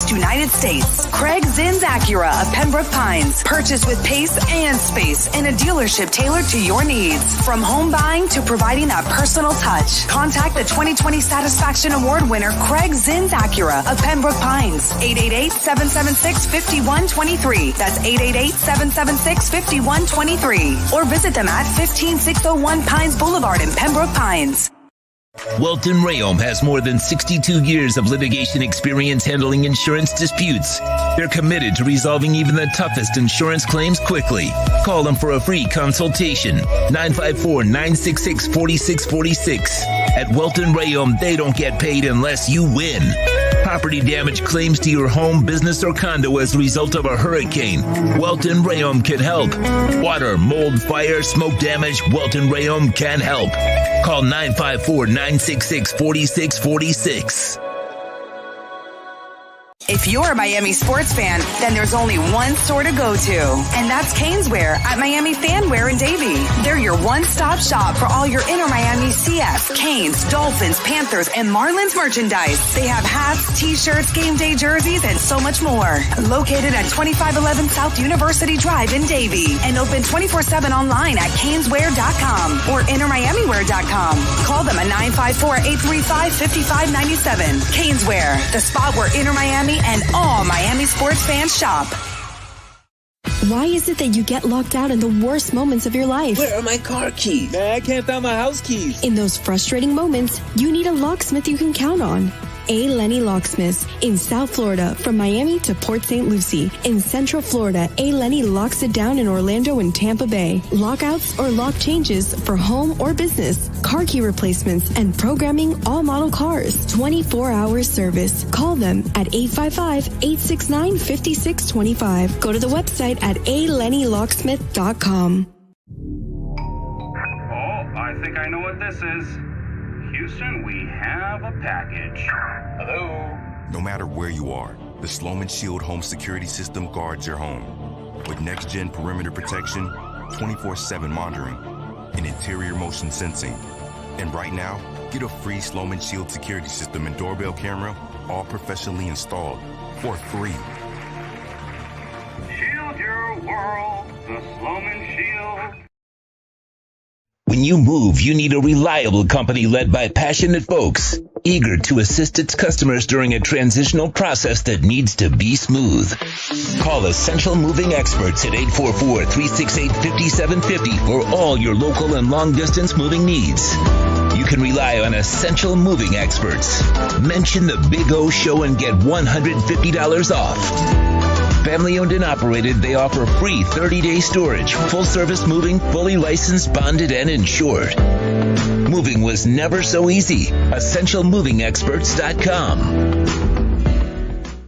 Northwest United States. Craig Zinn's Acura of Pembroke Pines. Purchase with pace and space in a dealership tailored to your needs. From home buying to providing that personal touch. Contact the 2020 Satisfaction Award winner Craig Zinn's Acura of Pembroke Pines. 888-776-5123. That's 888-776-5123. Or visit them at 15601 Pines Boulevard in Pembroke Pines. Welton Rayom has more than 62 years of litigation experience handling insurance disputes. They're committed to resolving even the toughest insurance claims quickly. Call them for a free consultation. 954-966-4646. At Welton Rayom, they don't get paid unless you win. Property damage claims to your home, business, or condo as a result of a hurricane. Welton Rayom can help. Water, mold, fire, smoke damage, Welton Rayom can help. Call 954-966-4646. If you're a Miami sports fan, then there's only one store to go to, and that's Caneswear at Miami Fanwear in Davie. They're your one-stop shop for all your inner Miami CF, Canes, Dolphins, Panthers, and Marlins merchandise. They have hats, t-shirts, game day jerseys, and so much more. Located at 2511 South University Drive in Davie, and open 24/7 online at caneswear.com or innermiamiwear.com. Call them at 954-835-5597. Caneswear, the spot where Inner Miami and all Miami sports fans shop. Why is it that you get locked out in the worst moments of your life? Where are my car keys? Man, I can't find my house keys. In those frustrating moments, you need a locksmith you can count on. A. Lenny Locksmiths in South Florida, from Miami to Port St. Lucie. In Central Florida, A. Lenny locks it down in Orlando and Tampa Bay. Lockouts or lock changes for home or business, car key replacements, and programming all model cars. 24-hour service. Call them at 855-869-5625. Go to the website at alennylocksmith.com. Oh, I think I know what this is. Houston, we have a package. Hello? No matter where you are, the Sloman Shield home security system guards your home. With next-gen perimeter protection, 24/7 monitoring, and interior motion sensing. And right now, get a free Sloman Shield security system and doorbell camera, all professionally installed, for free. Shield your world, the Sloman Shield. When you move, you need a reliable company led by passionate folks, eager to assist its customers during a transitional process that needs to be smooth. Call Essential Moving Experts at 844-368-5750 for all your local and long-distance moving needs. You can rely on Essential Moving Experts. Mention the Big O Show and get $150 off. Family owned and operated, they offer free 30-day storage, full-service moving, fully licensed, bonded, and insured. Moving was never so easy. EssentialMovingExperts.com.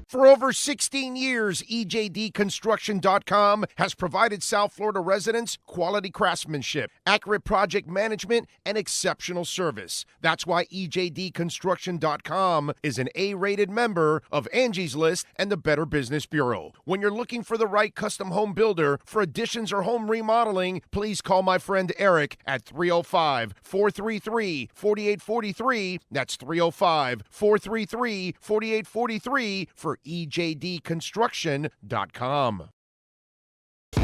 For over 16 years, EJDConstruction.com has provided South Florida residents quality craftsmanship, accurate project management, and exceptional service. That's why EJDConstruction.com is an A-rated member of Angie's List and the Better Business Bureau. When you're looking for the right custom home builder for additions or home remodeling, please call my friend Eric at 305-433-4843. That's 305-433-4843 for EJDConstruction.com.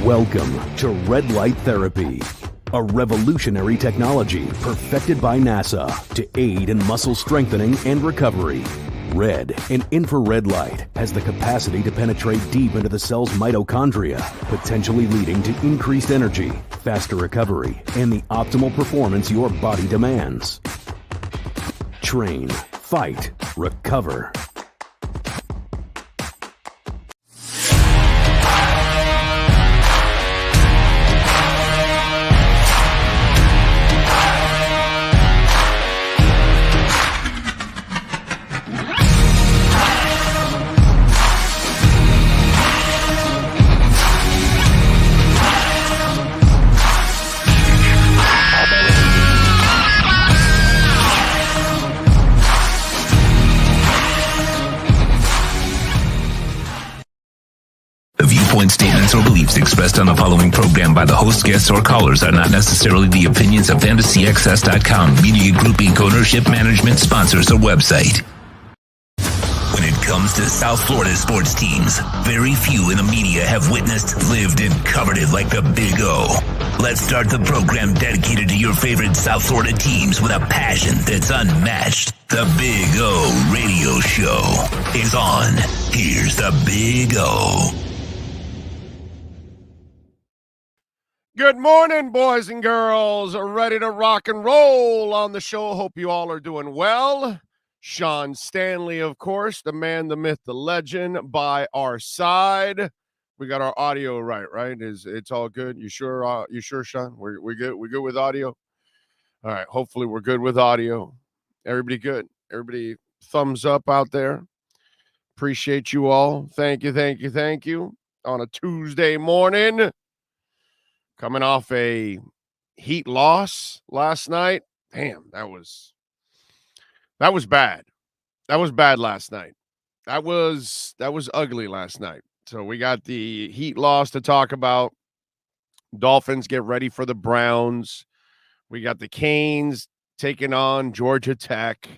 Welcome to Red Light Therapy, a revolutionary technology perfected by NASA to aid in muscle strengthening and recovery. Red and infrared light has the capacity to penetrate deep into the cell's mitochondria, potentially leading to increased energy, faster recovery, and the optimal performance your body demands. Train, fight, recover. Statements or beliefs expressed on the following program by the host, guests, or callers are not necessarily the opinions of FantasyXS.com, Media Group Inc. ownership, management, sponsors, or website. When it comes comes to South Florida sports teams, very few in the media have witnessed, lived, and covered it like the Big O. Let's start the program dedicated to your favorite South Florida teams with a passion that's unmatched. The Big O Radio Show is on. Here's the Big O. Good morning, boys and girls. Ready to rock and roll on the show. Hope you all are doing well. Sean Stanley, of course, the man, the myth, the legend by our side. We got our audio right? It's all good? You sure, Sean? We good? We good with audio? All right. Hopefully we're good with audio. Everybody good? Everybody thumbs up out there. Appreciate you all. Thank you. On a Tuesday morning. Coming off a Heat loss last night. Damn, that was bad. That was bad last night. That was ugly last night. So we got the Heat loss to talk about. Dolphins get ready for the Browns. We got the Canes taking on Georgia Tech.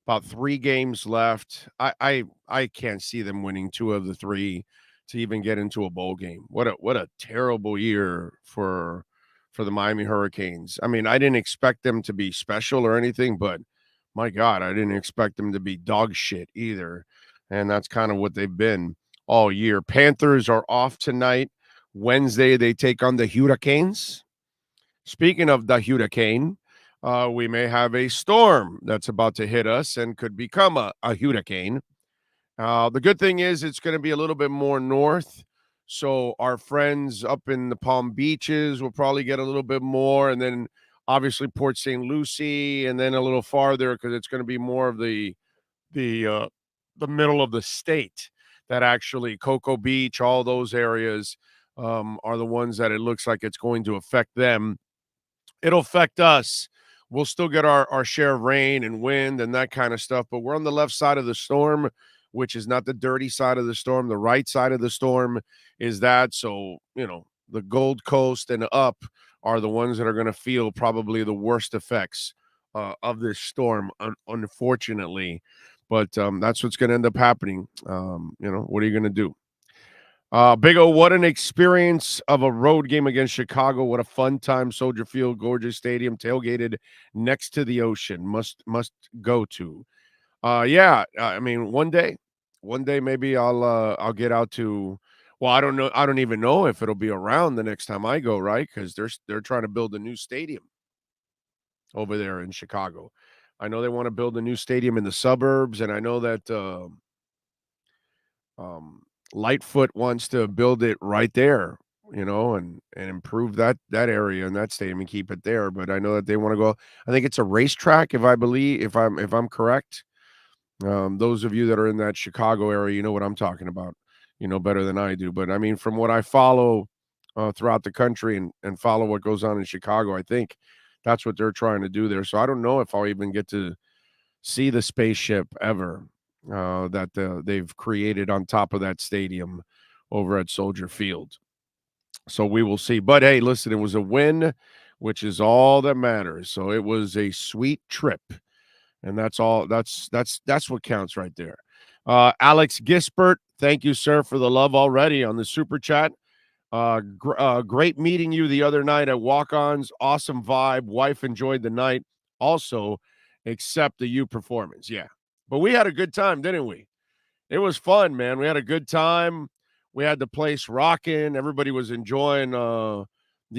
About 3 games left. I can't see them winning 2 of the 3 to even get into a bowl game. What a terrible year for the Miami Hurricanes. I mean, I didn't expect them to be special or anything, but my God, I didn't expect them to be dog shit either. And that's kind of what they've been all year. Panthers are off tonight. Wednesday, they take on the Hurricanes. Speaking of the Hurricane, we may have a storm that's about to hit us and could become a hurricane. The good thing is it's going to be a little bit more north. So our friends up in the Palm Beaches will probably get a little bit more. And then obviously Port St. Lucie, and then a little farther because it's going to be more of the middle of the state. That actually Cocoa Beach, all those areas are the ones that it looks like it's going to affect them. It'll affect us. We'll still get our share of rain and wind and that kind of stuff, but we're on the left side of the storm, which is not the dirty side of the storm. The right side of the storm is that. So, the Gold Coast and up are the ones that are going to feel probably the worst effects of this storm, unfortunately. But that's what's going to end up happening. What are you going to do? Big O, what an experience of a road game against Chicago. What a fun time. Soldier Field, gorgeous stadium, tailgated next to the ocean. Must go to. I mean, one day maybe I'll get out to. Well, I don't know. I don't even know if it'll be around the next time I go, right? Because they're trying to build a new stadium over there in Chicago. I know they want to build a new stadium in the suburbs, and I know that Lightfoot wants to build it right there, and improve that area and that stadium and keep it there. But I know that they want to go. I think it's a racetrack, if I'm correct. Those of you that are in that Chicago area, you know what I'm talking about. You know better than I do. But I mean, from what I follow throughout the country and follow what goes on in Chicago, I think that's what they're trying to do there. So I don't know if I'll even get to see the spaceship ever that they've created on top of that stadium over at Soldier Field. So we will see. But hey, listen, it was a win, which is all that matters. So it was a sweet trip. And that's all. That's what counts right there. Alex Gisbert, thank you, sir, for the love already on the super chat. Great meeting you the other night at Walk-Ons. Awesome vibe. Wife enjoyed the night. Also, except the U performance. Yeah. But we had a good time, didn't we? It was fun, man. We had a good time. We had the place rocking. Everybody was enjoying the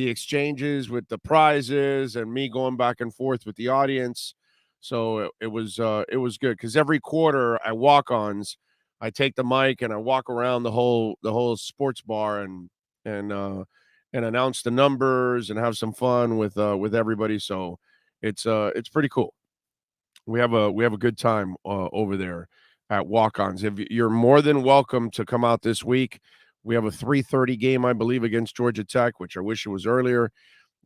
exchanges with the prizes and me going back and forth with the audience. So it was good because every quarter at Walk-Ons, I take the mic and I walk around the whole sports bar and announce the numbers and have some fun with everybody. So it's pretty cool. We have a good time over there at Walk-Ons. If you're more than welcome to come out this week. We have a 3:30 game, I believe, against Georgia Tech, which I wish it was earlier.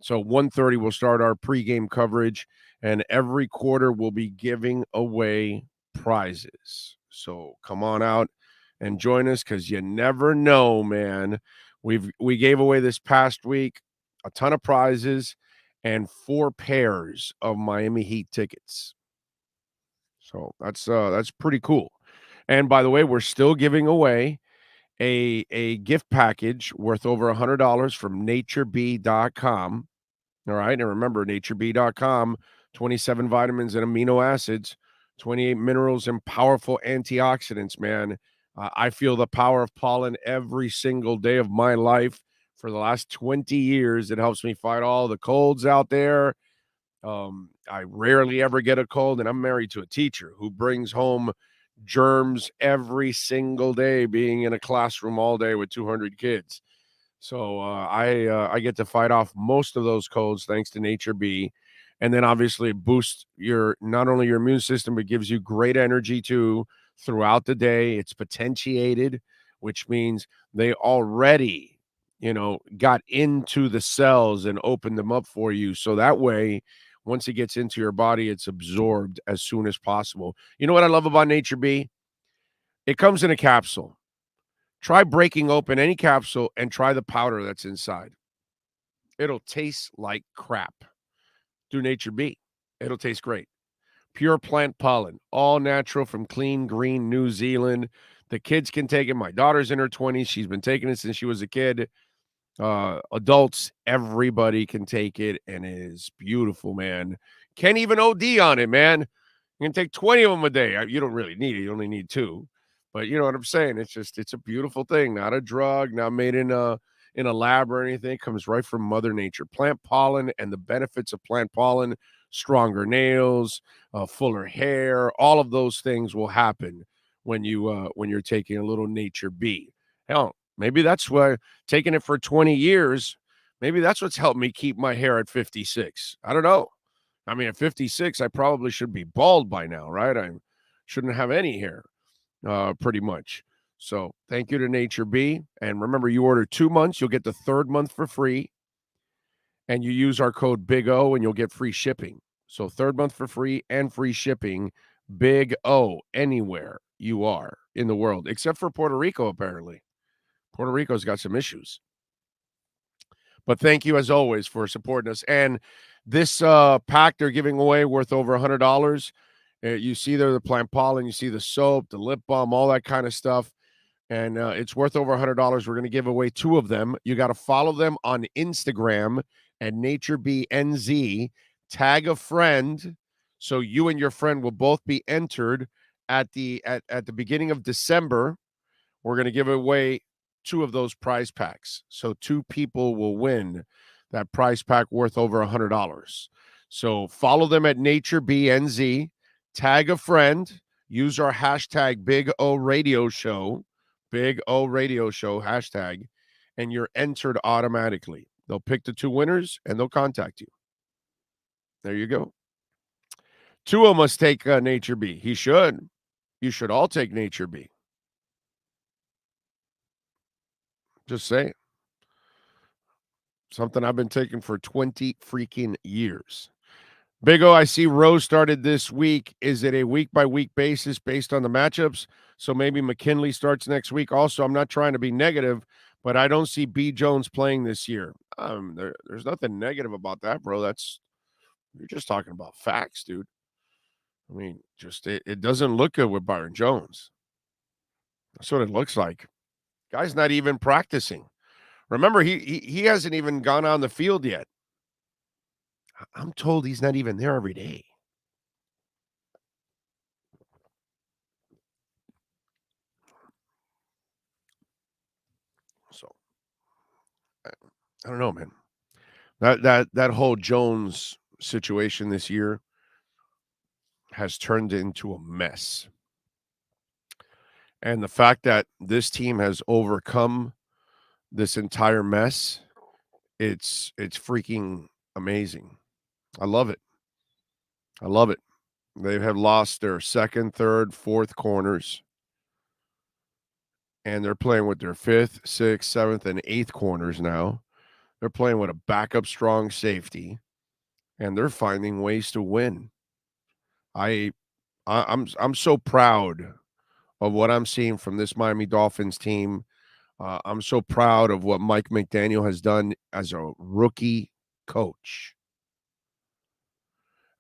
So 1:30 we'll start our pregame coverage, and every quarter we'll be giving away prizes. So come on out and join us because you never know, man. We gave away this past week a ton of prizes and 4 pairs of Miami Heat tickets. So that's pretty cool. And by the way, we're still giving away a gift package worth over $100 from naturebee.com. All right. And remember, naturebee.com, 27 vitamins and amino acids, 28 minerals and powerful antioxidants, man. I feel the power of pollen every single day of my life for the last 20 years. It helps me fight all the colds out there. I rarely ever get a cold, and I'm married to a teacher who brings home germs every single day, being in a classroom all day with 200 kids. So I get to fight off most of those colds thanks to Nature Bee, and then obviously it boosts your not only your immune system but gives you great energy too throughout the day. It's potentiated, which means they already got into the cells and opened them up for you. So that way, once it gets into your body, it's absorbed as soon as possible. You know what I love about Nature Bee? It comes in a capsule. Try breaking open any capsule and try the powder that's inside. It'll taste like crap. Do Nature Bee. It'll taste great. Pure plant pollen, all natural from clean, green New Zealand. The kids can take it. My daughter's in her 20s. She's been taking it since she was a kid. Adults, everybody can take it, and it is beautiful, man. Can't even OD on it, man. You can take 20 of them a day. You don't really need it. You only need 2. But you know what I'm saying? It's a beautiful thing, not a drug, not made in a lab or anything. It comes right from Mother Nature. Plant pollen and the benefits of plant pollen, stronger nails, fuller hair, all of those things will happen when you're taking a little Nature Bee. Hell, maybe that's why taking it for 20 years, maybe that's what's helped me keep my hair at 56. I don't know. I mean, at 56, I probably should be bald by now, right? I shouldn't have any hair, pretty much. So thank you to Nature Bee. And remember, you order 2 months, you'll get the 3rd month for free. And you use our code Big O and you'll get free shipping. So 3rd month for free and free shipping. Big O, anywhere you are in the world, except for Puerto Rico, apparently. Puerto Rico's got some issues. But thank you, as always, for supporting us. And this pack they're giving away worth over $100. You see there the plant pollen, you see the soap, the lip balm, all that kind of stuff. And it's worth over $100. We're going to give away 2 of them. You got to follow them on Instagram at NatureBeeNZ. Tag a friend so you and your friend will both be entered at the beginning of December. We're going to give away 2 of those prize packs. So 2 people will win that prize pack worth over $100. So follow them at NatureBeeNZ. Tag a friend. Use our hashtag Big O Radio Show. Big O Radio Show hashtag, and you're entered automatically. They'll pick the 2 winners and they'll contact you. There you go. Tua must take Nature Bee. He should. You should all take Nature Bee. Just say something I've been taking for 20 freaking years. Big O, I see Rose started this week. Is it a week-by-week basis based on the matchups? So maybe McKinley starts next week. Also, I'm not trying to be negative, but I don't see B. Jones playing this year. There's nothing negative about that, bro. You're just talking about facts, dude. I mean, it doesn't look good with Byron Jones. That's what it looks like. Guy's not even practicing. Remember, he hasn't even gone on the field yet. I'm told he's not even there every day. So I don't know, man. That whole Jones situation this year has turned into a mess. And the fact that this team has overcome this entire mess, it's freaking amazing. I love it. I love it. They have lost their 2nd, 3rd, 4th corners. And they're playing with their 5th, 6th, 7th, and 8th corners now. They're playing with a backup strong safety. And they're finding ways to win. I'm so proud of what I'm seeing from this Miami Dolphins team. I'm so proud of what Mike McDaniel has done as a rookie coach.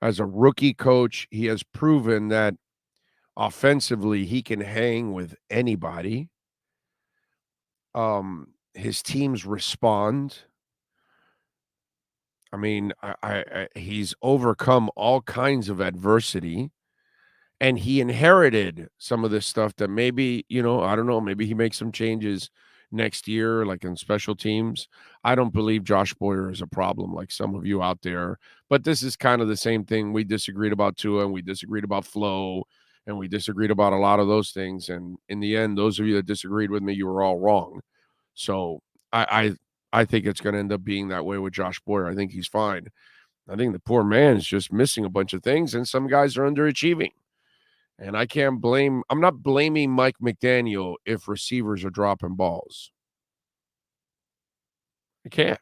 As a rookie coach, he has proven that Offensively, he can hang with anybody. His teams respond. I mean, he's overcome all kinds of adversity, and he inherited some of this stuff that maybe, I don't know, maybe he makes some changes next year, like in special teams. I don't believe Josh Boyer is a problem like some of you out there, but this is kind of the same thing. We disagreed about Tua, and we disagreed about Flo, and we disagreed about a lot of those things. And in the end, those of you that disagreed with me, you were all wrong. So I think it's going to end up being that way with Josh Boyer. I think he's fine. I think the poor man is just missing a bunch of things, and some guys are underachieving. And I'm not blaming Mike McDaniel if receivers are dropping balls. I can't.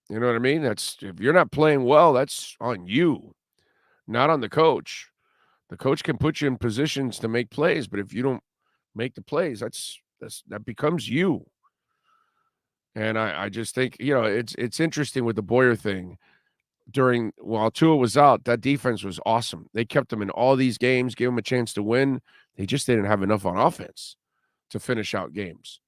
You know what I mean? If you're not playing well, that's on you, not on the coach. The coach can put you in positions to make plays, but if you don't make the plays, that becomes you. And I just think, it's interesting with the Boyer thing. While Tua was out, that defense was awesome. They kept him in all these games, gave him a chance to win. They just didn't have enough on offense to finish out games.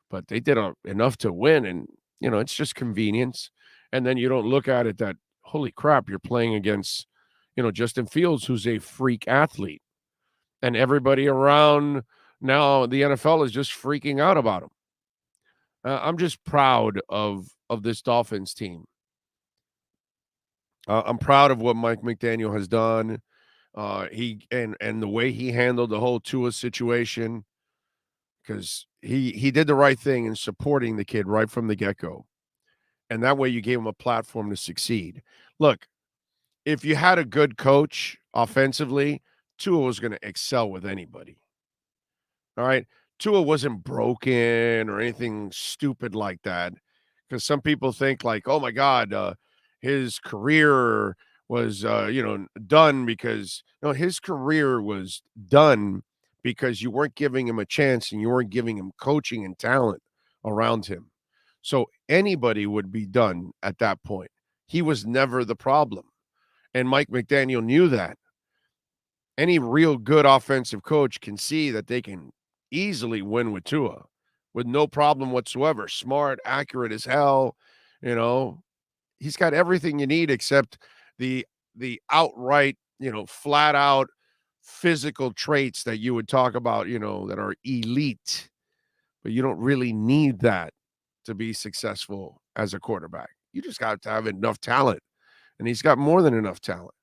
But they did enough to win, and, it's just convenience. And then you don't look at it that, holy crap, you're playing against, Justin Fields, who's a freak athlete. And everybody around now, the NFL is just freaking out about him. I'm just proud of this Dolphins team. I'm proud of what Mike McDaniel has done. And the way he handled the whole Tua situation, because he did the right thing in supporting the kid right from the get-go. And that way you gave him a platform to succeed. Look, if you had a good coach offensively, Tua was going to excel with anybody. All right? Tua wasn't broken or anything stupid like that, because some people think like, oh, my God, his career was, done because his career was done because you weren't giving him a chance and you weren't giving him coaching and talent around him. So anybody would be done at that point. He was never the problem. And Mike McDaniel knew that. Any real good offensive coach can see that they can easily win with Tua with no problem whatsoever. Smart, accurate as hell, He's got everything you need except the outright, flat out physical traits that you would talk about, that are elite. But you don't really need that to be successful as a quarterback. You just got to have enough talent. And he's got more than enough talent.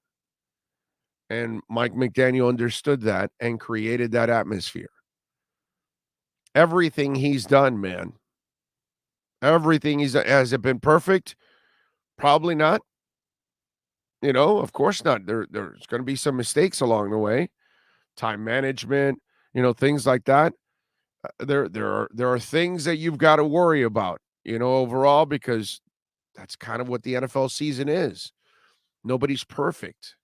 And Mike McDaniel understood that and created that atmosphere. Everything he's done, man. Everything has it been perfect? Probably not. Of course not. There's going to be some mistakes along the way. Time management, things like that. There are things that you've got to worry about, overall, because that's kind of what the NFL season is. Nobody's perfect.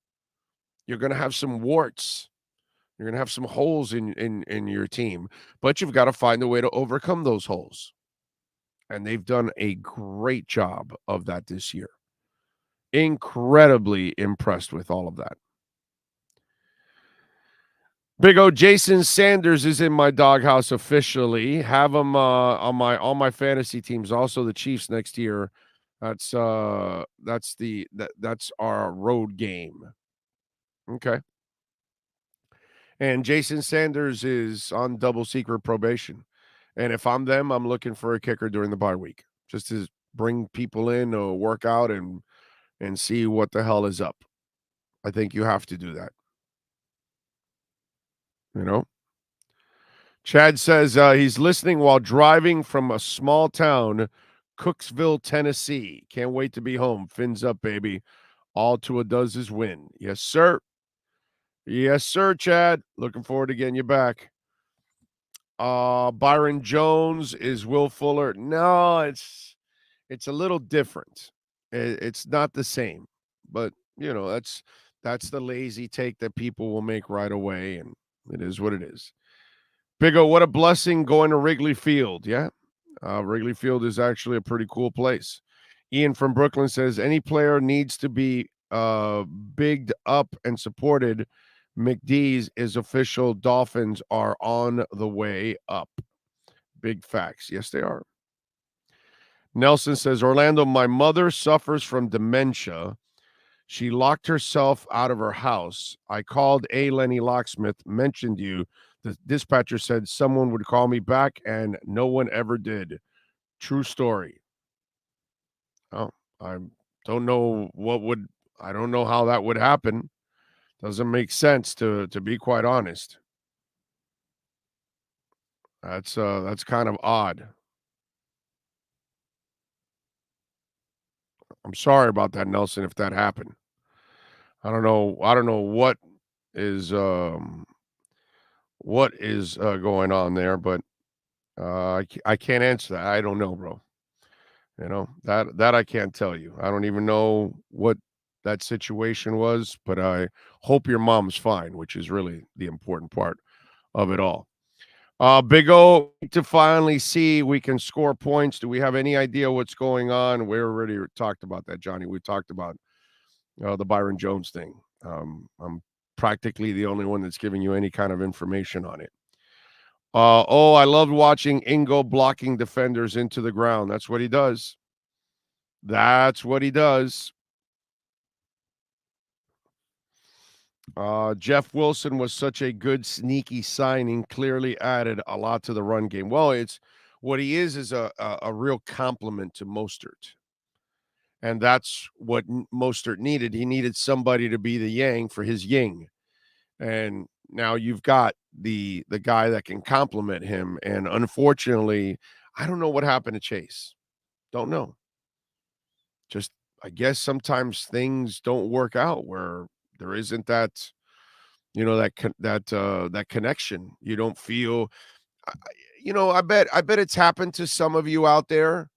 You're going to have some warts. You're going to have some holes in your team, but you've got to find a way to overcome those holes. And they've done a great job of that this year. Incredibly impressed with all of that. Big O Jason Sanders is in my doghouse officially. Have him on my fantasy teams. Also the Chiefs next year. That's our road game. Okay. And Jason Sanders is on double secret probation. And if I'm them, I'm looking for a kicker during the bye week, just to bring people in or work out and see what the hell is up. I think you have to do that. Chad says he's listening while driving from a small town, Cooksville, Tennessee. Can't wait to be home. Fins up, baby. All Tua does is win. Yes, sir. Yes, sir, Chad. Looking forward to getting you back. Byron Jones is Will Fuller. No, it's a little different. It's not the same, but that's the lazy take that people will make right away, and it is what it is. Big O, what a blessing going to Wrigley Field. Yeah, Wrigley Field is actually a pretty cool place. Ian from Brooklyn says any player needs to be bigged up and supported. McDee's is official. Dolphins are on the way up. Big facts. Yes, they are. Nelson says, Orlando, my mother suffers from dementia. She locked herself out of her house. I called A. Lenny Locksmith, mentioned you. The dispatcher said someone would call me back, and no one ever did. True story. Oh, I don't know I don't know how that would happen. Doesn't make sense to be quite honest. That's kind of odd. I'm sorry about that, Nelson, if that happened. I don't know what is going on there, but I can't answer that. I don't know, bro. You know, that I can't tell you. I don't even know what that situation was, but I hope your mom's fine, which is really the important part of it all. Big O, to finally see we can score points. Do we have any idea what's going on? We already talked about that, Johnny. We talked about the Byron Jones thing. I'm practically the only one that's giving you any kind of information on it. I loved watching Ingo blocking defenders into the ground. That's what he does. That's what he does. Jeff Wilson was such a good sneaky signing, clearly added a lot to the run game. Well, it's what he is a real compliment to Mostert. And that's what Mostert needed. He needed somebody to be the yang for his yin. And now you've got the guy that can complement him. And unfortunately, I don't know what happened to Chase. Don't know. Just, I guess sometimes things don't work out where there isn't that, that connection. You don't feel, I bet it's happened to some of you out there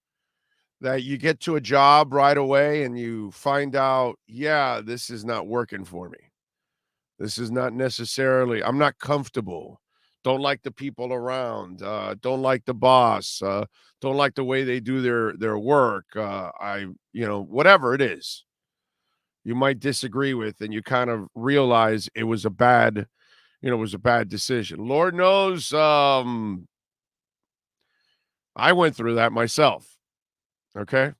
that you get to a job right away and you find out, yeah, this is not working for me. This is not necessarily, I'm not comfortable. Don't like the people around. Don't like the boss. Don't like the way they do their work. Whatever it is, you might disagree with, and you kind of realize it was a bad decision. Lord knows, I went through that myself. Okay,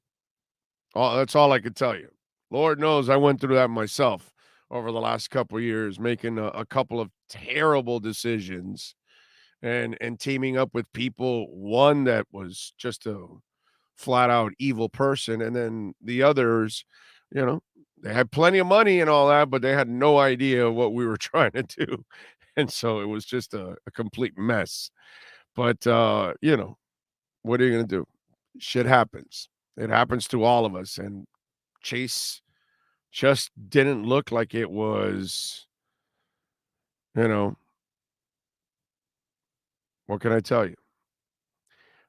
that's all I could tell you. Lord knows I went through that myself over the last couple of years, making a couple of terrible decisions and teaming up with people, one that was just a flat out evil person, and then the others, they had plenty of money and all that, but they had no idea what we were trying to do. And so it was just a complete mess. But, what are you going to do? Shit happens. It happens to all of us. And Chase just didn't look like it was, what can I tell you?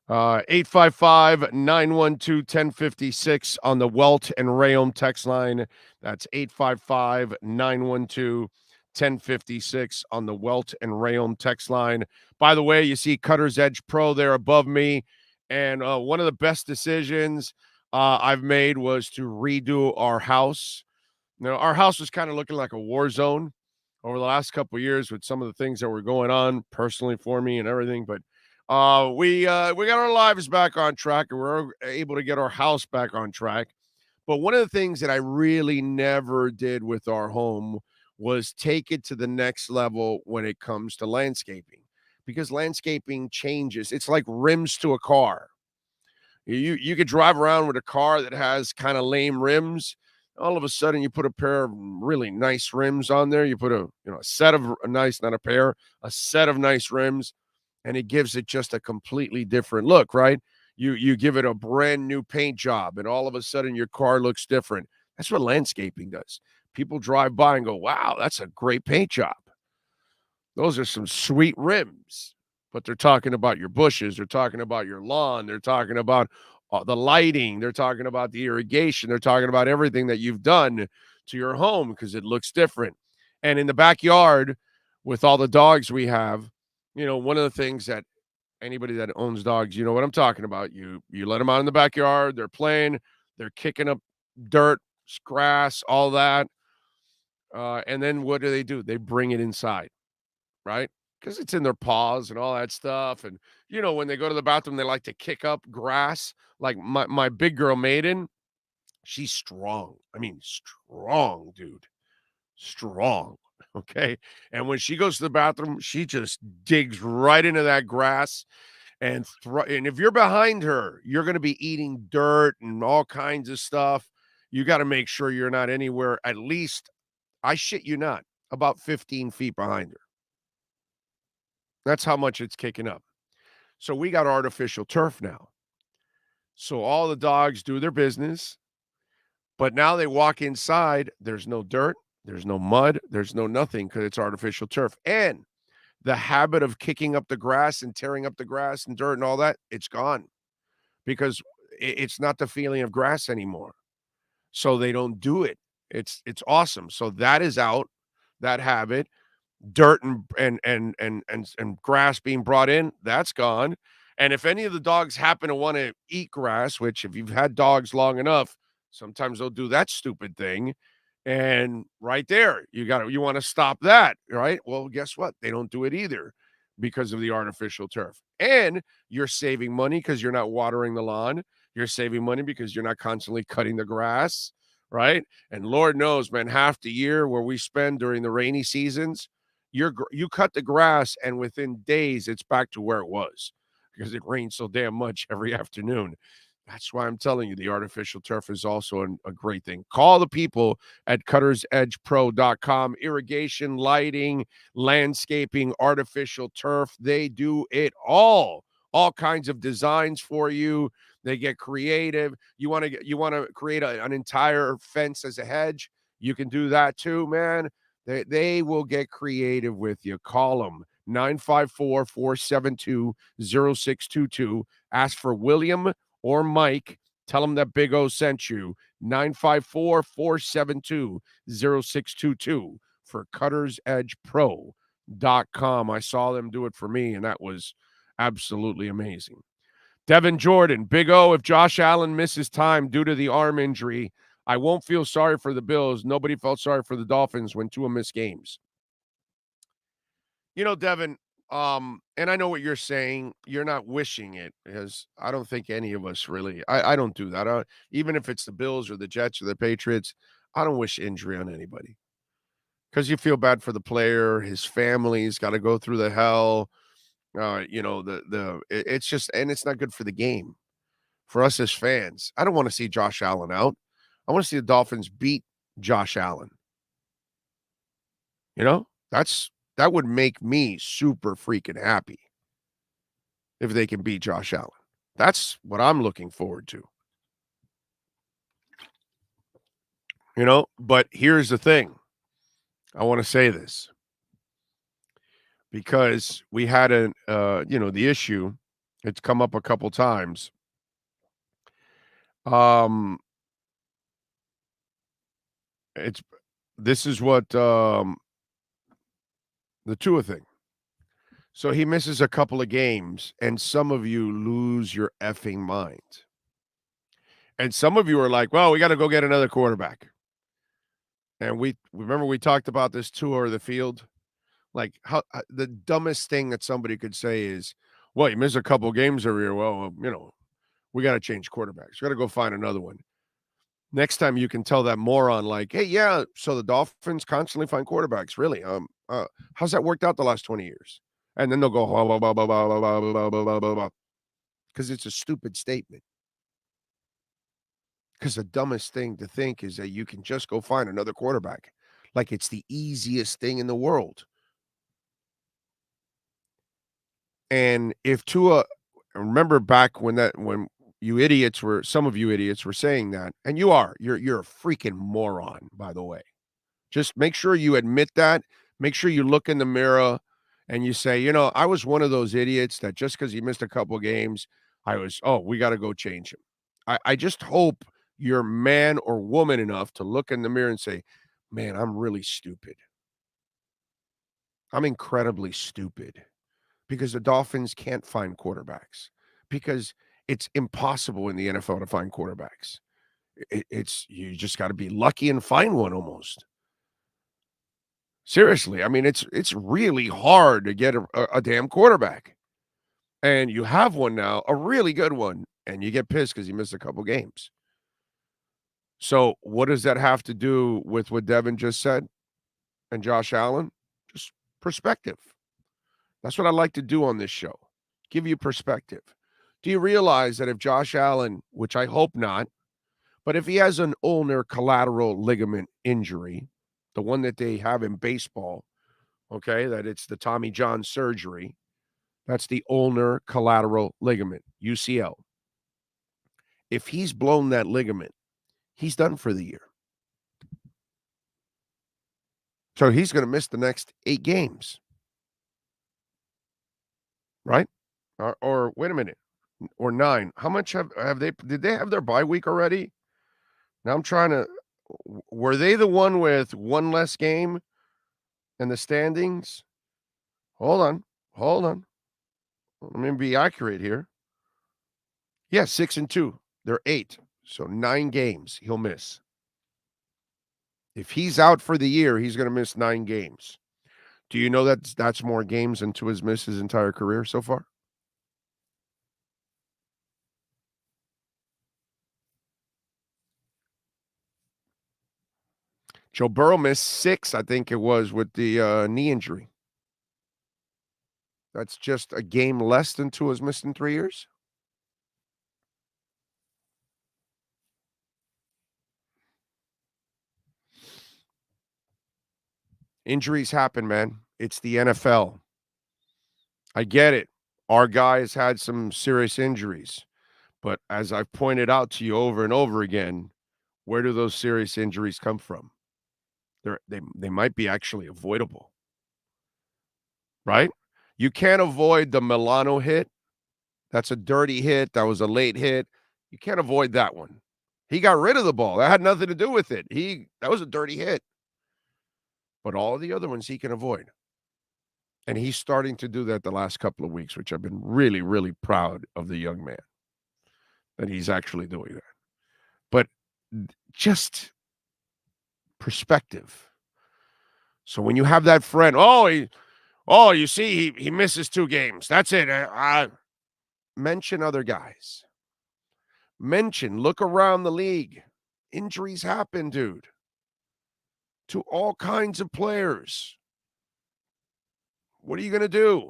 855-912-1056 on the Welt and Rayom text line. That's 855-912-1056 on the Welt and Rayom text line. By the way, you see Cutter's Edge Pro there above me. And one of the best decisions I've made was to redo our house. Now, our house was kind of looking like a war zone over the last couple of years with some of the things that were going on personally for me and everything. But we got our lives back on track, and we're able to get our house back on track. But one of the things that I really never did with our home was take it to the next level when it comes to landscaping, because landscaping changes. It's like rims to a car. You could drive around with a car that has kind of lame rims. All of a sudden, you put a pair of really nice rims on there. You put a set of nice, not a pair, a set of nice rims, and it gives it just a completely different look, right? You give it a brand new paint job, and all of a sudden your car looks different. That's what landscaping does. People drive by and go, wow, that's a great paint job. Those are some sweet rims. But they're talking about your bushes. They're talking about your lawn. They're talking about the lighting. They're talking about the irrigation. They're talking about everything that you've done to your home because it looks different. And in the backyard, with all the dogs we have, one of the things that anybody that owns dogs, you know what I'm talking about. You let them out in the backyard. They're playing. They're kicking up dirt, grass, all that. And then what do? They bring it inside, right? Because it's in their paws and all that stuff. And, when they go to the bathroom, they like to kick up grass. Like my big girl, Maiden, she's strong. I mean, strong, dude. Strong. Okay. And when she goes to the bathroom, she just digs right into that grass. And if you're behind her, you're going to be eating dirt and all kinds of stuff. You got to make sure you're not anywhere, at least, I shit you not, about 15 feet behind her. That's how much it's kicking up. So we got artificial turf now. So all the dogs do their business, but now they walk inside. There's no dirt, there's no mud, there's no nothing because it's artificial turf. And the habit of kicking up the grass and tearing up the grass and dirt and all that, it's gone because it's not the feeling of grass anymore. So they don't do it. It's awesome. So that is out, that habit. Dirt and grass being brought in, that's gone. And if any of the dogs happen to want to eat grass, which if you've had dogs long enough, sometimes they'll do that stupid thing. And right there, you want to stop that, right? Well, guess what? They don't do it either because of the artificial turf. And you're saving money because you're not watering the lawn. You're saving money because you're not constantly cutting the grass, right? And Lord knows, man, half the year where we spend during the rainy seasons, you cut the grass and within days it's back to where it was because it rains so damn much every afternoon. That's why I'm telling you the artificial turf is also a great thing. Call the people at cuttersedgepro.com. Irrigation, lighting, landscaping, artificial turf. They do it all. All kinds of designs for you. They get creative. You want to create an entire fence as a hedge. You can do that too, man. They will get creative with you. Call them 954-472-0622. Ask for William or Mike. Tell them that Big O sent you. 954-472-0622 for cuttersedgepro.com. I saw them do it for me, and that was absolutely amazing. Devin Jordan, Big O, if Josh Allen misses time due to the arm injury, I won't feel sorry for the Bills. Nobody felt sorry for the Dolphins when Tua missed games. Devin, and I know what you're saying. You're not wishing it, because I don't think any of us really. I don't do that. Even if it's the Bills or the Jets or the Patriots, I don't wish injury on anybody because you feel bad for the player. His family's got to go through the hell. It's just, and it's not good for the game. For us as fans, I don't want to see Josh Allen out. I want to see the Dolphins beat Josh Allen. That would make me super freaking happy if they can beat Josh Allen. That's what I'm looking forward to. But here's the thing. I want to say this because we had the issue. It's come up a couple times. This is what the Tua thing. So he misses a couple of games, and some of you lose your effing mind. And some of you are like, well, we got to go get another quarterback. And we talked about this tour of the field. Like, the dumbest thing that somebody could say is, well, you missed a couple of games every year. Well, we got to change quarterbacks. We got to go find another one. Next time you can tell that moron, like, hey, yeah, so the Dolphins constantly find quarterbacks. Really? How's that worked out the last 20 years? And then they'll go, blah, blah, blah, blah, blah, blah, blah, blah, blah, blah, because it's a stupid statement. Because the dumbest thing to think is that you can just go find another quarterback. Like it's the easiest thing in the world. And if Tua, remember back when some of you idiots were saying that, and you're a freaking moron, by the way. Just make sure you admit that. Make sure you look in the mirror and you say, I was one of those idiots that just because he missed a couple games, we got to go change him. I just hope you're man or woman enough to look in the mirror and say, man, I'm really stupid. I'm incredibly stupid because the Dolphins can't find quarterbacks because it's impossible in the NFL to find quarterbacks. You just got to be lucky and find one almost. Seriously, I mean, it's really hard to get a damn quarterback. And you have one now, a really good one, and you get pissed because you missed a couple games. So what does that have to do with what Devin just said and Josh Allen? Just perspective. That's what I like to do on this show. Give you perspective. Do you realize that if Josh Allen, which I hope not, but if he has an ulnar collateral ligament injury, the one that they have in baseball, okay, that it's the Tommy John surgery, that's the ulnar collateral ligament, UCL. If he's blown that ligament, he's done for the year. So he's going to miss the next 8 games. Right? Or wait a minute. Or 9. How much have they did they have their bye week already? Now I'm trying to were they the one with one less game in the standings? Hold on. Let me be accurate here. Yeah, 6-2. They're 8. So 9 games he'll miss. If he's out for the year, he's going to miss 9 games. Do you know that that's more games than Tua's missed his entire career so far? Joe Burrow missed 6, I think it was, with the knee injury. That's just a game less than Tua's missed in 3 years? Injuries happen, man. It's the NFL. I get it. Our guys had some serious injuries. But as I've pointed out to you over and over again, where do those serious injuries come from? They might be actually avoidable. Right? You can't avoid the Milano hit. That's a dirty hit. That was a late hit. You can't avoid that one. He got rid of the ball. That had nothing to do with it. That was a dirty hit. But all of the other ones he can avoid. And he's starting to do that the last couple of weeks, which I've been really, really proud of the young man that he's actually doing that. But just perspective. So when you have that friend, you see, he misses 2 games. That's it. Mention other guys. Look around the league. Injuries happen, dude. To all kinds of players. What are you going to do?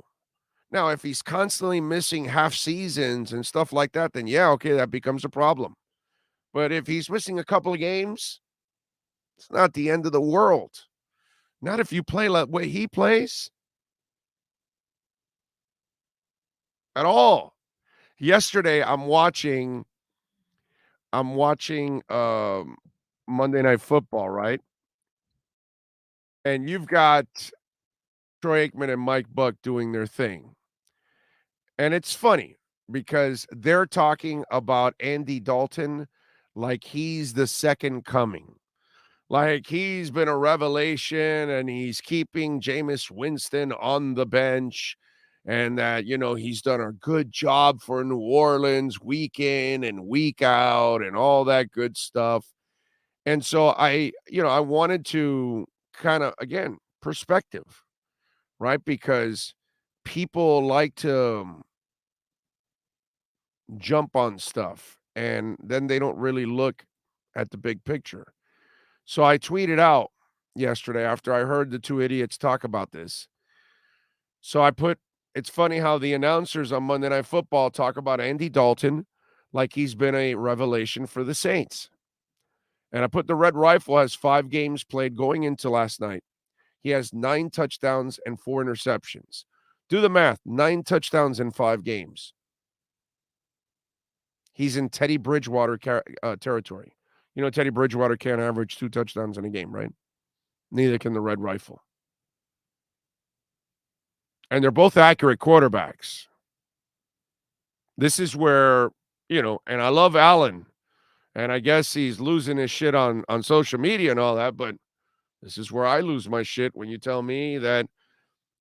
Now, if he's constantly missing half seasons and stuff like that, then yeah, okay, that becomes a problem. But if he's missing a couple of games, it's not the end of the world. Not if you play the way he plays. At all. Yesterday, I'm watching Monday Night Football, right? And you've got Troy Aikman and Mike Buck doing their thing. And it's funny because they're talking about Andy Dalton like he's the second coming. Like he's been a revelation and he's keeping Jameis Winston on the bench and that, he's done a good job for New Orleans week in and week out and all that good stuff. And so I wanted to kind of, again, perspective, right? Because people like to jump on stuff and then they don't really look at the big picture. So I tweeted out yesterday after I heard the 2 idiots talk about this. So I put, it's funny how the announcers on Monday Night Football talk about Andy Dalton like he's been a revelation for the Saints. And I put the Red Rifle has 5 games played going into last night. He has 9 touchdowns and 4 interceptions. Do the math, 9 touchdowns in 5 games. He's in Teddy Bridgewater territory. Teddy Bridgewater can't average 2 touchdowns in a game, right? Neither can the Red Rifle. And they're both accurate quarterbacks. This is where, and I love Allen. And I guess he's losing his shit on social media and all that, but this is where I lose my shit when you tell me that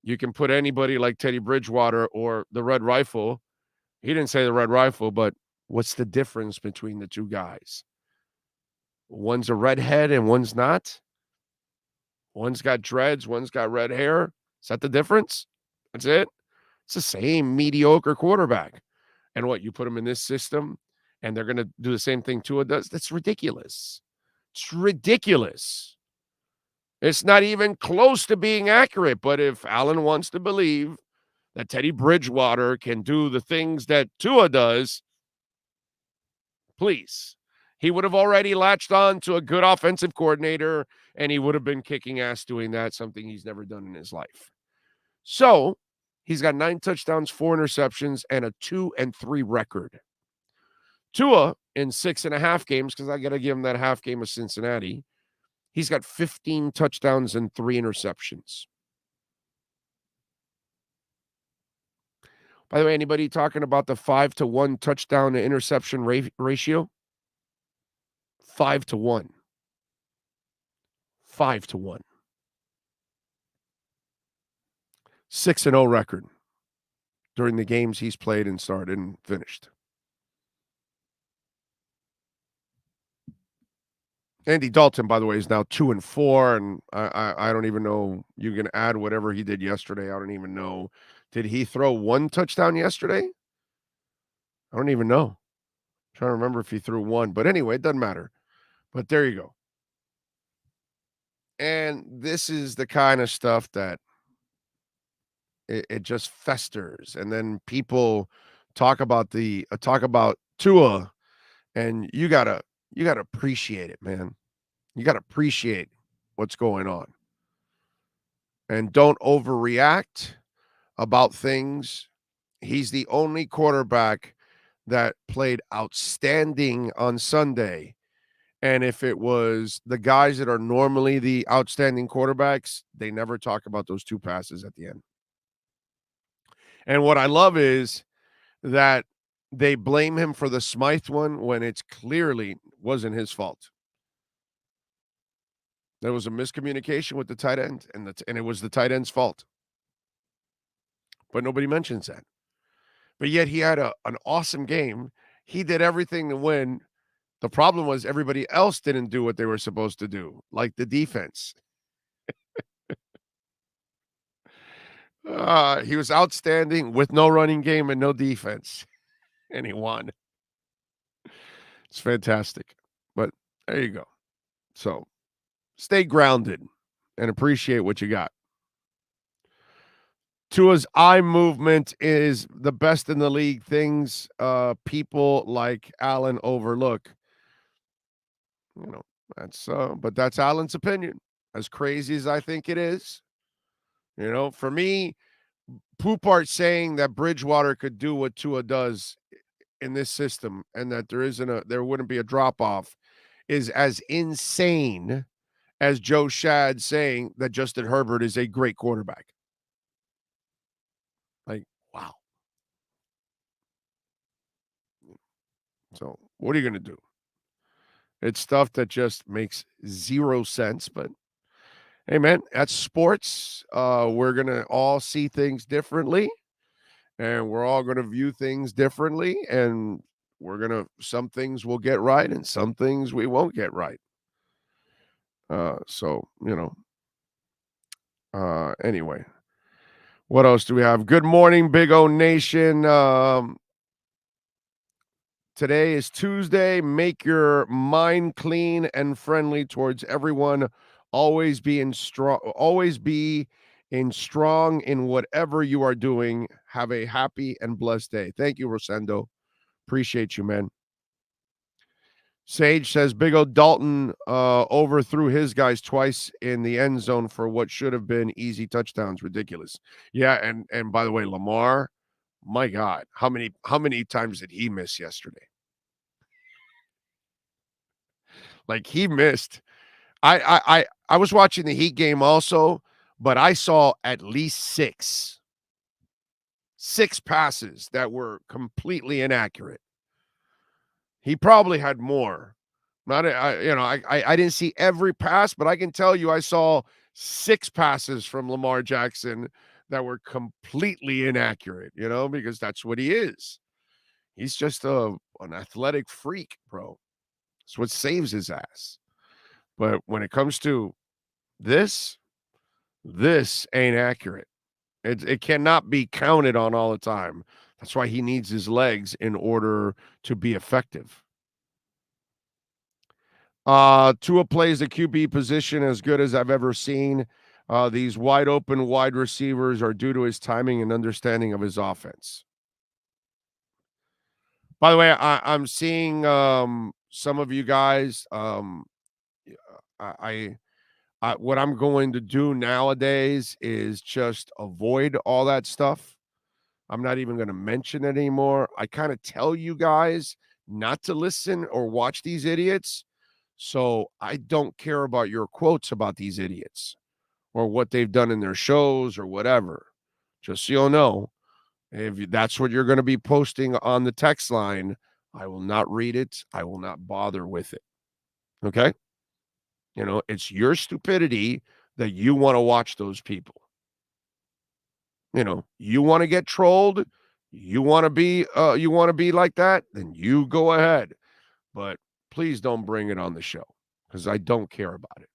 you can put anybody like Teddy Bridgewater or the Red Rifle. He didn't say the Red Rifle, but what's the difference between the 2 guys? One's a redhead and one's not. One's got dreads, one's got red hair. Is that the difference? That's it. It's the same mediocre quarterback. And what, you put him in this system and they're going to do the same thing Tua does? That's ridiculous. It's ridiculous. It's not even close to being accurate. But if Allen wants to believe that Teddy Bridgewater can do the things that Tua does, please. He would have already latched on to a good offensive coordinator, and he would have been kicking ass doing that, something he's never done in his life. So he's got 9 touchdowns, 4 interceptions, and a 2-3 record. Tua, in 6.5 games, because I got to give him that half game of Cincinnati, he's got 15 touchdowns and 3 interceptions. By the way, anybody talking about the 5-to-1 touchdown to interception ratio? 5-to-1. 5-to-1. 6-0 record during the games he's played and started and finished. Andy Dalton, by the way, is now 2-4, and I don't even know. You can add whatever he did yesterday. I don't even know. Did he throw 1 touchdown yesterday? I don't even know. I'm trying to remember if he threw 1. But anyway, it doesn't matter. But there you go. And this is the kind of stuff that it just festers. And then people talk about Tua, and you gotta appreciate it, man. You gotta appreciate what's going on. And don't overreact about things. He's the only quarterback that played outstanding on Sunday. And if it was the guys that are normally the outstanding quarterbacks, they never talk about those 2 passes at the end. And what I love is that they blame him for the Smythe one when it's clearly wasn't his fault. There was a miscommunication with the tight end, and it was the tight end's fault. But nobody mentions that. But yet he had an awesome game. He did everything to win. The problem was everybody else didn't do what they were supposed to do, like the defense. He was outstanding with no running game and no defense, and he won. It's fantastic. But there you go. So stay grounded and appreciate what you got. Tua's eye movement is the best in the league. Things people like Allen overlook. You know, but that's Allen's opinion. As crazy as I think it is, you know, for me, Poupart saying that Bridgewater could do what Tua does in this system and that there wouldn't be a drop off is as insane as Joe Shad saying that Justin Herbert is a great quarterback. Like, wow. So what are you going to do? It's stuff that just makes 0 sense, but hey, man, that's sports. We're going to all see things differently, and we're all going to view things differently, and some things we'll get right, and some things we won't get right. So, you know, anyway, what else do we have? Good morning, Big O Nation. Today is Tuesday. Make your mind clean and friendly towards everyone. Always be strong in whatever you are doing. Have a happy and blessed day. Thank you, Rosendo. Appreciate you, man. Sage says Big O Dalton overthrew his guys twice in the end zone for what should have been easy touchdowns. Ridiculous. Yeah, and by the way, Lamar, my God, how many times did he miss yesterday? Like, he missed. I was watching the Heat game also, but I saw at least six passes that were completely inaccurate. He probably had more. I didn't see every pass, but I can tell you I saw 6 passes from Lamar Jackson that were completely inaccurate, because that's what he is. He's just an athletic freak, bro. It's what saves his ass. But when it comes to this, This ain't accurate. It cannot be counted on all the time. That's why he needs his legs in order to be effective. Tua plays the QB position as good as I've ever seen. These wide open wide receivers are due to his timing and understanding of his offense. By the way, I'm seeing some of you guys. What I'm going to do nowadays is just avoid all that stuff. I'm not even going to mention it anymore. I kind of tell you guys not to listen or watch these idiots. So I don't care about your quotes about these idiots or what they've done in their shows or whatever. Just so you'll know, if that's what you're going to be posting on the text line, I will not read it. I will not bother with it. Okay? It's your stupidity that you want to watch those people. You want to get trolled, you want to be like that, then you go ahead. But please don't bring it on the show because I don't care about it.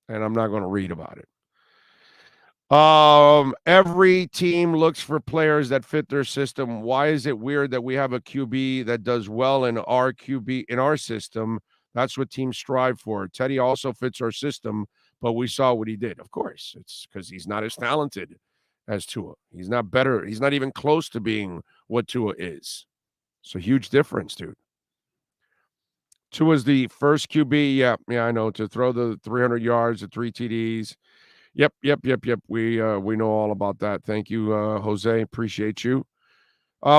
And I'm not going to read about it. Every team looks for players that fit their system. Why is it weird that we have a QB that does well in our QB in our system? That's what teams strive for. Teddy also fits our system, but we saw what he did. Of course, it's because he's not as talented as Tua. He's not better. He's not even close to being what Tua is. It's a huge difference, dude. Tua's the first QB. Yeah, I know, to throw the 300 yards, the 3 TDs. Yep. We know all about that. Thank you, Jose. Appreciate you.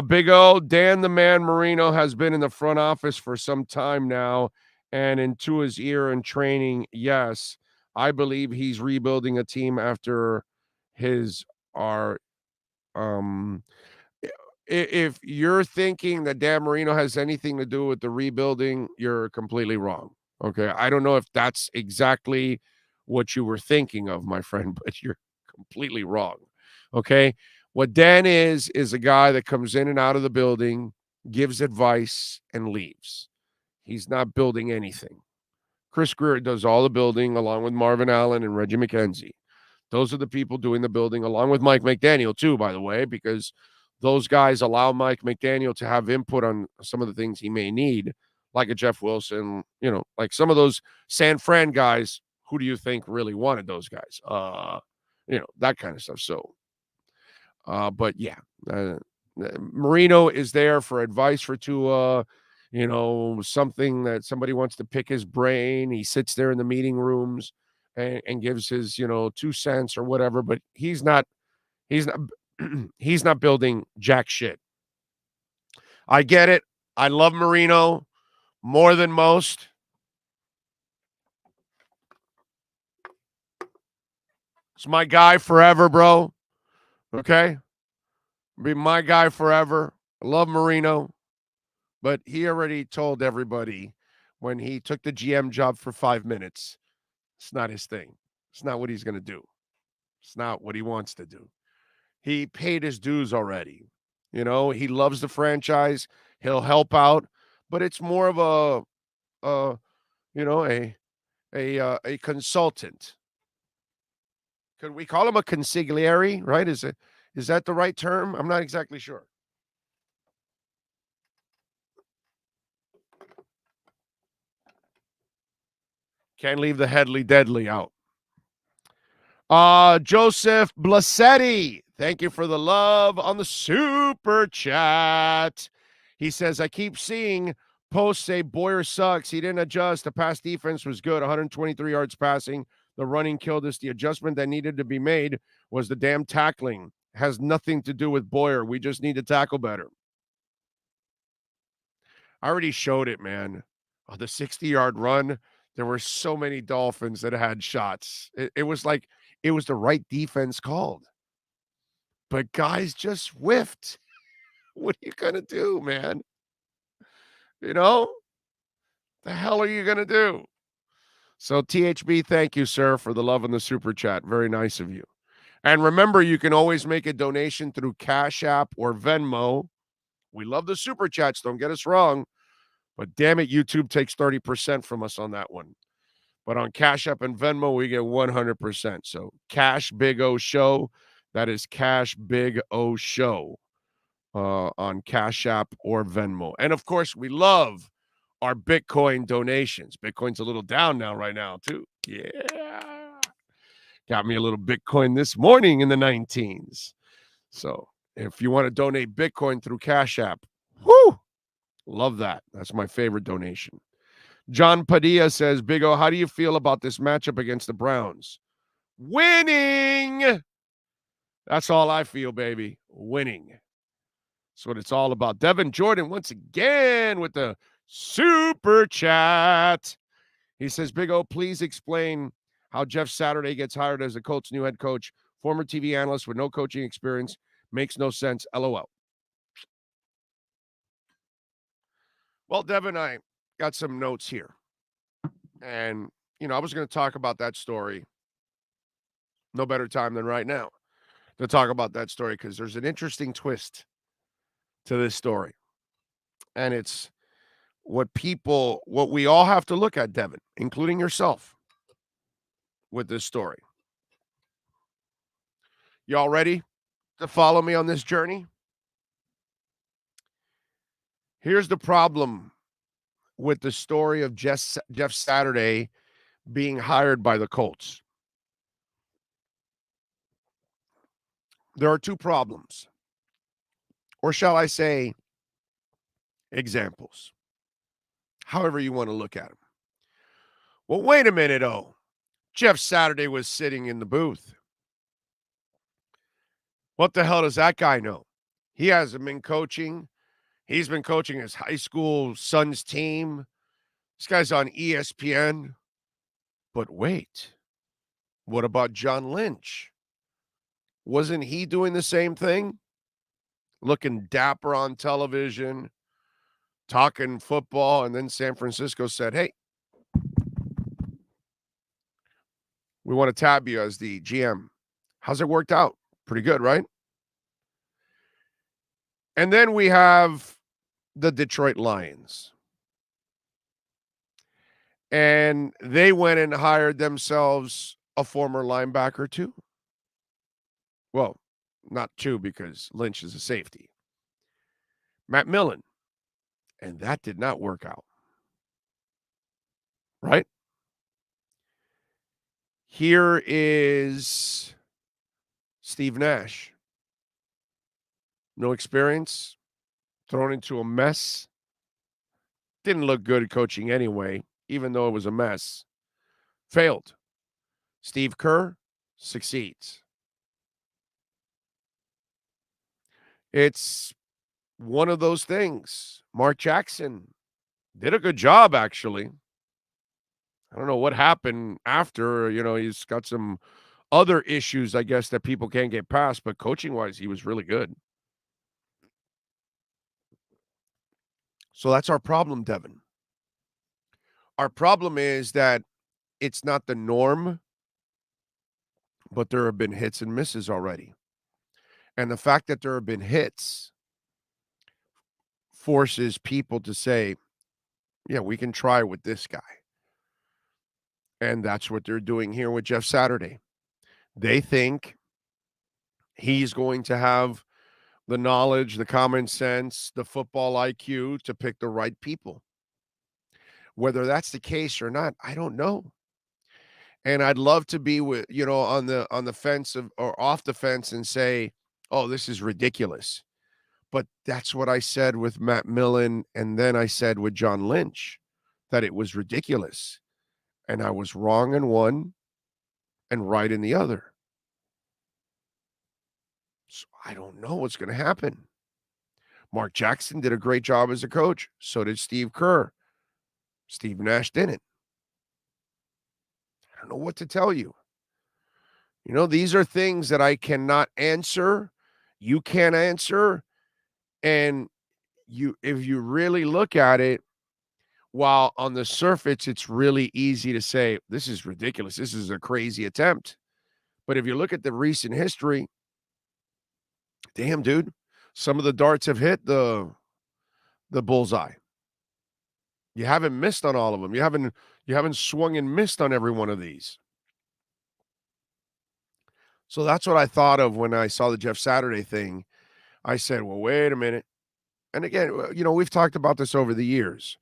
Big O, Dan the Man Marino has been in the front office for some time now, and in Tua's ear and training, yes, I believe he's rebuilding a team after if you're thinking that Dan Marino has anything to do with the rebuilding, you're completely wrong. Okay, I don't know if that's exactly what you were thinking of, my friend, but you're completely wrong. Okay, what Dan is a guy that comes in and out of the building, gives advice, and leaves. He's not building anything. Chris Greer does all the building along with Marvin Allen and Reggie McKenzie. Those are the people doing the building, along with Mike McDaniel, too, by the way, because those guys allow Mike McDaniel to have input on some of the things he may need, like a Jeff Wilson, like some of those San Fran guys. Who do you think really wanted those guys? That kind of stuff. So, but yeah, Marino is there for advice for Tua, something that somebody wants to pick his brain. He sits there in the meeting rooms and gives his 2 cents or whatever, but he's not he's not building jack shit. I get it. I love Marino more than most. It's my guy forever, bro. Okay? Be my guy forever. I love Marino, but he already told everybody when he took the GM job for 5 minutes, it's not his thing. It's not what he's going to do. It's not what he wants to do. He paid his dues already. He loves the franchise. He'll help out, but it's more of a consultant. Could we call him a consigliere, right? Is that the right term? I'm not exactly sure. Can't leave the Headley Deadly out. Joseph Blasetti, thank you for the love on the super chat. He says, I keep seeing posts say Boyer sucks. He didn't adjust. The pass defense was good, 123 yards passing. The running killed us. The adjustment that needed to be made was the damn tackling. Has nothing to do with Boyer. We just need to tackle better. I already showed it, man. The 60-yard run, there were so many Dolphins that had shots. It was like it was the right defense called. But guys just whiffed. What are you going to do, man? The hell are you going to do? So THB, thank you, sir, for the love in the super chat. Very nice of you. And remember, you can always make a donation through Cash App or Venmo. We love the super chats. Don't get us wrong. But damn it, YouTube takes 30% from us on that one. But on Cash App and Venmo, we get 100%. So Cash Big O Show. That is Cash Big O Show on Cash App or Venmo. And of course, we love our Bitcoin donations. Bitcoin's a little down now right now, too. Yeah. Got me a little Bitcoin this morning in the 19s. So if you want to donate Bitcoin through Cash App, whoo, love that. That's my favorite donation. John Padilla says, Big O, how do you feel about this matchup against the Browns? Winning. That's all I feel, baby. Winning. That's what it's all about. Devin Jordan once again with the super chat. He says, Big O, please explain how Jeff Saturday gets hired as the Colts' new head coach. Former TV analyst with no coaching experience. Makes no sense. LOL. Well, Devin, I got some notes here. And, I was going to talk about that story. No better time than right now to talk about that story because there's an interesting twist to this story. And it's what we all have to look at, Devin, including yourself, with this story. Y'all ready to follow me on this journey? Here's the problem with the story of Jeff Saturday being hired by the Colts. There are two problems, or shall I say, examples, however you want to look at them. Well, wait a minute, Jeff Saturday was sitting in the booth. What the hell does that guy know? He hasn't been coaching. He's been coaching his high school son's team. This guy's on ESPN. But wait, what about John Lynch? Wasn't he doing the same thing? Looking dapper on television, talking football, and then San Francisco said, hey, we want to tab you as the GM. How's it worked out? Pretty good, right? And then we have the Detroit Lions. And they went and hired themselves a former linebacker too. Well, not two because Lynch is a safety. Matt Millen. And that did not work out. Right? Here is Steve Nash. No experience. Thrown into a mess. Didn't look good at coaching anyway, even though it was a mess. Failed. Steve Kerr succeeds. It's one of those things. Mark Jackson did a good job, actually. I don't know what happened after. He's got some other issues, I guess, that people can't get past. But coaching-wise, he was really good. So that's our problem, Devin. Our problem is that it's not the norm, but there have been hits and misses already. And the fact that there have been hits forces people to say, yeah, we can try with this guy. And that's what they're doing here with Jeff Saturday. They think he's going to have the knowledge, the common sense, the football IQ to pick the right people. Whether that's the case or not, I don't know. And I'd love to be with, on the fence or off the fence and say, oh, this is ridiculous. But that's what I said with Matt Millen. And then I said with John Lynch that it was ridiculous. And I was wrong in one and right in the other. So I don't know what's going to happen. Mark Jackson did a great job as a coach. So did Steve Kerr. Steve Nash didn't. I don't know what to tell you. These are things that I cannot answer. You can't answer. And if you really look at it, while on the surface, it's really easy to say, this is ridiculous. This is a crazy attempt. But if you look at the recent history, damn, dude, some of the darts have hit the bullseye. You haven't missed on all of them. You haven't swung and missed on every one of these. So that's what I thought of when I saw the Jeff Saturday thing. I said, well, wait a minute. And again, we've talked about this over the years.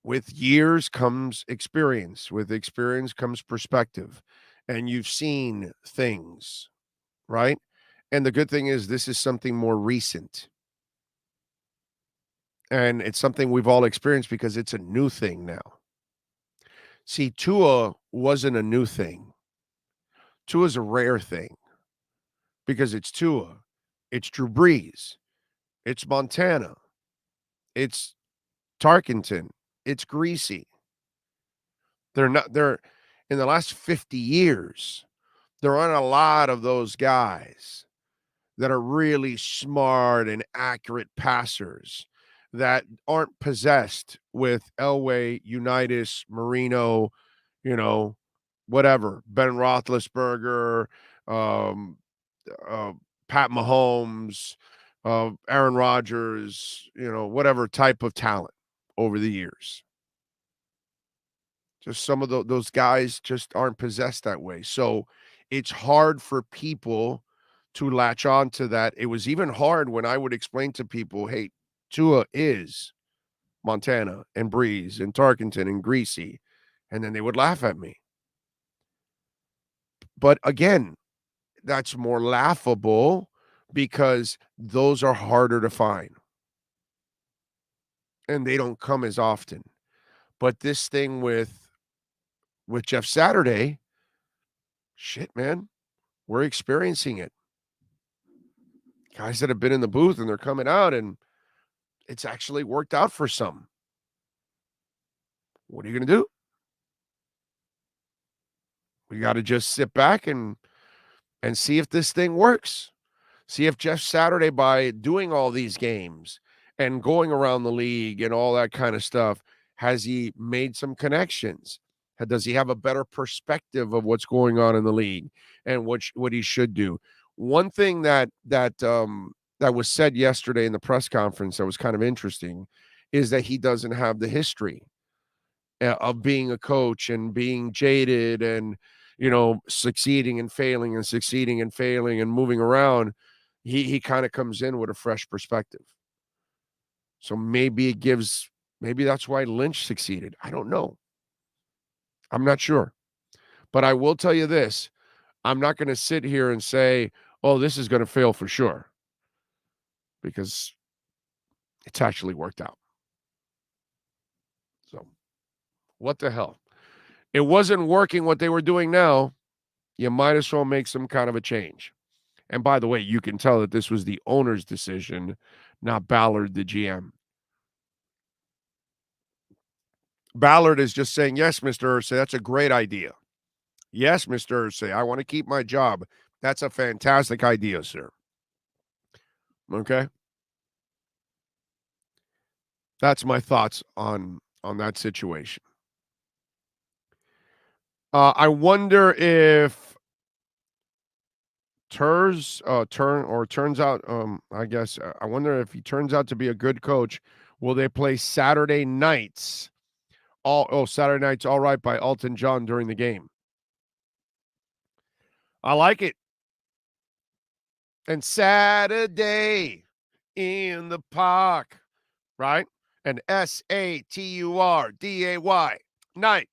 With years comes experience. With experience comes perspective. And you've seen things, right? And the good thing is this is something more recent. And it's something we've all experienced because it's a new thing now. See, Tua wasn't a new thing. Tua's a rare thing because it's Tua. It's Drew Brees. It's Montana. It's Tarkenton. It's Greasy. They're in the last 50 years, there aren't a lot of those guys that are really smart and accurate passers that aren't possessed with Elway, Unitas, Marino, whatever, Ben Roethlisberger, um, Pat Mahomes, Aaron Rodgers, whatever type of talent over the years. Just some of those guys just aren't possessed that way. So it's hard for people to latch on to that. It was even hard when I would explain to people, hey, Tua is Montana and Breeze and Tarkenton and Greasy. And then they would laugh at me. But again, that's more laughable because those are harder to find. And they don't come as often. But this thing with Jeff Saturday, shit, man, we're experiencing it. Guys that have been in the booth and they're coming out and it's actually worked out for some. What are you going to do? We got to just sit back and see if this thing works. See if Jeff Saturday, by doing all these games and going around the league and all that kind of stuff, has he made some connections? Does he have a better perspective of what's going on in the league and what he should do? One thing that was said yesterday in the press conference that was kind of interesting is that he doesn't have the history of being a coach and being jaded and succeeding and failing and moving around. He kind of comes in with a fresh perspective. So maybe that's why Lynch succeeded. I don't know. I'm not sure. But I will tell you this. I'm not going to sit here and say, oh, this is going to fail for sure. Because it's actually worked out. So what the hell? It wasn't working what they were doing now. You might as well make some kind of a change. And by the way, you can tell that this was the owner's decision, not Ballard, the GM. Ballard is just saying, yes, Mr. Irsay, that's a great idea. Yes, Mr. Irsay, I want to keep my job. That's a fantastic idea, sir. Okay? That's my thoughts on that situation. I wonder if turns out, I wonder if he turns out to be a good coach, will they play Saturday nights? Saturday nights, all right, by Elton John during the game. I like it. And Saturday in the park, right? And Saturday, night,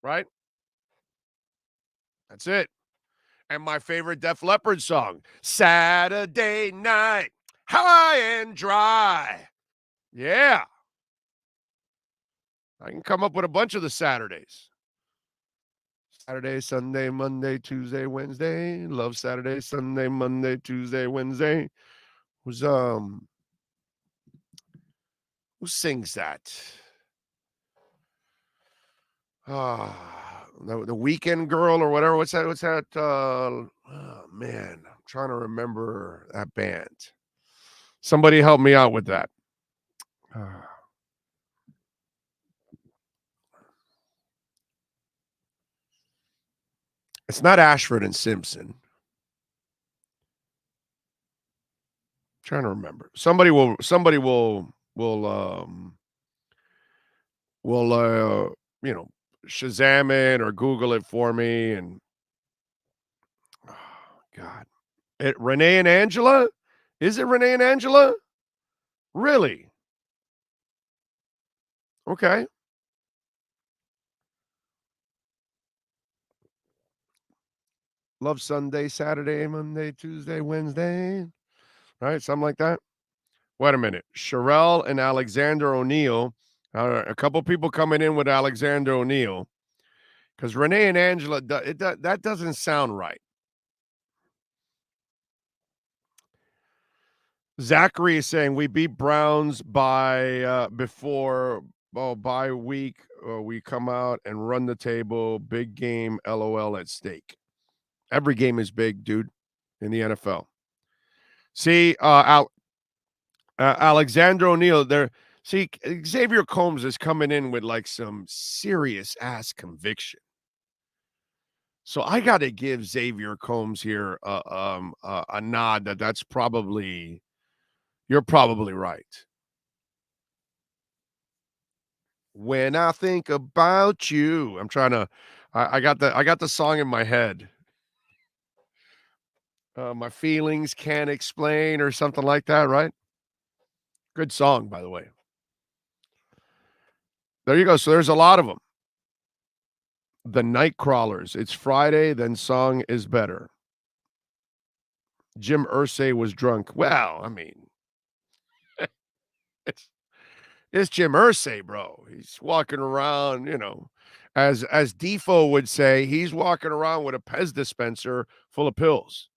right? That's it. And my favorite Def Leppard song, Saturday Night, High and Dry. Yeah. I can come up with a bunch of the Saturdays. Saturday, Sunday, Monday, Tuesday, Wednesday. Love Saturday, Sunday, Monday, Tuesday, Wednesday. Who sings that? The Weekend Girl or whatever. What's that? Oh man, I'm trying to remember that band. Somebody help me out with that. It's not Ashford and Simpson. I'm trying to remember. Somebody will will, Shazam it or Google it for me. And oh, God, Renee and Angela? Is it Renee and Angela? Really? Okay. Love Sunday, Saturday, Monday, Tuesday, Wednesday. Right? Something like that. Wait a minute. Sherelle and Alexander O'Neill. A couple people coming in with Alexander O'Neill. Because Renee and Angela, that doesn't sound right. Zachary is saying we beat Browns by by week. We come out and run the table. Big game, LOL at stake. Every game is big, dude, in the NFL. See, Alexander O'Neill there. See, Xavier Combs is coming in with like some serious ass conviction. So I got to give Xavier Combs here a nod that's probably, you're probably right. When I think about you, I'm trying to, I got the song in my head. My feelings can't explain or something like that, right? Good song, by the way. There you go. So there's a lot of them. The Night Crawlers. It's Friday, then song is better. Jim Irsay was drunk. Well, I mean, it's Jim Irsay, bro. He's walking around, as Defoe would say, he's walking around with a Pez dispenser full of pills.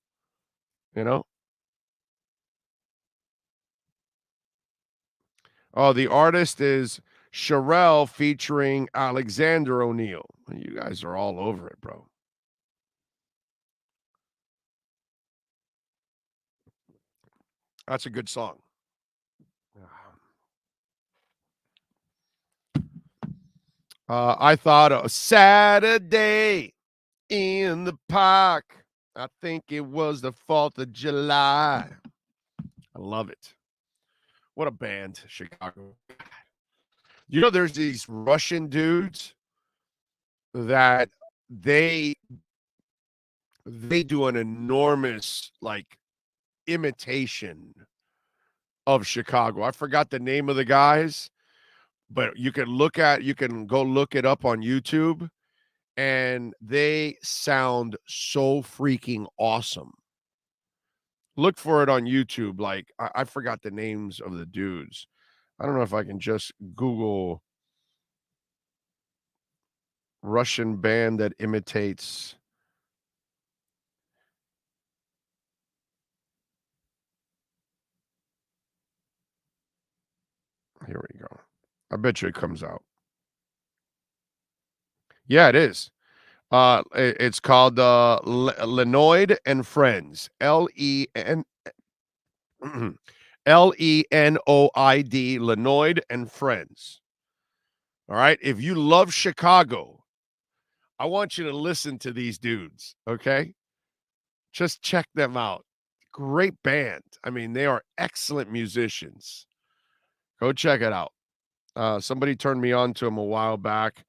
Oh, the artist is Sherelle featuring Alexander O'Neill. You guys are all over it, bro. That's a good song. I thought a Saturday in the park. I think it was the 4th of July. I love it. What a band, Chicago. There's these Russian dudes that they do an enormous imitation of Chicago. I forgot the name of the guys, but you can go look it up on YouTube, and they sound so freaking awesome. Look for it on YouTube. I forgot the names of the dudes. I don't know if I can just Google Russian band that imitates. Here we go. I bet you it comes out. Yeah, it is. It's called Lenoid and Friends. Lenoid, Lenoid and Friends. All right. If you love Chicago, I want you to listen to these dudes. Okay. Just check them out. Great band. I mean, they are excellent musicians. Go check it out. Somebody turned me on to them a while back,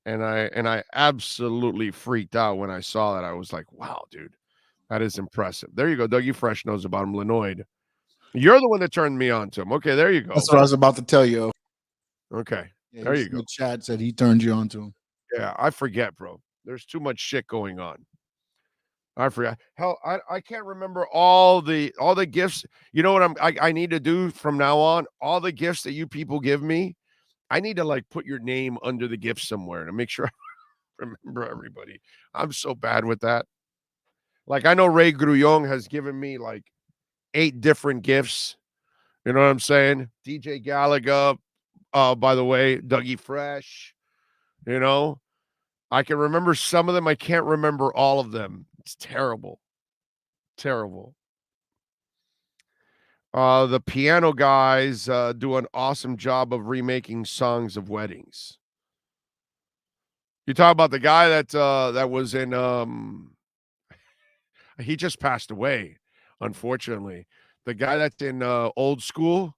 and I absolutely freaked out when I saw that. I was like, wow, dude, that is impressive. There you go. Dougie Fresh knows about him. Lenoid. You're the one that turned me on to him. Okay, there you go. That's what I was about to tell you. Okay. Yeah, there you go. The chat said he turned you on to him. Yeah, I forget, bro. There's too much shit going on. I forgot. Hell, I can't remember all the gifts. You know what I need to do from now on? All the gifts that you people give me, I need to put your name under the gift somewhere to make sure I remember everybody. I'm so bad with that. I know Ray Grullon has given me 8 different gifts. You know what I'm saying? DJ Gallagher, by the way, Dougie Fresh. I can remember some of them. I can't remember all of them. It's terrible. Terrible. The piano guys do an awesome job of remaking songs of weddings. You talk about the guy that was in he just passed away, unfortunately. The guy that's in Old School,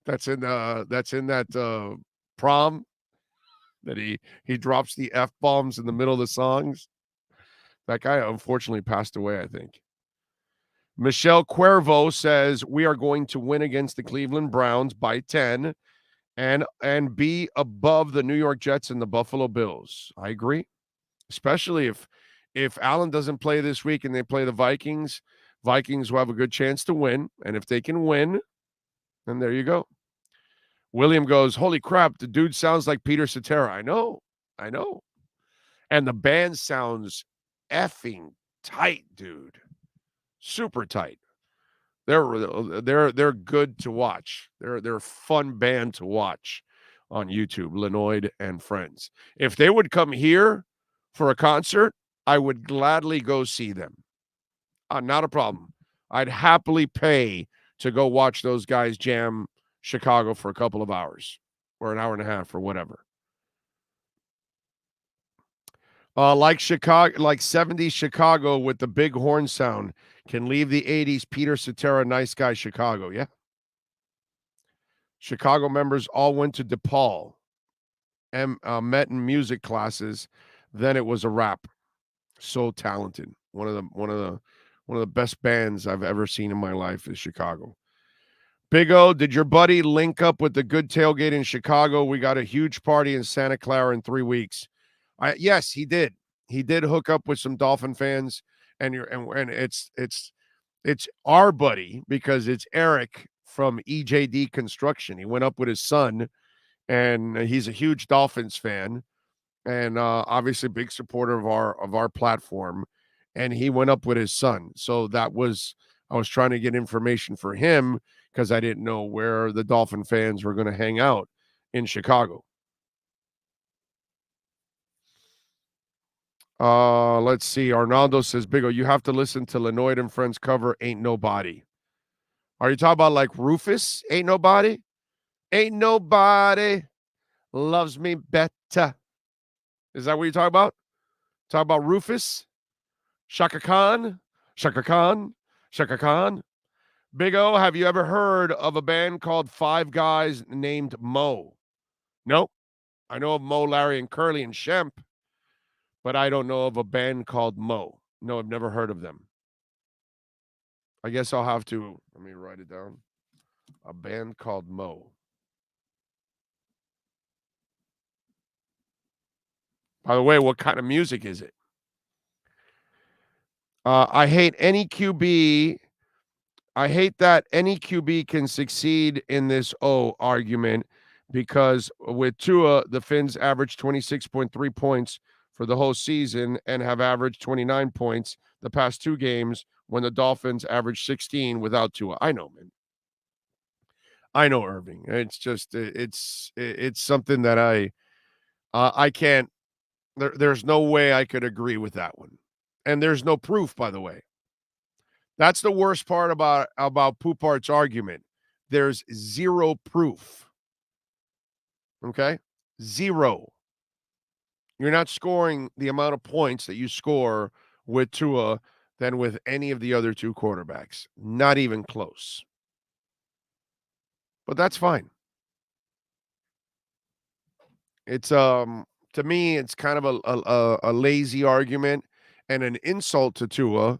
that's in that prom. that he drops the F-bombs in the middle of the songs. That guy unfortunately passed away, I think. Michelle Cuervo says we are going to win against the Cleveland Browns by 10 and be above the New York Jets and the Buffalo Bills. I agree. Especially if Allen doesn't play this week and they play the Vikings, Vikings will have a good chance to win. And if they can win, then there you go. William goes, holy crap, the dude sounds like Peter Cetera. I know. And the band sounds effing tight, dude. Super tight. They're good to watch. They're a fun band to watch on YouTube, Lenoid and Friends. If they would come here for a concert, I would gladly go see them. Not a problem. I'd happily pay to go watch those guys jam Chicago for a couple of hours or an hour and a half or whatever. Like Chicago, like 70s Chicago with the big horn sound can leave the 80s Peter Cetera, nice guy Chicago. Yeah. Chicago members all went to DePaul and met in music classes. Then it was a wrap. So talented. One of the best bands I've ever seen in my life is Chicago. Big O, did your buddy link up with the Good Tailgate in Chicago? We got a huge party in Santa Clara in 3 weeks. Yes, he did. He did hook up with some Dolphin fans, and it's our buddy because it's Eric from EJD Construction. He went up with his son, and he's a huge Dolphins fan, and obviously a big supporter of our platform. And he went up with his son, so I was trying to get information for him because I didn't know where the Dolphin fans were going to hang out in Chicago. Let's see. Arnaldo says, Big O, you have to listen to Lenoid and Friends cover Ain't Nobody. Are you talking about like Rufus? Ain't Nobody? Ain't nobody loves me better. Is that what you're talking about? Talk about Rufus? Shaka Khan? Shaka Khan? Shaka Khan? Big O, have you ever heard of a band called Five Guys named Mo? Nope. I know of Mo, Larry, and Curly and Shemp, but I don't know of a band called Mo. No, I've never heard of them. I guess I'll have to, let me write it down. A band called Mo. By the way, what kind of music is it? I hate any QB. I hate that any QB can succeed in this argument because with Tua, the Finns averaged 26.3 points for the whole season and have averaged 29 points the past 2 games when the Dolphins averaged 16 without Tua. I know, man. I know, Irving. It's just it's something that I can't. There's no way I could agree with that one, and there's no proof, by the way. That's the worst part about Poupart's argument. There's zero proof. Okay? Zero. You're not scoring the amount of points that you score with Tua than with any of the other 2 quarterbacks. Not even close. But that's fine. It's to me, it's kind of a lazy argument and an insult to Tua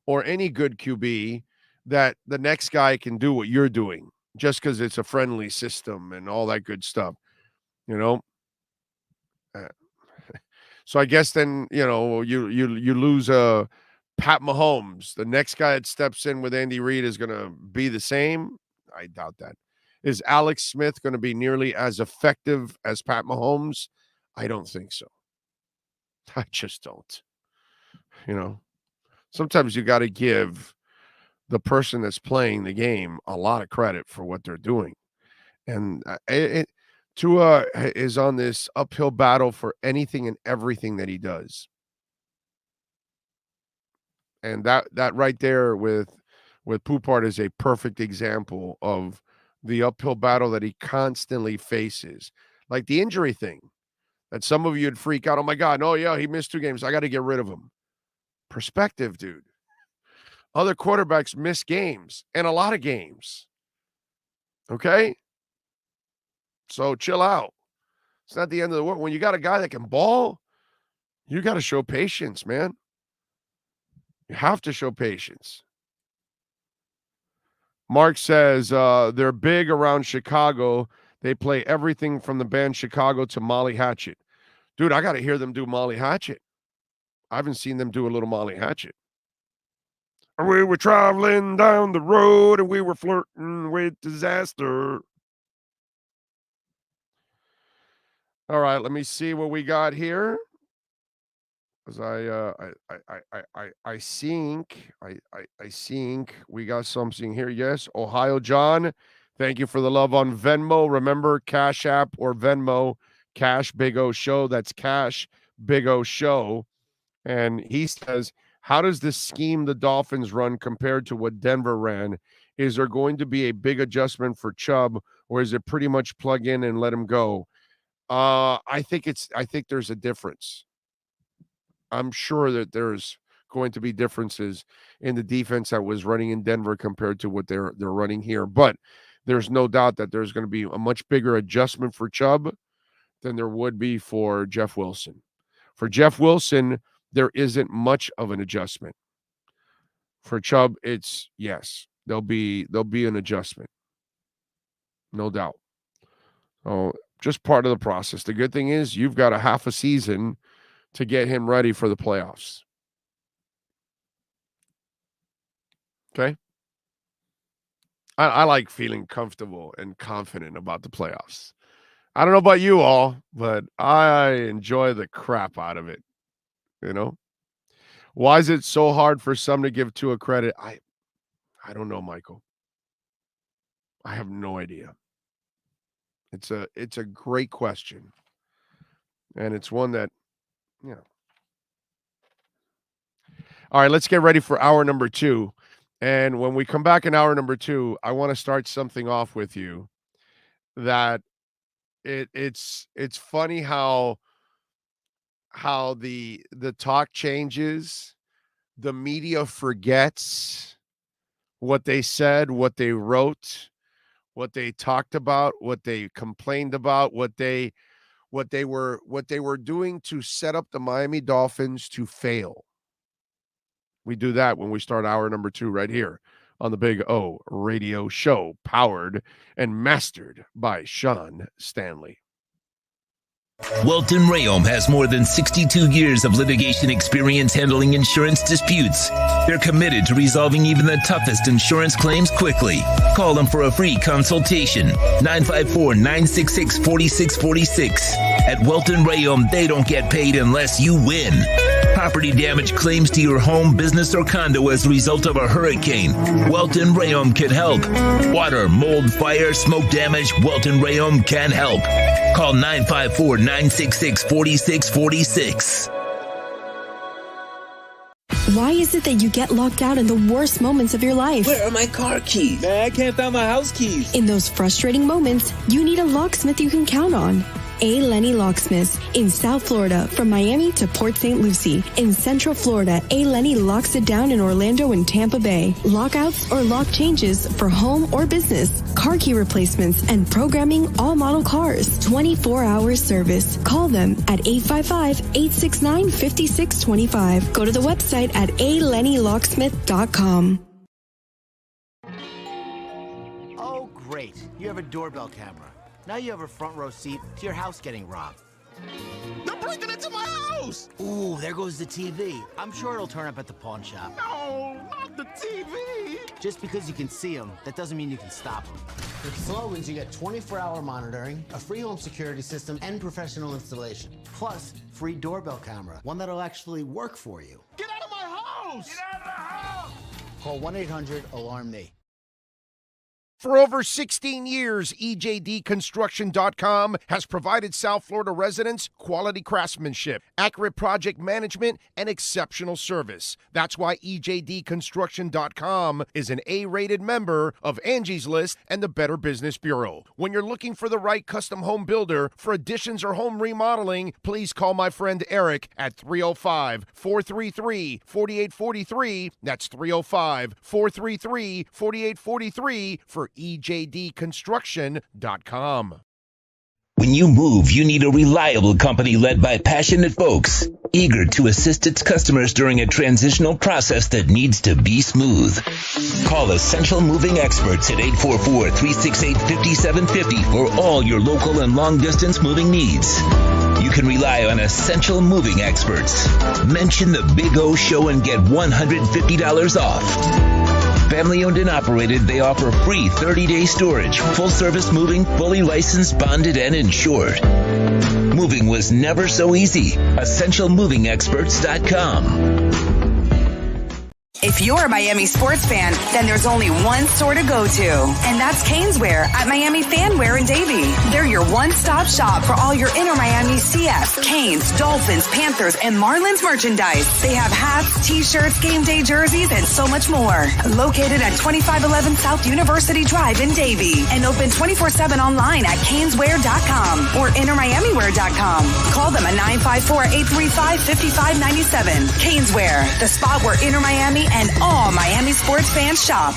or any good QB that the next guy can do what you're doing just because it's a friendly system and all that good stuff, you know? So I guess then, you lose Pat Mahomes. The next guy that steps in with Andy Reid is going to be the same. I doubt that. Is Alex Smith going to be nearly as effective as Pat Mahomes? I don't think so. I just don't. Sometimes you got to give the person that's playing the game a lot of credit for what they're doing. And Tua is on this uphill battle for anything and everything that he does. And that right there with Poupart is a perfect example of the uphill battle that he constantly faces. Like the injury thing that some of you would freak out. Oh my God. Oh yeah, he missed 2 games. I got to get rid of him. Perspective, dude. Other quarterbacks miss games and a lot of games. Okay? So chill out. It's not the end of the world. When you got a guy that can ball, you got to show patience, man. You have to show patience. Mark says they're big around Chicago. They play everything from the band Chicago to Molly Hatchet. Dude, I got to hear them do Molly Hatchet. I haven't seen them do a little Molly Hatchet. We were traveling down the road and we were flirting with disaster. All right, let me see what we got here. Because I think we got something here. Yes, Ohio John, thank you for the love on Venmo. Remember, Cash App or Venmo, Cash Big O Show. That's Cash Big O Show. And he says, how does this scheme the Dolphins run compared to what Denver ran? Is there going to be a big adjustment for Chubb, or is it pretty much plug in and let him go? I think there's a difference. I'm sure that there's going to be differences in the defense that was running in Denver compared to what they're running here. But there's no doubt that there's going to be a much bigger adjustment for Chubb than there would be for Jeff Wilson. For Jeff Wilson, there isn't much of an adjustment. For Chubb, it's yes, there'll be an adjustment. No doubt. Oh, just part of the process. The good thing is you've got a half a season to get him ready for the playoffs. Okay? I like feeling comfortable and confident about the playoffs. I don't know about you all, but I enjoy the crap out of it. You know? Why is it so hard for some to give Tua credit? I don't know, Michael. I have no idea. It's a great question. And it's one that, you know. All right, let's get ready for hour number 2. And when we come back in hour number 2, I want to start something off with you that it's funny how the talk changes, the media forgets what they said, what they wrote, what they talked about, what they complained about, what they were doing to set up the Miami Dolphins to fail. We do that when we start hour number 2 right here on the Big O Radio Show, powered and mastered by Sean Stanley. Welton Rayom has more than 62 years of litigation experience handling insurance disputes. They're committed to resolving even the toughest insurance claims quickly. Call them for a free consultation. 954-966-4646. At Welton Rayom, they don't get paid unless you win. Property damage claims to your home, business, or condo as a result of a hurricane. Welton Rayom can help. Water, mold, fire, smoke damage, Welton Rayom can help. Call 954-966-4646. Why is it that you get locked out in the worst moments of your life? Where are my car keys? Man, I can't find my house keys. In those frustrating moments, you need a locksmith you can count on. A. Lenny Locksmiths in South Florida, from Miami to Port St. Lucie. In Central Florida, A. Lenny locks it down in Orlando and Tampa Bay. Lockouts or lock changes for home or business. Car key replacements and programming all model cars. 24-hour service. Call them at 855-869-5625. Go to the website at alennylocksmith.com. Oh, great. You have a doorbell camera. Now you have a front row seat to your house getting robbed. They're breaking into my house! Ooh, there goes the TV. I'm sure it'll turn up at the pawn shop. No, not the TV! Just because you can see them, that doesn't mean you can stop them. With Slogans, you get 24-hour monitoring, a free home security system, and professional installation. Plus, free doorbell camera, one that'll actually work for you. Get out of my house! Get out of the house! Call 1-800-ALARM-ME. For over 16 years, EJDconstruction.com has provided South Florida residents quality craftsmanship, accurate project management, and exceptional service. That's why EJDconstruction.com is an A-rated member of Angie's List and the Better Business Bureau. When you're looking for the right custom home builder for additions or home remodeling, please call my friend Eric at 305-433-4843. That's 305-433-4843 for EJDconstruction.com. When you move, you need a reliable company led by passionate folks, eager to assist its customers during a transitional process that needs to be smooth. Call Essential Moving Experts at 844-368-5750 for all your local and long-distance moving needs. You can rely on Essential Moving Experts. Mention the Big O Show and get $150 off. Family owned and operated, they offer free 30-day storage, full-service moving, fully licensed, bonded, and insured. Moving was never so easy. EssentialMovingExperts.com. If you're a Miami sports fan, then there's only one store to go to, and that's Caneswear at Miami Fanwear in Davie. They're your one-stop shop for all your inner Miami CF, Canes, Dolphins, Panthers, and Marlins merchandise. They have hats, t-shirts, game day jerseys, and so much more. Located at 2511 South University Drive in Davie, and open 24/7 online at caneswear.com or innermiamiwear.com. Call them at 954-835-5597. Caneswear, the spot where inner Miami and all Miami sports fans shop.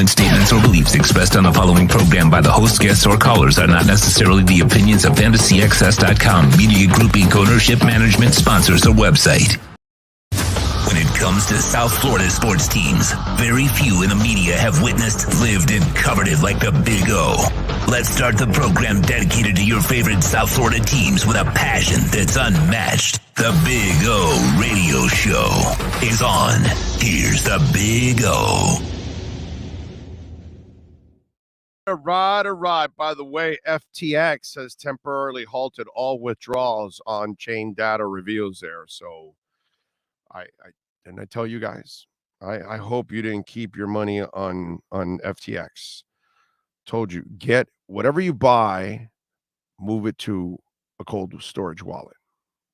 Statements or beliefs expressed on the following program by the host, guests, or callers are not necessarily the opinions of FantasyXS.com, Media Group Inc. ownership, management, sponsors, or website. When it comes to South Florida sports teams, very few in the media have witnessed, lived, and covered it like the Big O. Let's start the program dedicated to your favorite South Florida teams with a passion that's unmatched. The Big O Radio Show is on. Here's the Big O. All right. By the way, FTX has temporarily halted all withdrawals on chain data reveals there. So I didn't I tell you guys, I hope you didn't keep your money on FTX. Told you, get whatever you buy, move it to a cold storage wallet,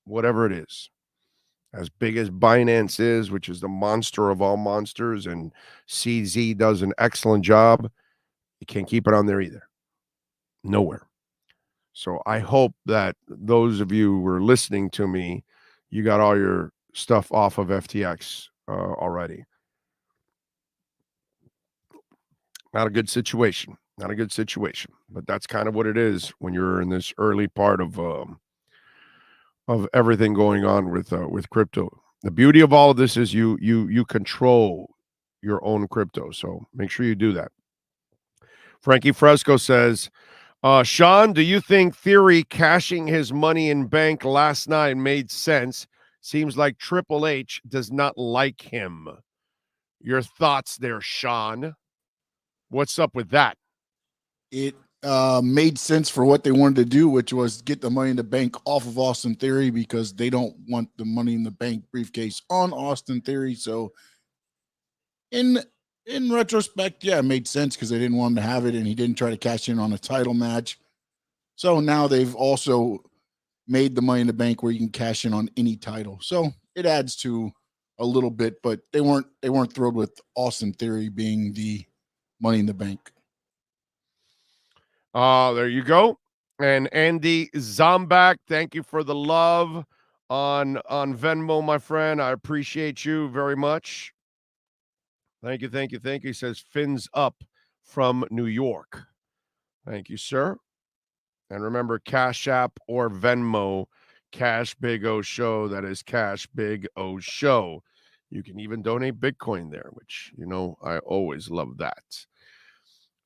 whatever it is. As big as Binance is, which is the monster of all monsters, and CZ does an excellent job, you can't keep it on there either. Nowhere. So I hope that those of you who are listening to me, you got all your stuff off of FTX already. Not a good situation. But that's kind of what it is when you're in this early part of everything going on with crypto. The beauty of all of this is you control your own crypto. So make sure you do that. Frankie Fresco says, Sean, do you think Theory cashing his money in bank last night made sense? Seems like Triple H does not like him. Your thoughts there, Sean? What's up with that? It made sense for what they wanted to do, which was get the money in the bank off of Austin Theory because they don't want the money in the bank briefcase on Austin Theory. So in retrospect, yeah, it made sense because they didn't want him to have it and he didn't try to cash in on a title match. So now they've also made the money in the bank where you can cash in on any title. So it adds to a little bit, but they weren't thrilled with Austin Theory being the money in the bank. There you go. And Andy Zombak, thank you for the love on Venmo, my friend. I appreciate you very much. Thank you. He says, fins up from New York. Thank you, sir. And remember, Cash App or Venmo, Cash Big O Show. That is Cash Big O Show. You can even donate Bitcoin there, which, I always love that.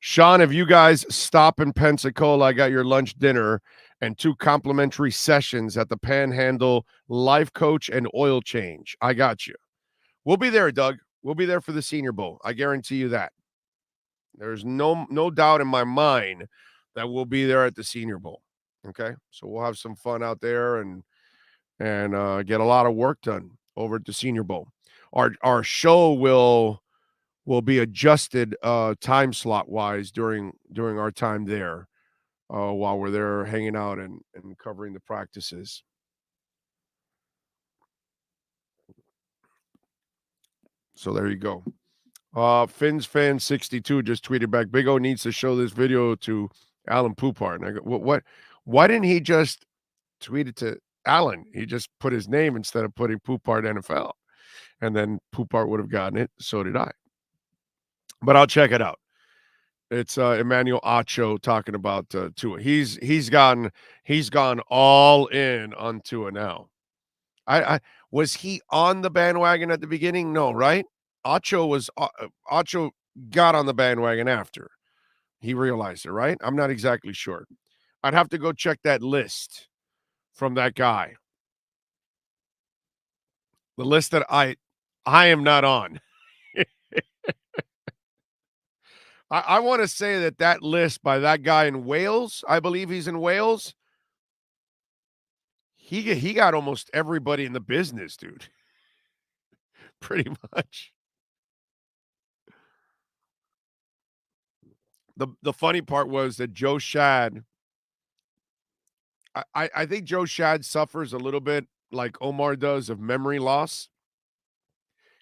Sean, if you guys stop in Pensacola, I got your lunch, dinner, and 2 complimentary sessions at the Panhandle Life Coach and Oil Change. I got you. We'll be there, Doug. We'll be there for the Senior Bowl. I guarantee you that. There's no doubt in my mind that we'll be there at the Senior Bowl. Okay? So we'll have some fun out there and get a lot of work done over at the Senior Bowl. Our show will be adjusted time slot wise during our time there. while we're there hanging out and covering the practices. So there you go. Fins fan 62 just tweeted back. Big O needs to show this video to Alan Poupart. And I go, what? Why didn't he just tweet it to Alan? He just put his name instead of putting Poupart NFL, and then Poupart would have gotten it. So did I. But I'll check it out. It's Emmanuel Acho talking about Tua. He's gone all in on Tua now. I was he on the bandwagon at the beginning? No, right? Acho got on the bandwagon after he realized it, right? I'm not exactly sure. I'd have to go check that list from that guy. The list that I am not on. I want to say that list by that guy in Wales, I believe he's in Wales. He got almost everybody in the business, dude. Pretty much. The funny part was that Joe Shad, I think Joe Shad suffers a little bit like Omar does of memory loss.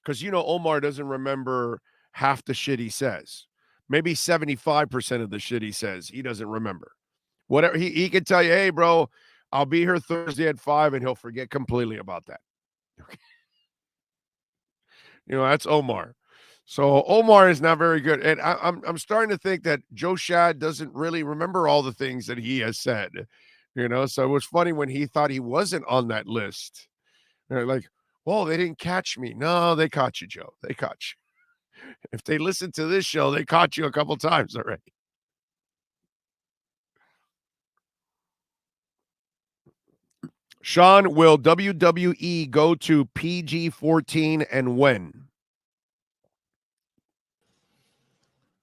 Because, Omar doesn't remember half the shit he says. Maybe 75% of the shit he says, he doesn't remember. Whatever, he could tell you, hey, bro, I'll be here Thursday at 5, and he'll forget completely about that. That's Omar. So Omar is not very good. And I'm starting to think that Joe Shad doesn't really remember all the things that he has said. So it was funny when he thought he wasn't on that list. Like, well, they didn't catch me. No, they caught you, Joe. They caught you. If they listened to this show, they caught you a couple times already. Sean, will WWE go to PG-14 and when?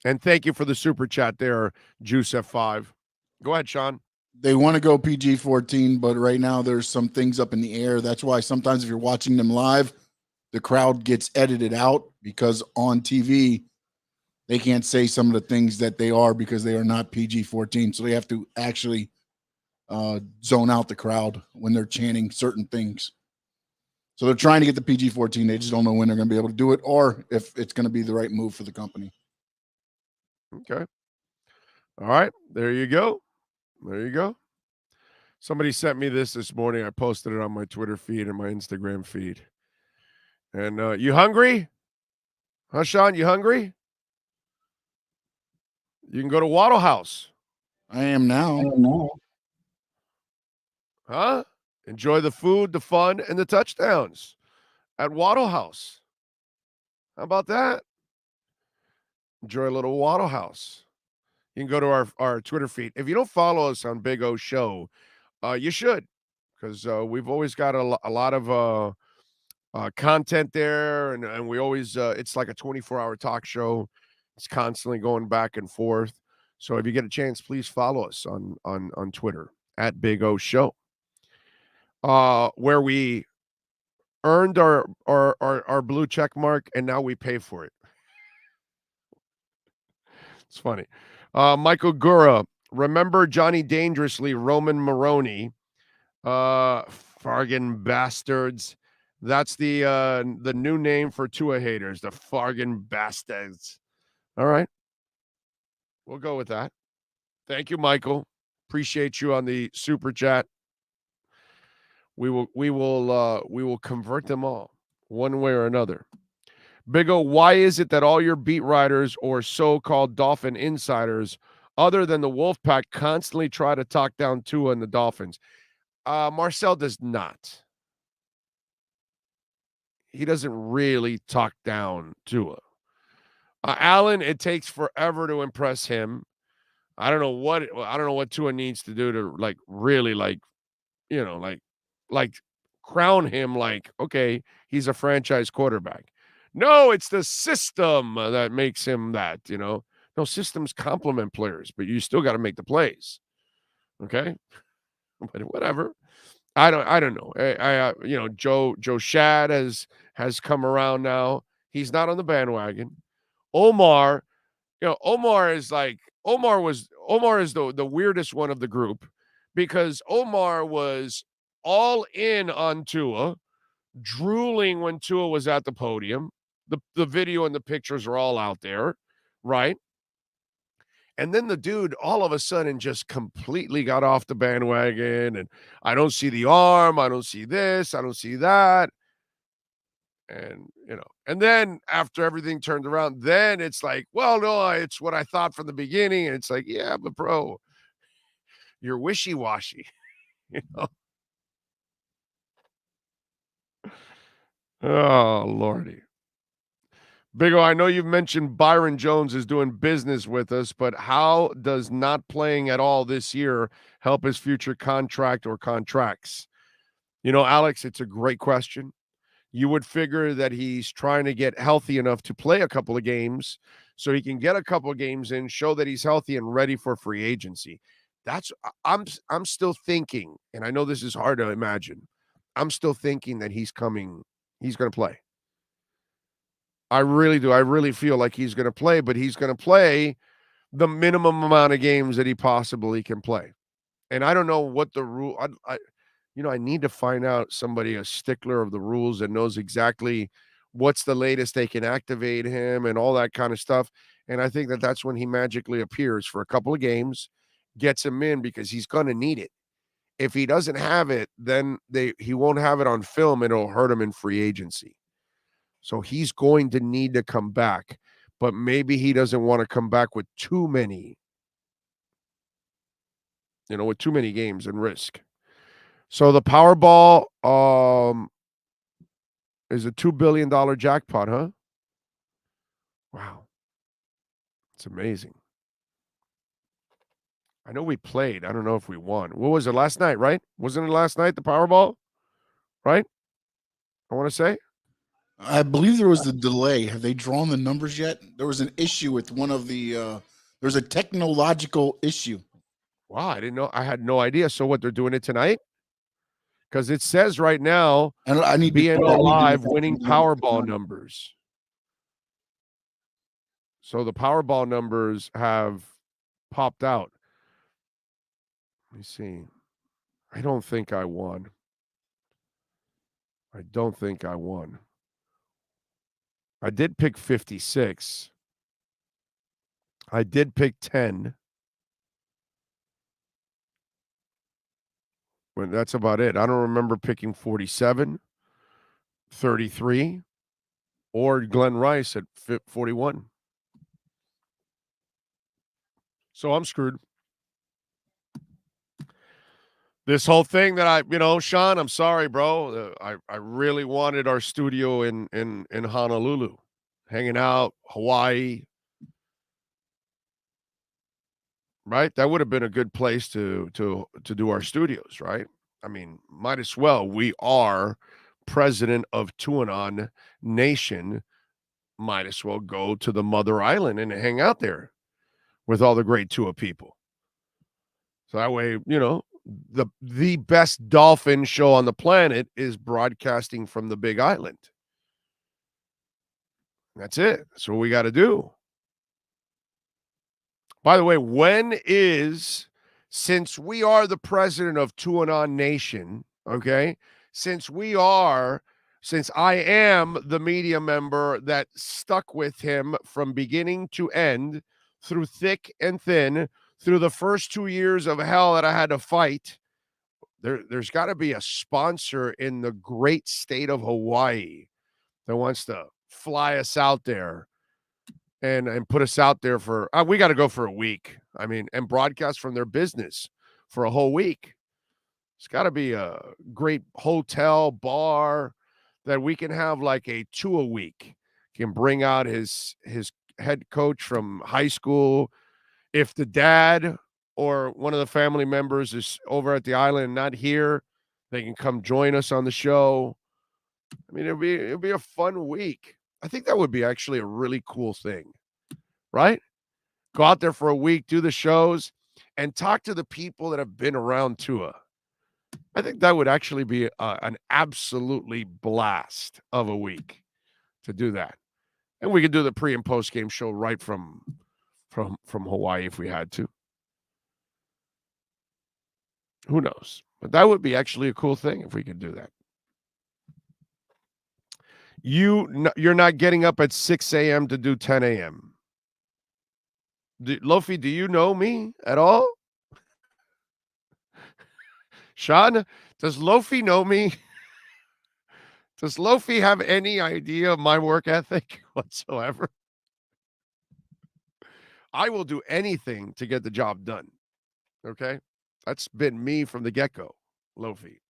And thank you for the super chat there, Juice F5. Go ahead, Sean. They want to go PG-14, but right now there's some things up in the air. That's why sometimes if you're watching them live, the crowd gets edited out because on TV, they can't say some of the things that they are because they are not PG-14. So they have to actually zone out the crowd when they're chanting certain things. So they're trying to get the PG-14. They just don't know when they're going to be able to do it or if it's going to be the right move for the company. Okay. All right. There you go. There you go. Somebody sent me this morning. I posted it on my Twitter feed and my Instagram feed. And you hungry? Huh, Sean? You hungry? You can go to Waddle House. I am now. Huh? Enjoy the food, the fun, and the touchdowns at Waddle House. How about that? Enjoy a little Waddle House. You can go to our Twitter feed. If you don't follow us on Big O Show, you should, because we've always got a lot of content there, and we always it's like a 24-hour talk show. It's constantly going back and forth. So if you get a chance, please follow us on Twitter at Big O Show, where we earned our blue check mark, and now we pay for it. It's funny. Michael Gura, remember Johnny Dangerously, Roman Maroney, Fargan bastards. That's the new name for Tua haters, the Fargan bastards. All right, we'll go with that. Thank you, Michael. Appreciate you on the super chat. We will convert them all one way or another. Big O, why is it that all your beat writers or so-called Dolphin insiders, other than the Wolfpack, constantly try to talk down Tua and the Dolphins? Marcel does not. He doesn't really talk down Tua. Allen, it takes forever to impress him. I don't know what Tua needs to do to really crown him okay, he's a franchise quarterback. No, it's the system that makes him that, No, systems complement players, but you still got to make the plays. Okay? But whatever. I don't know. Joe Shad has come around now. He's not on the bandwagon. Omar was Omar is the weirdest one of the group because Omar was all in on Tua, drooling when Tua was at the podium. The video and the pictures are all out there, right? And then the dude all of a sudden just completely got off the bandwagon. And I don't see the arm. I don't see this. I don't see that. And, and then after everything turned around, then it's like, well, no, it's what I thought from the beginning. And it's like, yeah, but bro, you're wishy-washy, Oh, Lordy. Big O, I know you've mentioned Byron Jones is doing business with us, but how does not playing at all this year help his future contract or contracts? Alex, it's a great question. You would figure that he's trying to get healthy enough to play a couple of games so he can get a couple of games in, show that he's healthy and ready for free agency. I'm still thinking, and I know this is hard to imagine. I'm still thinking that he's going to play. I really do. I really feel like he's going to play, but he's going to play the minimum amount of games that he possibly can play. And I don't know what the rule. I need to find out somebody, a stickler of the rules that knows exactly what's the latest they can activate him and all that kind of stuff. And I think that that's when he magically appears for a couple of games, gets him in because he's going to need it. If he doesn't have it, then he won't have it on film and it'll hurt him in free agency. So he's going to need to come back, but maybe he doesn't want to come back with too many, with too many games and risk. So the Powerball is a $2 billion jackpot, huh? Wow. It's amazing. I know we played. I don't know if we won. What was it, last night, right? Wasn't it last night, the Powerball? Right? I want to say. I believe there was a delay. Have they drawn the numbers yet? There was an issue with one of the there's a technological issue. Wow, I didn't know. I had no idea. So what, they're doing it tonight? Because it says right now, and I need BNO Live winning Powerball numbers. So the Powerball numbers have popped out. Let me see. I don't think I won. I did pick 56. I did pick 10. Well, that's about it. I don't remember picking 47, 33, or Glenn Rice at 41. So I'm screwed. This whole thing that Sean, I'm sorry, bro. I really wanted our studio in Honolulu, hanging out, Hawaii. Right? That would have been a good place to do our studios, right? I mean, might as well. We are president of Tuanon Nation. Might as well go to the mother island and hang out there with all the great Tua people. So that way, the best dolphin show on the planet is broadcasting from the Big Island. That's it. That's what we got to do. By the way, since we are the president of Tuanon Nation, okay, since I am the media member that stuck with him from beginning to end, through thick and thin, through the first 2 years of hell that I had to fight, there's got to be a sponsor in the great state of Hawaii that wants to fly us out there and put us out there for, we got to go for a week. I mean, and broadcast from their business for a whole week. It's got to be a great hotel, bar that we can have like a 2 a week. Can bring out his head coach from high school. If the dad or one of the family members is over at the island and not here, they can come join us on the show. I mean, it'd be a fun week. I think that would be actually a really cool thing, right? Go out there for a week, do the shows, and talk to the people that have been around Tua. I think that would actually be an absolutely blast of a week to do that. And we could do the pre and post game show right from Hawaii if we had to. Who knows? But that would be actually a cool thing if we could do that. You're not getting up at 6 a.m. to do 10 a.m. Lofi, do you know me at all? Sean, does Lofi know me? Does Lofi have any idea of my work ethic whatsoever? I will do anything to get the job done. Okay? That's been me from the get-go, Lofi.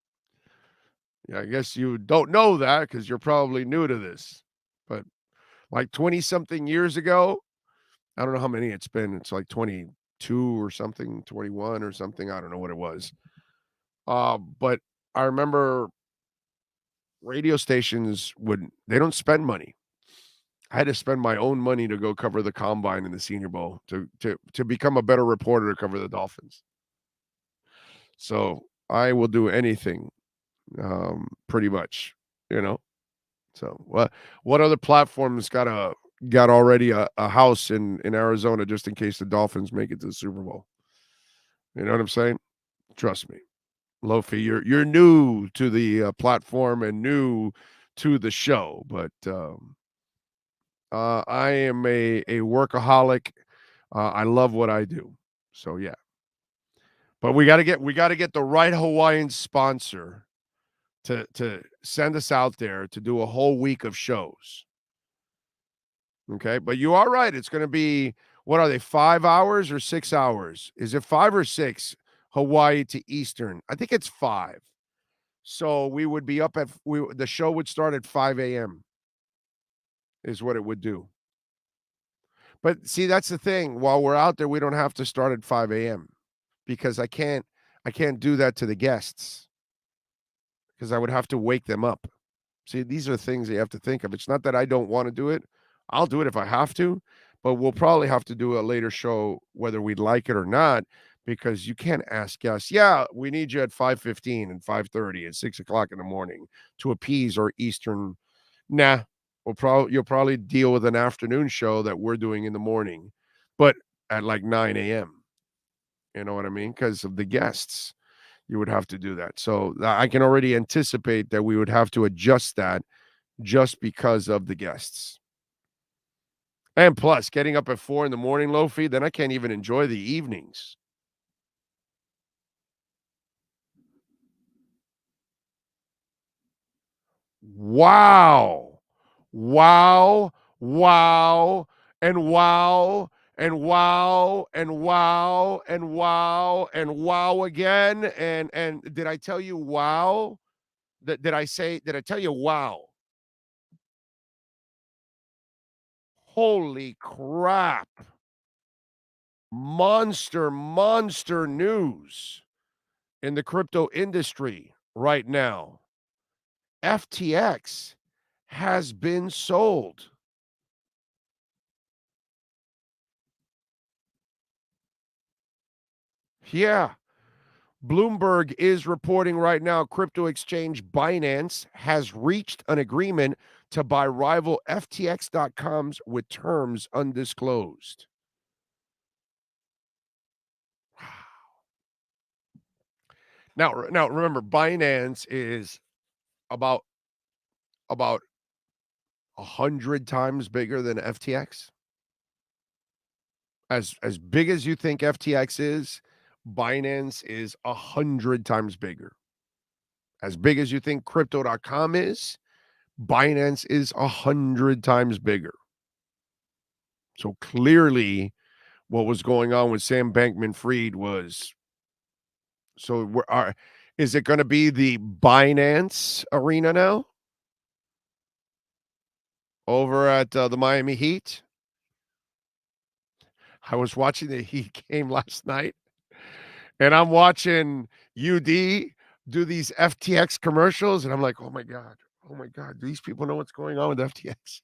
Yeah, I guess you don't know that because you're probably new to this. But like 20-something years ago, I don't know how many it's been. It's like 22 or something, 21 or something. I don't know what it was. But I remember radio stations they don't spend money. I had to spend my own money to go cover the combine and the Senior Bowl to become a better reporter to cover the Dolphins. So I will do anything, pretty much, you know. So what other platforms got already a house in Arizona just in case the Dolphins make it to the Super Bowl? You know what I'm saying? Trust me, Lofi, you're new to the platform and new to the show, but I am a workaholic. I love what I do. So yeah. But we got to get the right Hawaiian sponsor to send us out there to do a whole week of shows. Okay? But you are right. It's going to be, what are they, 5 hours or 6 hours? Is it 5 or 6 Hawaii to Eastern? I think it's 5. So we would be up the show would start at 5 a.m. is what it would do. But see, that's the thing. While we're out there, we don't have to start at 5 a.m. because I can't do that to the guests because I would have to wake them up. See, these are things that you have to think of. It's not that I don't want to do it. I'll do it if I have to, but we'll probably have to do a later show whether we'd like it or not, because you can't ask guests, yeah, we need you at 5:15 and 5:30 and 6 o'clock in the morning to appease our Eastern. Nah, you'll probably deal with an afternoon show that we're doing in the morning, but at like 9 a.m. You know what I mean? Because of the guests, you would have to do that. So I can already anticipate that we would have to adjust that just because of the guests. And plus, getting up at 4 in the morning, Lofi, then I can't even enjoy the evenings. Wow. Wow. Wow. And wow. And wow. And wow. And wow. And wow again. And did I tell you wow? Did I tell you wow? Holy crap. Monster news in the crypto industry right now. FTX has been sold. Yeah. Bloomberg is reporting right now crypto exchange Binance has reached an agreement to buy rival FTX.coms with terms undisclosed. Now remember, Binance is about 100 times bigger than FTX. As big as you think FTX is, Binance is 100 times bigger. As big as you think crypto.com is, Binance is 100 times bigger. So clearly what was going on with Sam Bankman-Fried was, is it going to be the Binance arena now over at the Miami Heat? I was watching the Heat game last night, and I'm watching UD do these FTX commercials, and I'm like, oh my God, do these people know what's going on with FTX?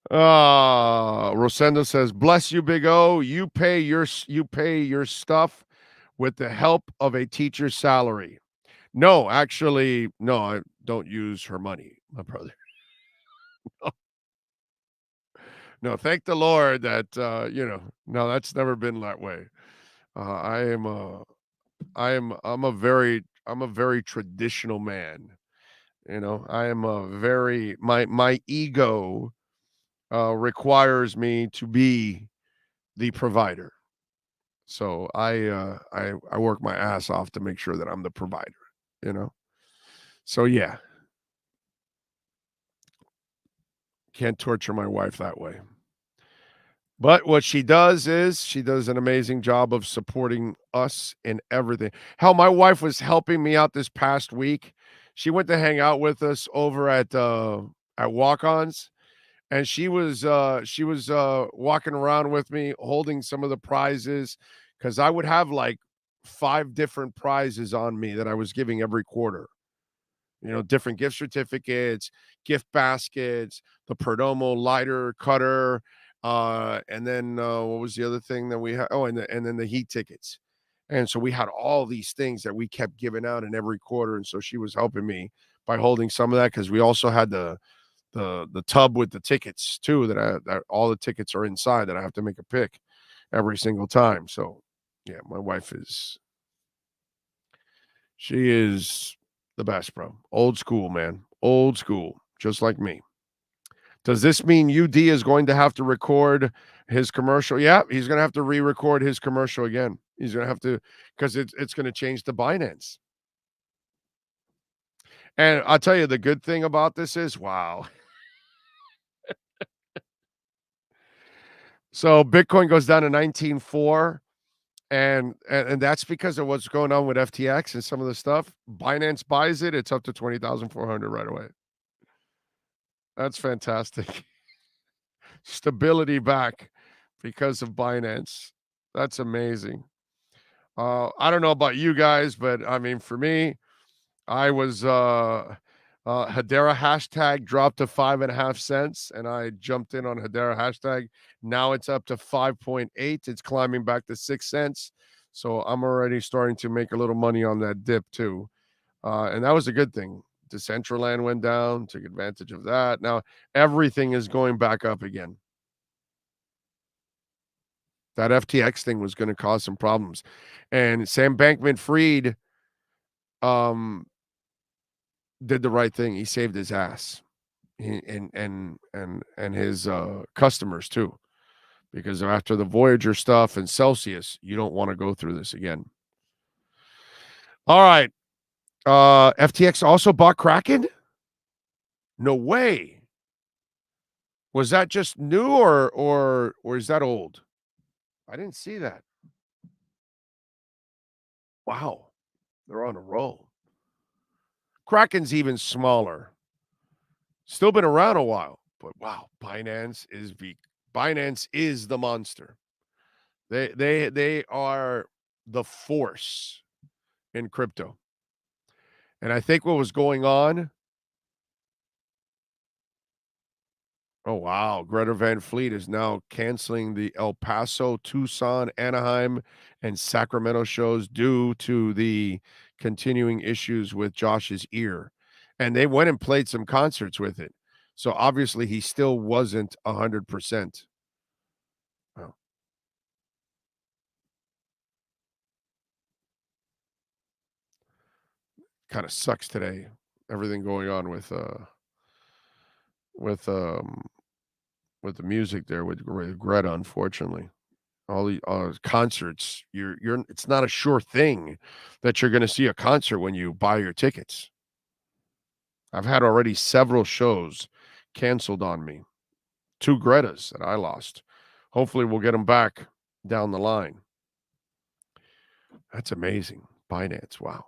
Rosendo says, bless you, Big O. You pay your stuff with the help of a teacher's salary. No, actually, no, I don't use her money, my brother. No, thank the Lord that no, that's never been that way. I'm a very traditional man. I am a very my ego requires me to be the provider. So I work my ass off to make sure that I'm the provider, you know. So yeah, can't torture my wife that way. But what she does is she does an amazing job of supporting us in everything. Hell, my wife was helping me out this past week. She went to hang out with us over at Walk-Ons, and she was walking around with me holding some of the prizes because I would have like 5 different prizes on me that I was giving every quarter. Different gift certificates, gift baskets, the Perdomo lighter cutter, and then what was the other thing that we had? Oh, and then the heat tickets. And so we had all these things that we kept giving out in every quarter, and so she was helping me by holding some of that because we also had the tub with the tickets too that all the tickets are inside that I have to make a pick every single time. So yeah, my wife she is the best, bro. Old school, man. Old school, just like me. Does this mean UD is going to have to record his commercial? Yeah, he's going to have to re-record his commercial again. He's going to have to because it's going to change to Binance. And I'll tell you the good thing about this is, wow. So Bitcoin goes down to 19.4. And that's because of what's going on with FTX and some of the stuff. Binance buys it, it's up to 20,400 right away. That's fantastic. Stability back because of Binance. That's amazing. I don't know about you guys, but I mean, for me, I was Hedera hashtag dropped to 5.5 cents, and I jumped in on Hedera hashtag. Now it's up to 5.8. It's climbing back to 6 cents. So I'm already starting to make a little money on that dip too. And that was a good thing. Decentraland went down, took advantage of that. Now everything is going back up again. That FTX thing was going to cause some problems. And Sam Bankman-Fried did the right thing. He saved his ass. And his customers too. Because after the Voyager stuff and Celsius, you don't want to go through this again. All right. FTX also bought Kraken? No way. Was that just new or is that old? I didn't see that. Wow. They're on a roll. Kraken's even smaller. Still been around a while, but wow, Binance is the monster. They are the force in crypto. And I think what was going on. Oh, wow. Greta Van Fleet is now canceling the El Paso, Tucson, Anaheim, and Sacramento shows due to the continuing issues with Josh's ear. And they went and played some concerts with it. So obviously he still wasn't 100%. Oh. Kind of sucks today. Everything going on with the music there with Greta, unfortunately. All the concerts, you're it's not a sure thing that you're going to see a concert when you buy your tickets. I've had already several shows canceled on me. 2 Gretas that I lost. Hopefully we'll get them back down the line. That's amazing. Binance, wow.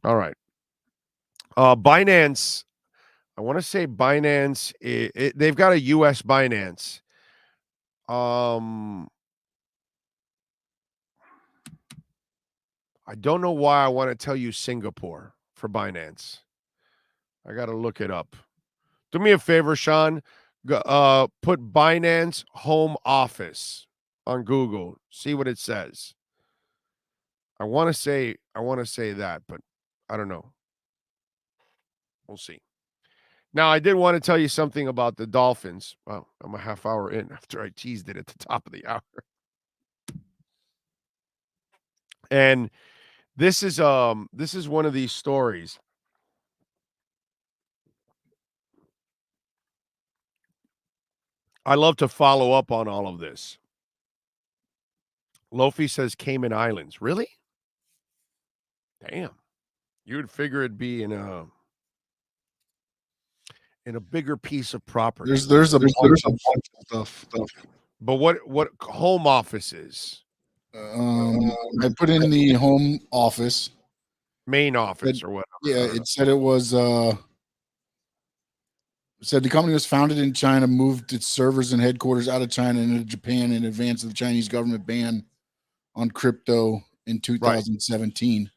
All right. Binance, I want to say Binance, they've got a US Binance. I don't know why I want to tell you Singapore for Binance. I got to look it up. Do me a favor, Sean. Put Binance home office on Google. See what it says. I want to say that, but I don't know. We'll see. Now, I did want to tell you something about the Dolphins. Well, I'm a half hour in after I teased it at the top of the hour. And this is one of these stories. I love to follow up on all of this. Lofi says Cayman Islands. Really? Damn. You would figure it'd be in a bigger piece of property. There's a bunch of stuff. But what home offices? I put in the home office, main office, or whatever. Yeah, it said it was. Said the company was founded in China, moved its servers and headquarters out of China and into Japan in advance of the Chinese government ban on crypto in 2017. Right.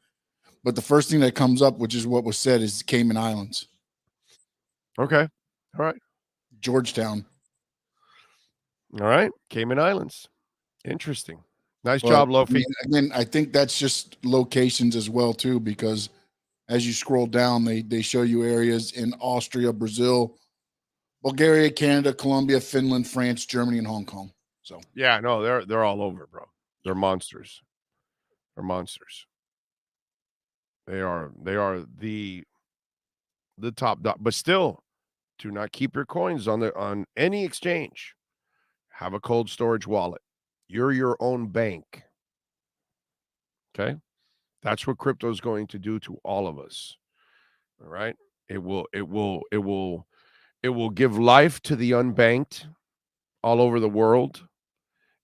But the first thing that comes up, which is what was said, is Cayman Islands. Okay. All right. Georgetown. All right. Cayman Islands. Interesting. Nice job, Lofi. Again, I think that's just locations as well, too, because as you scroll down, they show you areas in Austria, Brazil, Bulgaria, Canada, Colombia, Finland, France, Germany, and Hong Kong. So yeah, no, they're all over, bro. They're monsters. They're monsters. They are the top dog. But still, do not keep your coins on any exchange. Have a cold storage wallet. You're your own bank. Okay? That's what crypto is going to do to all of us. All right? It will give life to the unbanked all over the world,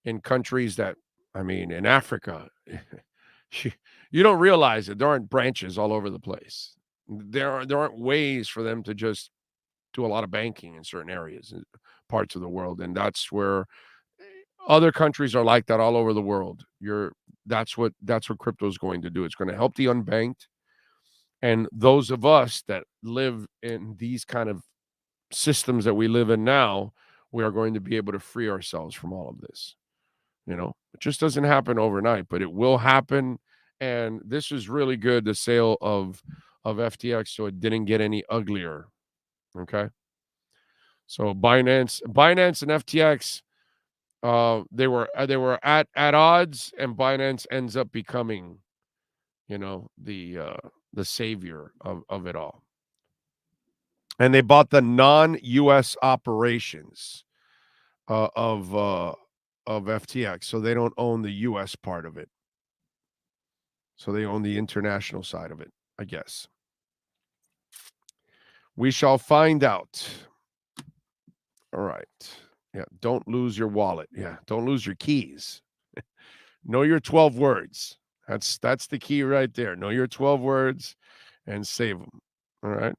in countries that, I mean, in Africa, you don't realize it. There aren't branches all over the place. There aren't ways for them to just do a lot of banking in certain areas, parts of the world, and that's where other countries are like that all over the world. That's what crypto is going to do. It's going to help the unbanked, and those of us that live in these kind of systems that we live in now, we are going to be able to free ourselves from all of this. You know, it just doesn't happen overnight, but it will happen. And this is really good, the sale of FTX, so it didn't get any uglier. Okay. So Binance and FTX, they were at odds, and Binance ends up becoming, the savior of it all. And they bought the non-US operations of FTX, so they don't own the US part of it. So they own the international side of it, I guess. We shall find out. All right. Yeah, don't lose your wallet. Yeah, don't lose your keys. Know your 12 words. That's the key right there. Know your 12 words and save them. All right.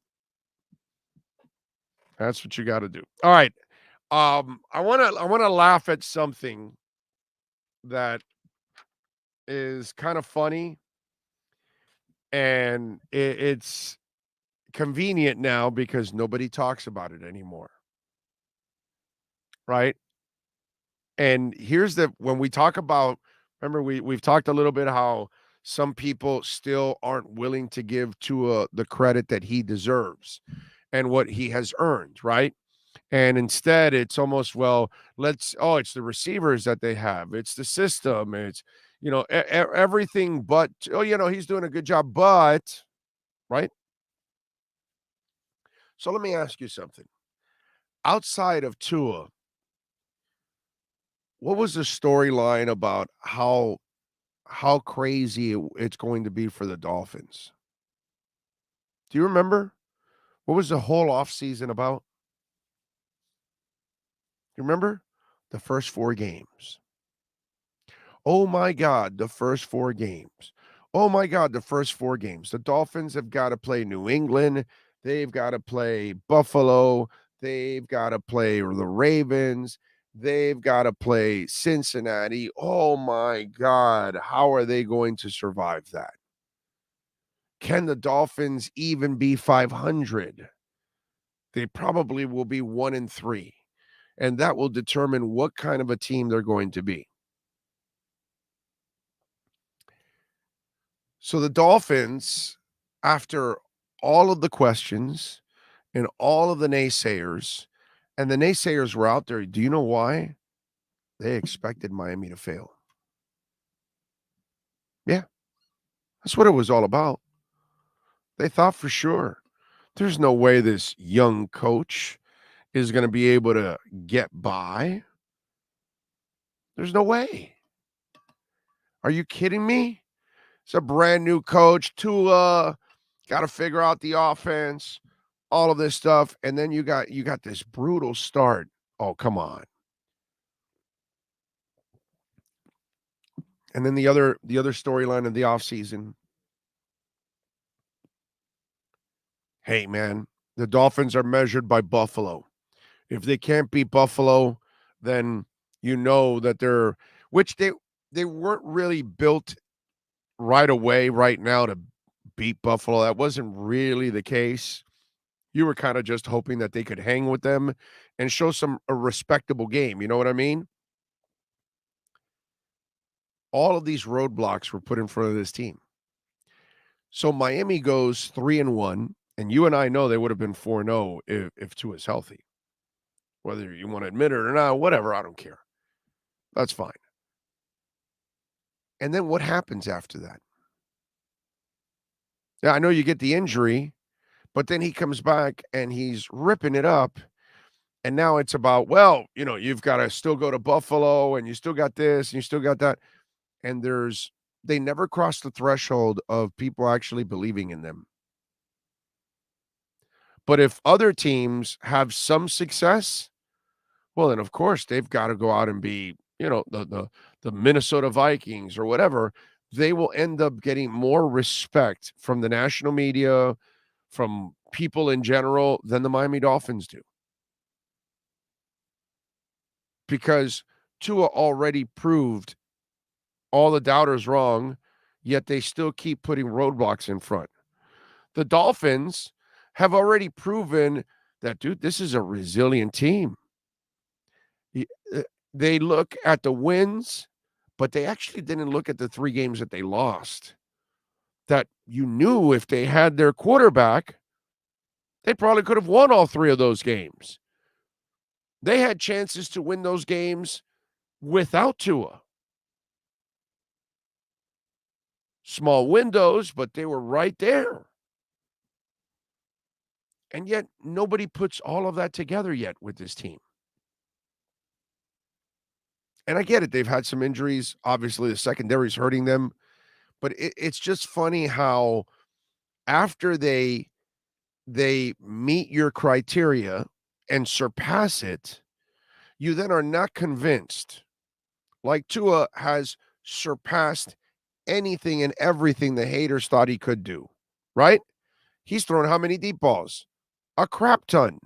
That's what you got to do. All right. I want to laugh at something that is kind of funny, and it's convenient now because nobody talks about it anymore. Right? And here's when we talk about, remember we've talked a little bit how some people still aren't willing to give Tua the credit that he deserves and what he has earned, right? And instead it's almost, it's the receivers that they have. It's the system. It's, everything but, he's doing a good job, but, right? So let me ask you something. Outside of Tua, what was the storyline about how crazy it's going to be for the Dolphins? Do you remember? What was the whole offseason about? You remember? The first 4 games. Oh my God, the first 4 games. Oh my God, the first 4 games. The Dolphins have got to play New England. They've got to play Buffalo. They've got to play the Ravens. They've got to play Cincinnati. Oh my God, how are they going to survive that? Can the Dolphins even be 500? They probably will be 1-3. And that will determine what kind of a team they're going to be. So the Dolphins, after all of the questions, and all of the naysayers, and the naysayers were out there. Do you know why? They expected Miami to fail. Yeah, that's what it was all about. They thought for sure there's no way this young coach is going to be able to get by. There's no way. Are you kidding me? It's a brand new coach. Tua got to figure out the offense, all of this stuff, and then you got this brutal start. Oh, come on. And then the other storyline of the offseason. Hey, man, the Dolphins are measured by Buffalo. If they can't beat Buffalo, then you know that they weren't really built right away right now to beat Buffalo. That wasn't really the case. You were kind of just hoping that they could hang with them and show a respectable game. You know what I mean? All of these roadblocks were put in front of this team. So Miami goes 3-1, and you and I know they would have been 4-0 if Tua's healthy. Whether you want to admit it or not, whatever, I don't care. That's fine. And then what happens after that? Yeah, I know you get the injury, but then he comes back and he's ripping it up. And now it's about, well, you've got to still go to Buffalo and you still got this and you still got that. And they never cross the threshold of people actually believing in them. But if other teams have some success, well, then of course they've got to go out and be, the Minnesota Vikings or whatever. They will end up getting more respect from the national media, from people in general, than the Miami Dolphins do. Because Tua already proved all the doubters wrong, yet they still keep putting roadblocks in front. The Dolphins have already proven that, dude, this is a resilient team. They look at the wins, but they actually didn't look at the 3 games that they lost. That you knew if they had their quarterback, they probably could have won all 3 of those games. They had chances to win those games without Tua. Small windows, but they were right there. And yet nobody puts all of that together yet with this team. And I get it. They've had some injuries. Obviously, the secondary is hurting them. But it's just funny how after they meet your criteria and surpass it, you then are not convinced. Like Tua has surpassed anything and everything the haters thought he could do, right? He's thrown how many deep balls? A crap ton.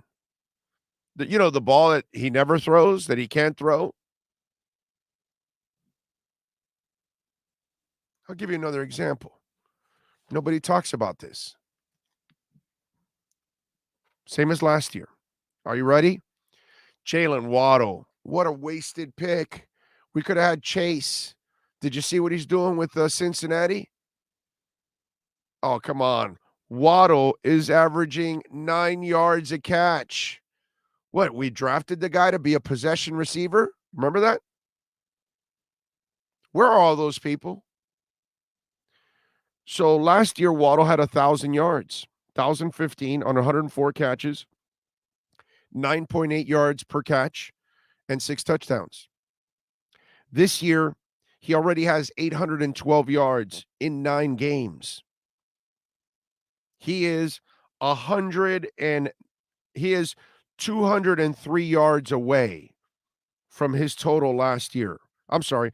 The ball that he never throws, that he can't throw. I'll give you another example. Nobody talks about this. Same as last year. Are you ready? Jalen Waddle. What a wasted pick. We could have had Chase. Did you see what he's doing with Cincinnati? Oh, come on. Waddle is averaging 9 yards a catch. What, we drafted the guy to be a possession receiver? Remember that? Where are all those people? So last year, Waddle had 1,000 yards, 1,015 on 104 catches, 9.8 yards per catch, and 6 touchdowns. This year, he already has 812 yards in 9 games. He is 203 yards away from his total last year. I'm sorry.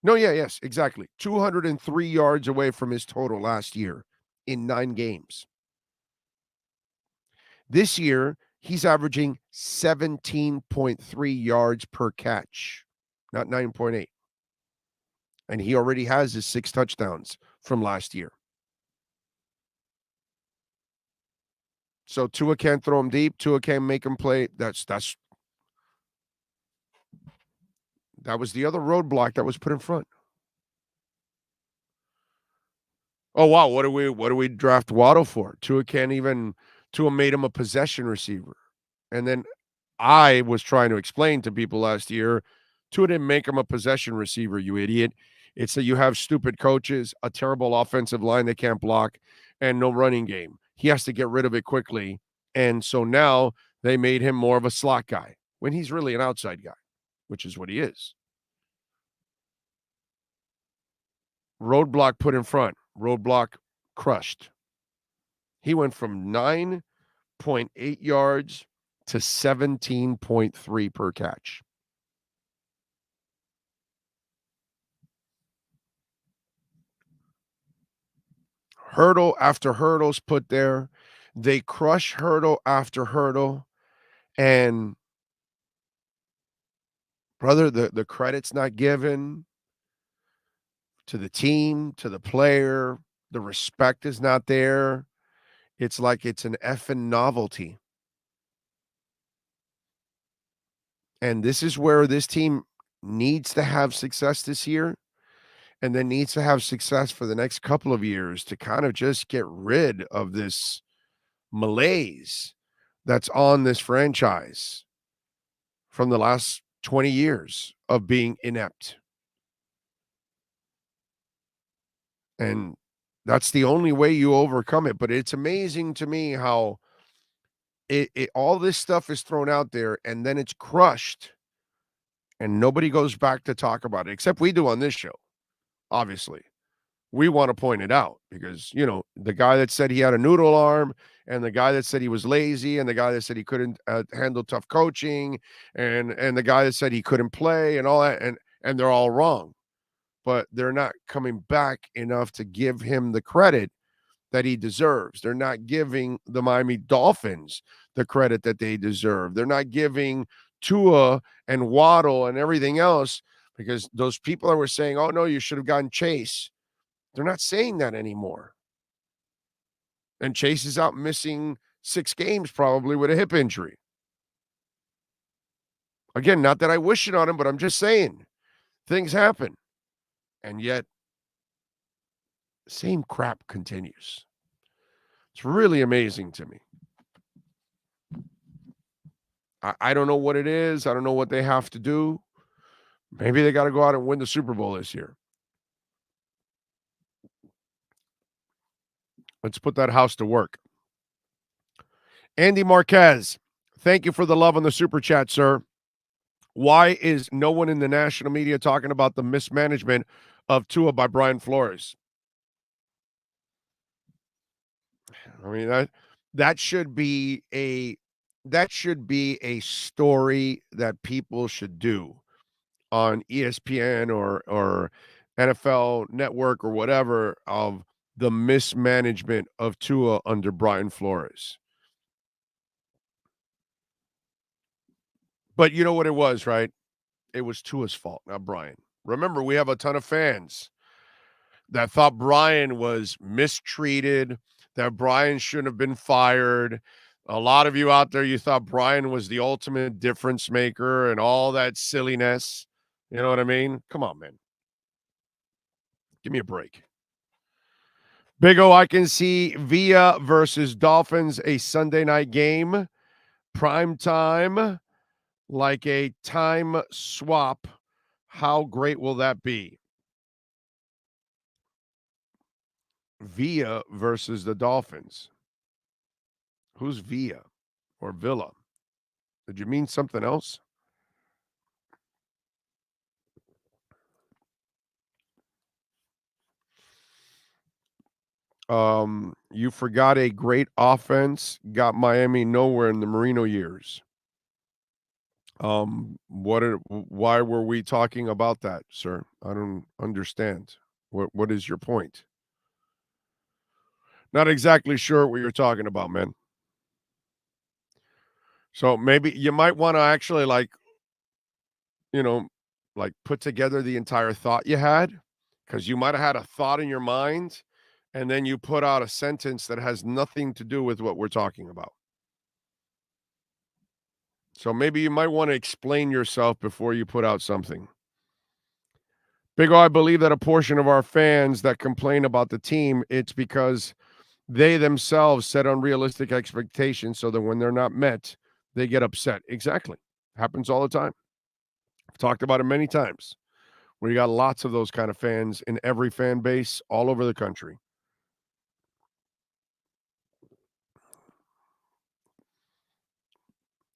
No, yes, exactly. 203 yards away from his total last year in 9 games. This year, he's averaging 17.3 yards per catch, not 9.8. And he already has his 6 touchdowns from last year. So Tua can't throw him deep. Tua can't make him play. That was the other roadblock that was put in front. Oh wow, what do we draft Waddle for? Tua can't Tua made him a possession receiver. And then I was trying to explain to people last year, Tua didn't make him a possession receiver, you idiot. It's that you have stupid coaches, a terrible offensive line that can't block, and no running game. He has to get rid of it quickly. And so now they made him more of a slot guy when he's really an outside guy, which is what he is. Roadblock put in front. Roadblock crushed. He went from 9.8 yards to 17.3 per catch. Hurdle after hurdle's put there. They crush hurdle after hurdle. And, brother, the credit's not given to the team, to the player. The respect is not there. It's like it's an effing novelty. And this is where this team needs to have success this year, and then needs to have success for the next couple of years to kind of just get rid of this malaise that's on this franchise from the last 20 years of being inept. And that's the only way you overcome it. But it's amazing to me how it all this stuff is thrown out there and then it's crushed and nobody goes back to talk about it, except we do on this show. Obviously, we want to point it out because, you know, the guy that said he had a noodle arm and the guy that said he was lazy and the guy that said he couldn't handle tough coaching and the guy that said he couldn't play and all that, and they're all wrong. But they're not coming back enough to give him the credit that he deserves. They're not giving the Miami Dolphins the credit that they deserve. They're not giving Tua and Waddle and everything else, because those people that were saying, oh, no, you should have gotten Chase, they're not saying that anymore. And Chase is out missing 6 games probably with a hip injury. Again, not that I wish it on him, but I'm just saying things happen. And yet, same crap continues. It's really amazing to me. I don't know what it is. I don't know what they have to do. Maybe they got to go out and win the Super Bowl this year. Let's put that house to work. Andy Marquez, thank you for the love on the Super Chat, sir. Why is no one in the national media talking about the mismanagement of Tua by Brian Flores? I mean, that should be a story that people should do on ESPN or NFL Network or whatever, of the mismanagement of Tua under Brian Flores. But you know what it was, right? It was Tua's fault, not Brian. Remember, we have a ton of fans that thought Brian was mistreated, that Brian shouldn't have been fired. A lot of you out there, you thought Brian was the ultimate difference maker and all that silliness. You know what I mean? Come on, man. Give me a break. Big O, I can see Villa versus Dolphins, a Sunday night game. Prime time, like a time swap. How great will that be? Villa versus the Dolphins. Who's Villa or Villa? Did you mean something else? You forgot a great offense, got Miami nowhere in the Marino years. Why were we talking about that, sir? I don't understand. What is your point? Not exactly sure what you're talking about, man. So maybe you might want to actually put together the entire thought you had, because you might have had a thought in your mind and then you put out a sentence that has nothing to do with what we're talking about. So maybe you might want to explain yourself before you put out something. Big O, I believe that a portion of our fans that complain about the team, it's because they themselves set unrealistic expectations so that when they're not met, they get upset. Exactly. Happens all the time. I've talked about it many times. Where you got lots of those kind of fans in every fan base all over the country.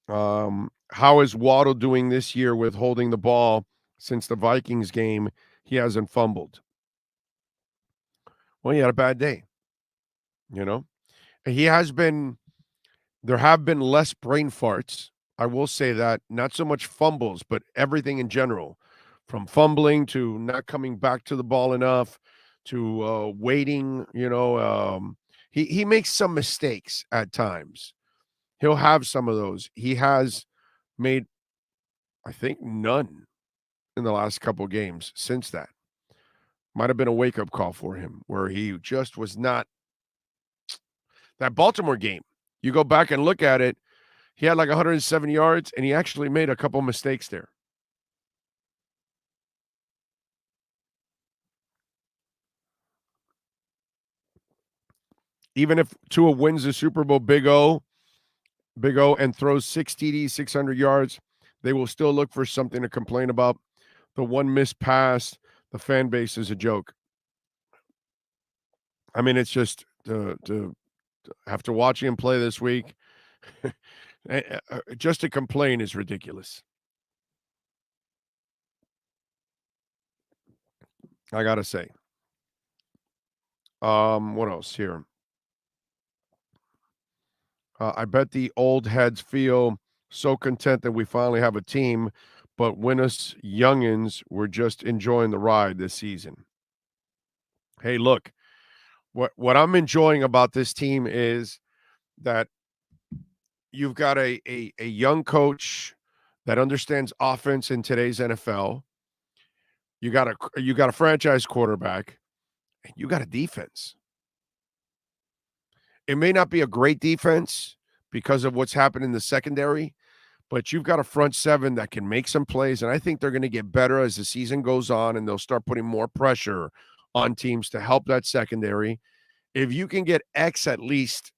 How is Waddle doing this year with holding the ball since the Vikings game? He hasn't fumbled. Well, he had a bad day. You know, he has been, there have been less brain farts. I will say that. Not so much fumbles, but everything in general, from fumbling to not coming back to the ball enough to waiting. He makes some mistakes at times. He'll have some of those. He has made, I think, none in the last couple games since that. Might have been a wake-up call for him where he just was not. That Baltimore game, you go back and look at it, he had like 170 yards, and he actually made a couple mistakes there. Even if Tua wins the Super Bowl, Big O, and throws 6 TDs, 600 yards, they will still look for something to complain about. The one missed pass, the fan base is a joke. I mean, it's just to after watching him play this week, just to complain is ridiculous. I gotta say. What else here? I bet the old heads feel so content that we finally have a team, but when us youngins were just enjoying the ride this season. Hey, look, what I'm enjoying about this team is that you've got a young coach that understands offense in today's NFL. You got a franchise quarterback, and you got a defense. It may not be a great defense because of what's happened in the secondary, but you've got a front seven that can make some plays, and I think they're going to get better as the season goes on, and they'll start putting more pressure on teams to help that secondary. If you can get X at least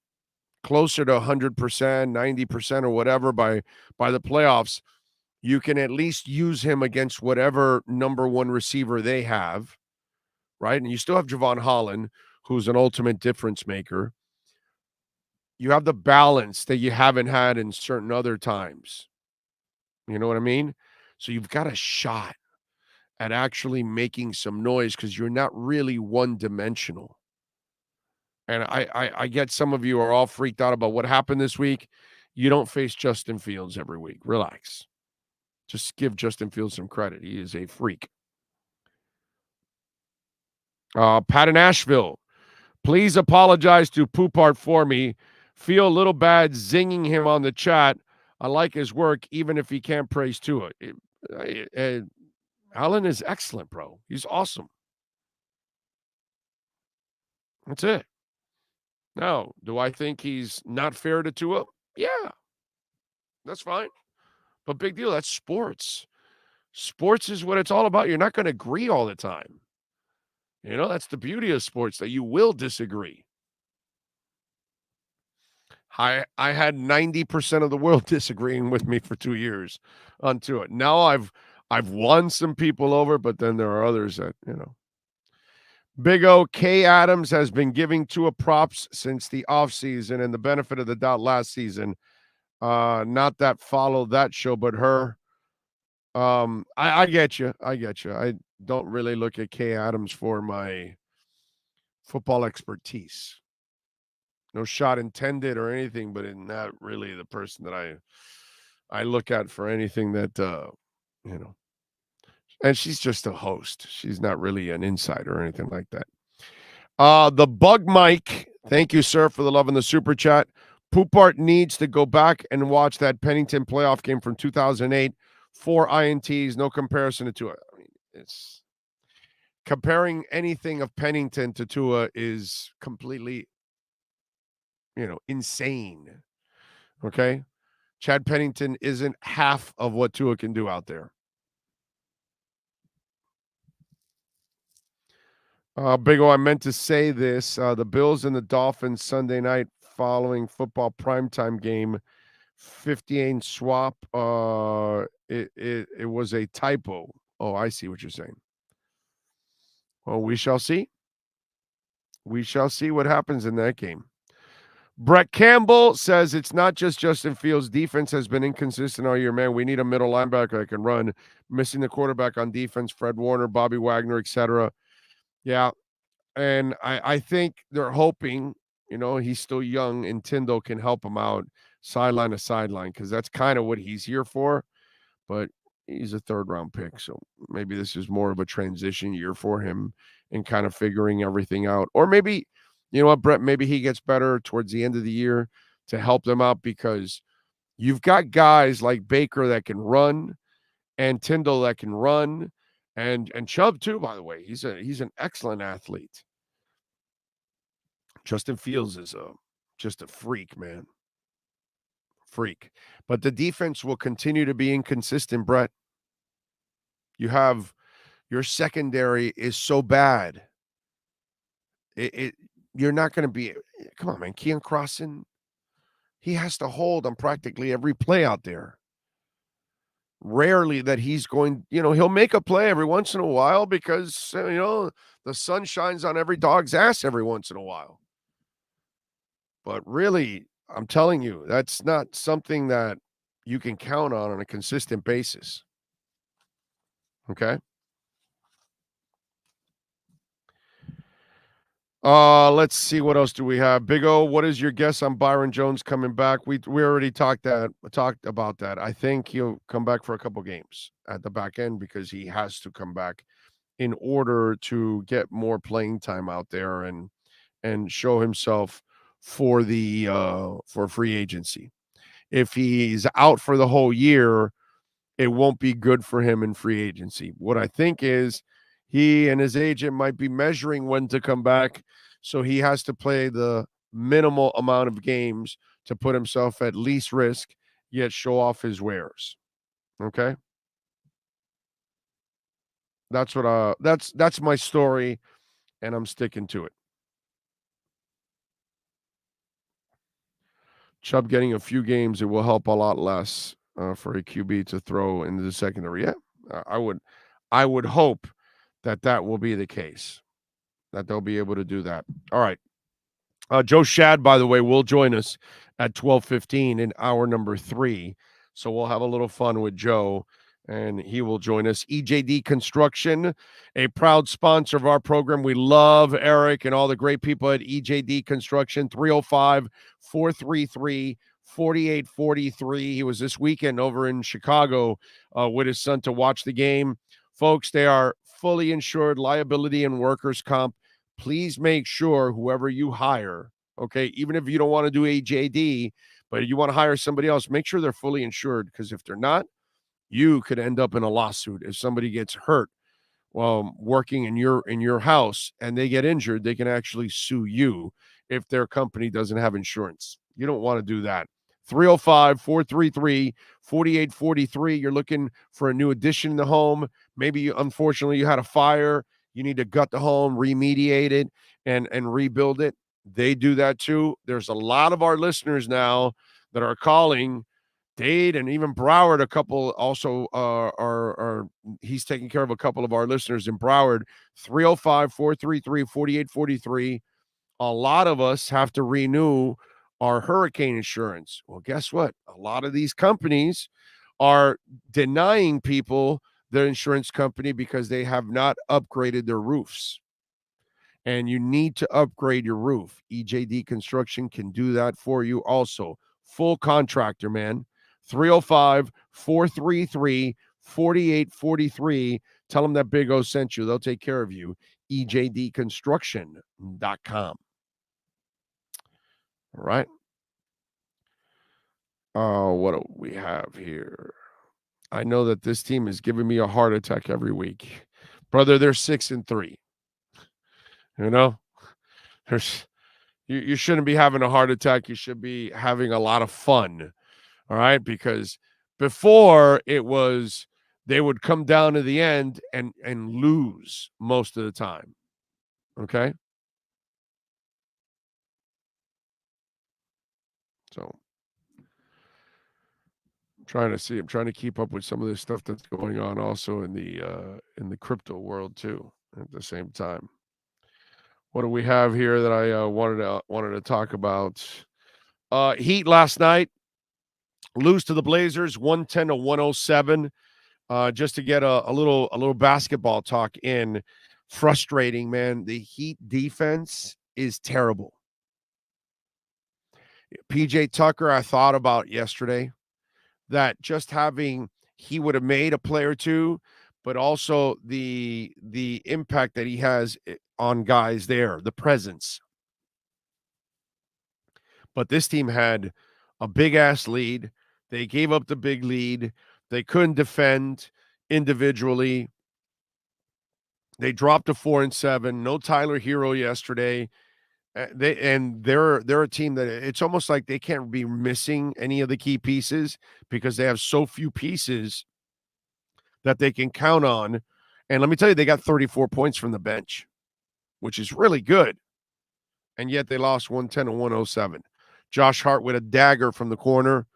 closer to 100%, 90% or whatever by the playoffs, you can at least use him against whatever number one receiver they have, right? And you still have Javon Holland, who's an ultimate difference maker. You have the balance that you haven't had in certain other times. You know what I mean? So you've got a shot at actually making some noise because you're not really one-dimensional. And I get some of you are all freaked out about what happened this week. You don't face Justin Fields every week. Relax. Just give Justin Fields some credit. He is a freak. Pat in Asheville. Please apologize to Poopart for me. Feel a little bad zinging him on the chat. I like his work, even if he can't praise Tua. Alan is excellent, bro. He's awesome. That's it. Now, do I think he's not fair to Tua? Yeah, that's fine. But big deal. That's sports. Sports is what it's all about. You're not going to agree all the time. You know, that's the beauty of sports, that you will disagree. I had 90% of the world disagreeing with me for 2 years on Tua. Now I've won some people over, but then there are others that, Big O, Kay Adams has been giving Tua props since the offseason and the benefit of the doubt last season. Not that follow that show, but her. I get you. I get you. I don't really look at Kay Adams for my football expertise. No shot intended or anything, but not really the person that I look at for anything that And she's just a host. She's not really an insider or anything like that. The Bug Mike, thank you, sir, for the love in the super chat. Poopart needs to go back and watch that Pennington playoff game from 2008. 4 INTs, no comparison to Tua. I mean, it's comparing anything of Pennington to Tua is completely, insane. Okay? Chad Pennington isn't half of what Tua can do out there. Big O, I meant to say this. The Bills and the Dolphins Sunday night following football primetime game, 58 swap. It was a typo. Oh, I see what you're saying. Well, we shall see. We shall see what happens in that game. Brett Campbell says it's not just Justin Fields. Defense has been inconsistent all year, man. We need a middle linebacker that can run. Missing the quarterback on defense, Fred Warner, Bobby Wagner, etc. Yeah, and I think they're hoping, he's still young and Tyndall can help him out sideline to sideline because that's kind of what he's here for. But he's a third-round pick, so maybe this is more of a transition year for him and kind of figuring everything out. Or maybe, you know what, Brett, maybe he gets better towards the end of the year to help them out because you've got guys like Baker that can run and Tyndall that can run and Chubb too, by the way. He's an excellent athlete. Justin Fields is just a freak, man. Freak. But the defense will continue to be inconsistent, Brett. You have your secondary is so bad. You're not going to be. Come on, man. Keon Crossan, he has to hold on practically every play out there. Rarely that he's going, he'll make a play every once in a while because, the sun shines on every dog's ass every once in a while. But really, I'm telling you, that's not something that you can count on a consistent basis. Okay? Let's see, what else do we have? Big O, what is your guess on Byron Jones coming back? We already talked about that. I think he'll come back for a couple games at the back end because he has to come back in order to get more playing time out there and show himself for the for free agency. If he's out for the whole year, it won't be good for him in free agency. What I think is he and his agent might be measuring when to come back, so he has to play the minimal amount of games to put himself at least risk, yet show off his wares. Okay? That's what that's my story, and I'm sticking to it. Chubb getting a few games, it will help a lot less for a QB to throw into the secondary. Yeah, I would hope that will be the case, that they'll be able to do that. All right. Joe Shad, by the way, will join us at 12:15 in hour number 3. So we'll have a little fun with Joe, and he will join us. EJD Construction, a proud sponsor of our program. We love Eric and all the great people at EJD Construction, 305-433-4843. He was this weekend over in Chicago with his son to watch the game. Folks, they are fully insured, liability and workers' comp. Please make sure whoever you hire, okay, even if you don't want to do EJD, but you want to hire somebody else, make sure they're fully insured, because if they're not, you could end up in a lawsuit. If somebody gets hurt while working in your house and they get injured, they can actually sue you if their company doesn't have insurance. You don't want to do that. 305-433-4843. You're looking for a new addition in the home. Maybe unfortunately you had a fire. You need to gut the home, remediate it, and rebuild it. They do that too. There's a lot of our listeners now that are calling. Dade and even Broward, a couple also are he's taking care of a couple of our listeners in Broward. 305-433-4843. A lot of us have to renew our hurricane insurance. Well, guess what? A lot of these companies are denying people their insurance company because they have not upgraded their roofs. And you need to upgrade your roof. EJD Construction can do that for you also. Full contractor, man. 305-433-4843. Tell them that Big O sent you. They'll take care of you. EJDconstruction.com. All right. What do we have here? I know that this team is giving me a heart attack every week. Brother, they're 6-3. You know? You shouldn't be having a heart attack. You should be having a lot of fun. All right? Because before it was they would come down to the end and lose most of the time. Okay? So I'm trying to keep up with some of this stuff that's going on also in the crypto world too at the same time. What do we have here that I wanted to talk about? Heat last night lose to the Blazers 110-107. Just to get a little basketball talk in. Frustrating, man. The Heat defense is terrible. PJ Tucker, I thought about yesterday that just he would have made a play or two, but also the impact that he has on guys there, the presence. But this team had a big-ass lead. They gave up the big lead. They couldn't defend individually. They dropped to 4-7. No Tyler Hero yesterday. They're a team that it's almost like they can't be missing any of the key pieces because they have so few pieces that they can count on. And let me tell you, they got 34 points from the bench, which is really good. And yet they lost 110-107. Josh Hart with a dagger from the corner.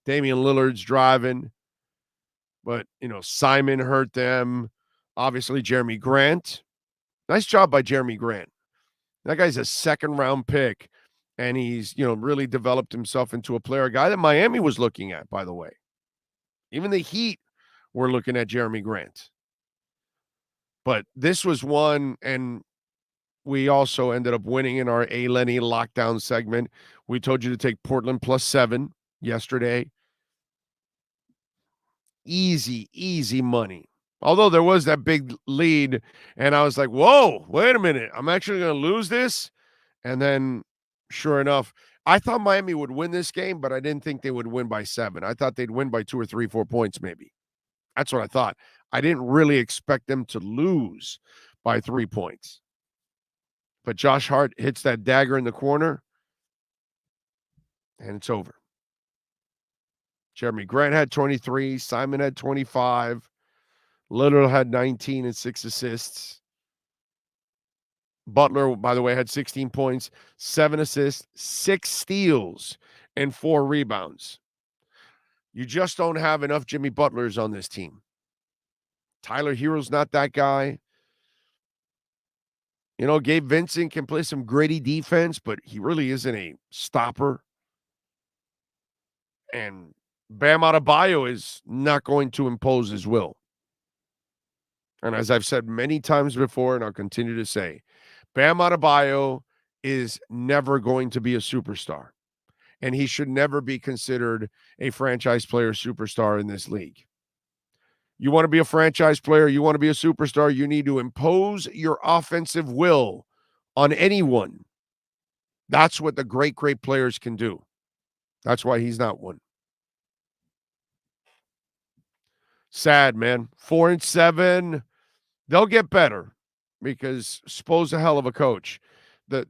Damian Lillard's driving. But, Simon hurt them. Obviously, Jeremy Grant. Nice job by Jeremy Grant. That guy's a second-round pick, and he's, really developed himself into a player, a guy that Miami was looking at, by the way. Even the Heat were looking at Jeremy Grant. But this was one, and we also ended up winning in our A. Lenny lockdown segment. We told you to take Portland +7 yesterday. Easy money. Although there was that big lead, and I was like, whoa, wait a minute. I'm actually going to lose this? And then, sure enough, I thought Miami would win this game, but I didn't think they would win by 7. I thought they'd win by 2 or 3, 4 points maybe. That's what I thought. I didn't really expect them to lose by 3 points. But Josh Hart hits that dagger in the corner, and it's over. Jeremy Grant had 23. Simon had 25. Lillard had 19 and 6 assists. Butler, by the way, had 16 points, 7 assists, 6 steals, and 4 rebounds. You just don't have enough Jimmy Butlers on this team. Tyler Hero's not that guy. Gabe Vincent can play some gritty defense, but he really isn't a stopper. And Bam Adebayo is not going to impose his will. And as I've said many times before, and I'll continue to say, Bam Adebayo is never going to be a superstar. And he should never be considered a franchise player superstar in this league. You want to be a franchise player, you want to be a superstar, you need to impose your offensive will on anyone. That's what the great players can do. That's why he's not one. Sad, man. 4-7. They'll get better because Spo's a hell of a coach. The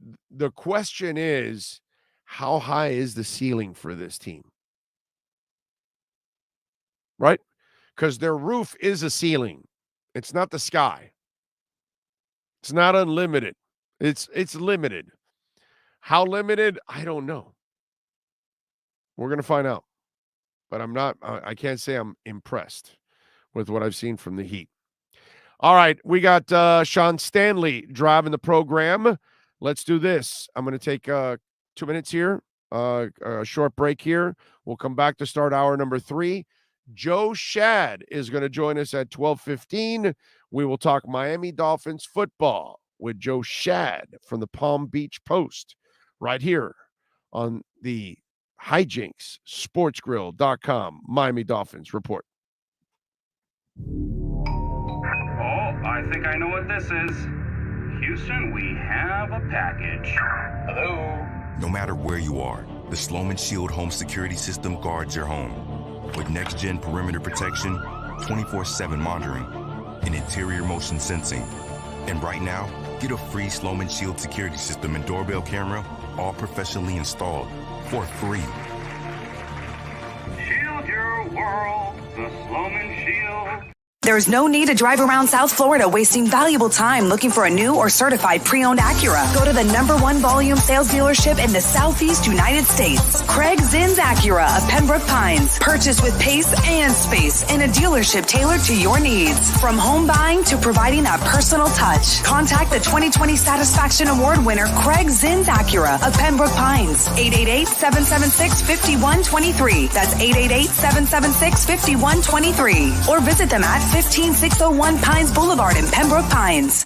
question is, how high is the ceiling for this team? Right? Because their roof is a ceiling. It's not the sky. It's not unlimited. It's limited. How limited? I don't know. We're going to find out. But I can't say I'm impressed with what I've seen from the Heat. All right, we got Sean Stanley driving the program. Let's do this. I'm going to take 2 minutes here, a short break here. We'll come back to start hour number 3. Joe Shad is going to join us at 12:15. We will talk Miami Dolphins football with Joe Shad from the Palm Beach Post right here on the HijinksSportsGrill.com Miami Dolphins report. I think I know what this is. Houston, we have a package. Hello? No matter where you are, the Sloman Shield home security system guards your home. With next-gen perimeter protection, 24/7 monitoring, and interior motion sensing. And right now, get a free Sloman Shield security system and doorbell camera, all professionally installed, for free. Shield your world, the Sloman Shield. There's no need to drive around South Florida wasting valuable time looking for a new or certified pre-owned Acura. Go to the #1 volume sales dealership in the Southeast United States. Craig Zinn's Acura of Pembroke Pines. Purchase with pace and space in a dealership tailored to your needs. From home buying to providing that personal touch. Contact the 2020 Satisfaction Award winner Craig Zinn's Acura of Pembroke Pines. 888-776-5123. That's 888-776-5123. Or visit them at 15601 Pines Boulevard in Pembroke Pines.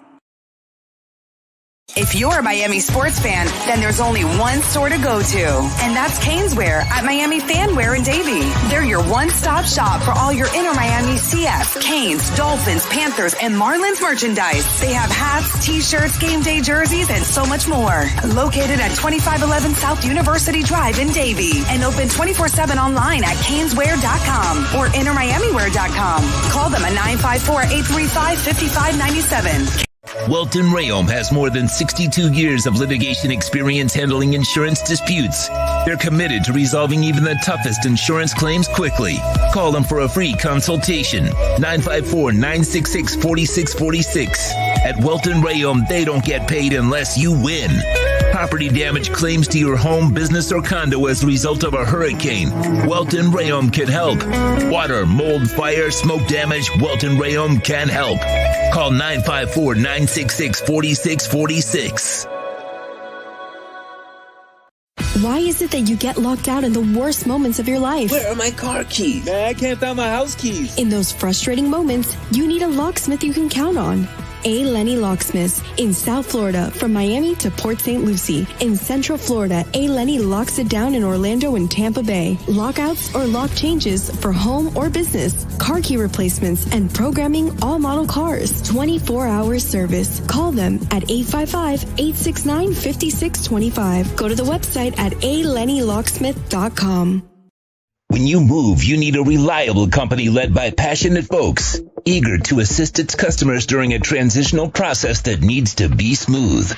If you're a Miami sports fan, then there's only one store to go to, and that's Caneswear at Miami Fanwear in Davie. They're your one-stop shop for all your inner Miami CF, Canes, Dolphins, Panthers, and Marlins merchandise. They have hats, t-shirts, game day jerseys, and so much more. Located at 2511 South University Drive in Davie, and open 24/7 online at caneswear.com or innermiamiwear.com. Call them at 954-835-5597. Welton Rayom has more than 62 years of litigation experience handling insurance disputes. They're committed to resolving even the toughest insurance claims quickly. Call them for a free consultation. 954-966-4646. At Welton Rayom, they don't get paid unless you win. Property damage claims to your home, business, or condo as a result of a hurricane. Welton Rayom can help. Water, mold, fire, smoke damage, Welton Rayom can help. Call 954-966-4646. Why is it that you get locked out in the worst moments of your life? Where are my car keys? Man, I can't find my house keys. In those frustrating moments, you need a locksmith you can count on. A. Lenny Locksmiths in South Florida, from Miami to Port St. Lucie. In Central Florida, A. Lenny locks it down in Orlando and Tampa Bay. Lockouts or lock changes for home or business. Car key replacements and programming all model cars. 24-hour service. Call them at 855-869-5625. Go to the website at alennylocksmith.com. When you move, you need a reliable company led by passionate folks, eager to assist its customers during a transitional process that needs to be smooth.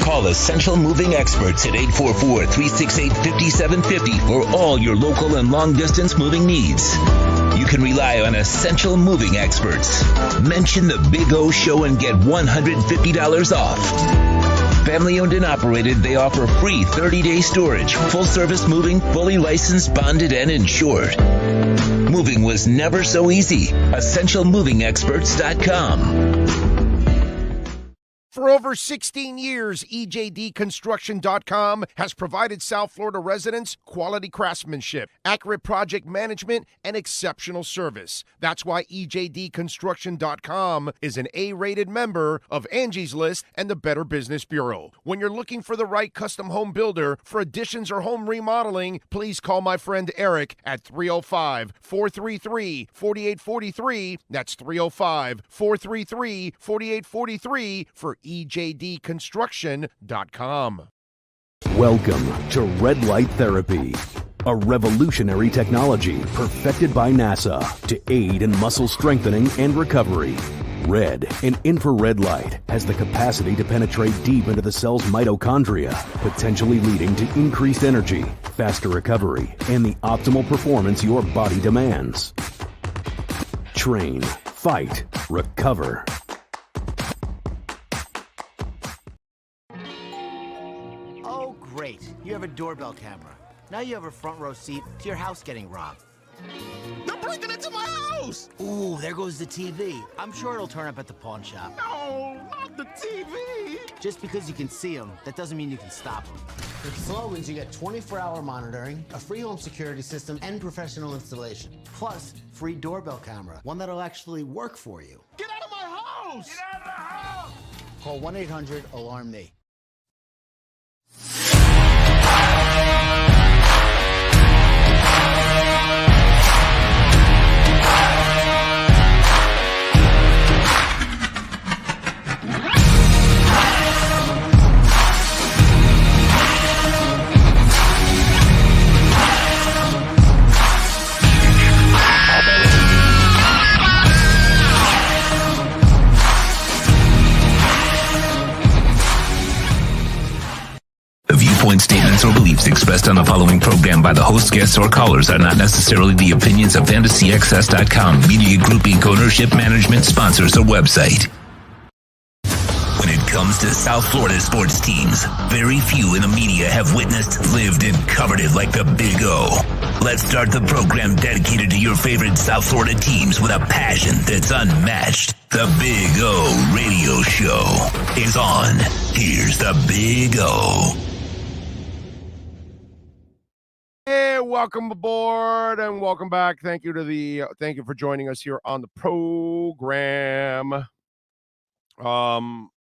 Call Essential Moving Experts at 844-368-5750 for all your local and long-distance moving needs. You can rely on Essential Moving Experts. Mention the Big O Show and get $150 off. Family owned and operated, they offer free 30-day storage, full-service moving, fully licensed, bonded, and insured. Moving was never so easy. EssentialMovingExperts.com. For over 16 years, EJDConstruction.com has provided South Florida residents quality craftsmanship, accurate project management, and exceptional service. That's why EJDConstruction.com is an A-rated member of Angie's List and the Better Business Bureau. When you're looking for the right custom home builder for additions or home remodeling, please call my friend Eric at 305-433-4843. That's 305-433-4843 for EJDConstruction.com. Welcome to Red Light Therapy, a revolutionary technology perfected by NASA to aid in muscle strengthening and recovery. Red, an infrared light, has the capacity to penetrate deep into the cell's mitochondria, potentially leading to increased energy, faster recovery, and the optimal performance your body demands. Train, fight, recover. Great, you have a doorbell camera. Now you have a front row seat to your house getting robbed. They're breaking into my house! Ooh, there goes the TV. I'm sure it'll turn up at the pawn shop. No, not the TV! Just because you can see them, that doesn't mean you can stop them. With Slogans, you get 24-hour monitoring, a free home security system, and professional installation. Plus, free doorbell camera, one that'll actually work for you. Get out of my house! Get out of the house! Call 1-800-ALARM-ME. Opinions or beliefs expressed on the following program by the host, guests, or callers are not necessarily the opinions of FantasyAccess.com, Media Group Inc. ownership, management, sponsors, or website. When it comes to South Florida sports teams, very few in the media have witnessed, lived, and covered it like the Big O. Let's start the program dedicated to your favorite South Florida teams with a passion that's unmatched. The Big O Radio Show is on. Here's the Big O. Hey, welcome aboard and welcome back. Thank you for joining us here on the program. Binance,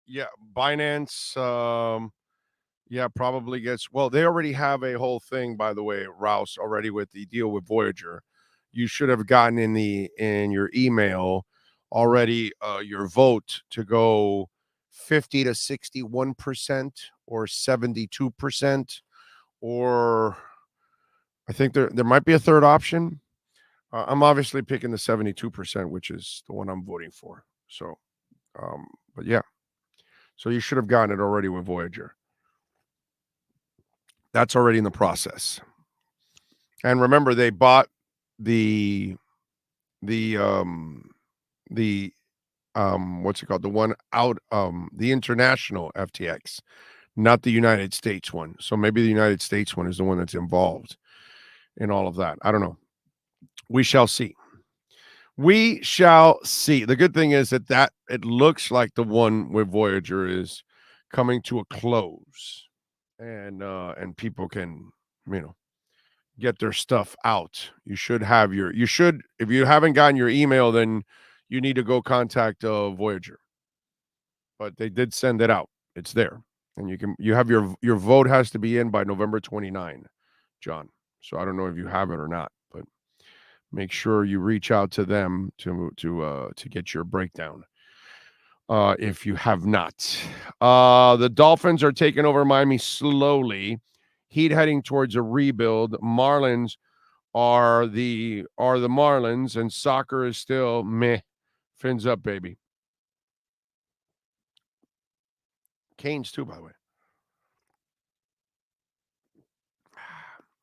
probably gets, well, they already have a whole thing, by the way, Rouse, already with the deal with Voyager. You should have gotten in your email already your vote to go 50 to 61% or 72%, or I think there might be a third option. I'm obviously picking the 72%, which is the one I'm voting for. So, but yeah. So you should have gotten it already with Voyager. That's already in the process. And remember, they bought the what's it called? The one out, the international FTX, not the United States one. So maybe the United States one is the one that's involved in all of that. I don't know. We shall see. We shall see. The good thing is that it looks like the one with Voyager is coming to a close, and people can, get their stuff out. You should, if you haven't gotten your email, then you need to go contact Voyager. But they did send it out. It's there. And you have your vote has to be in by November 29, John. So I don't know if you have it or not, but make sure you reach out to them to get your breakdown. If you have not. The Dolphins are taking over Miami slowly. Heat heading towards a rebuild. Marlins are the Marlins, and soccer is still meh. Fins up, baby. Canes too, by the way.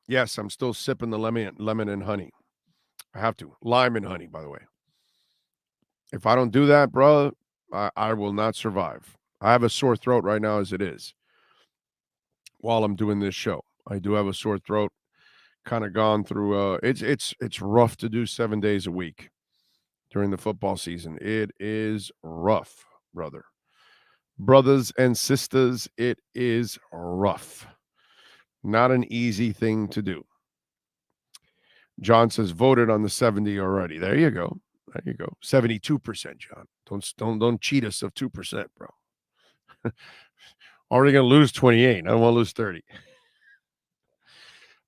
Yes, I'm still sipping the lemon and honey. I have to. Lime and honey, by the way. If I don't do that, bro, I will not survive. I have a sore throat right now as it is. While I'm doing this show, I do have a sore throat. Kind of gone through. It's rough to do 7 days a week during the football season. It is rough, brothers and sisters. It is rough. Not an easy thing to do. John says voted on the 70 already. There you go. 72%, John. Don't cheat us of 2%, bro. Already gonna lose 28. I don't want to lose 30.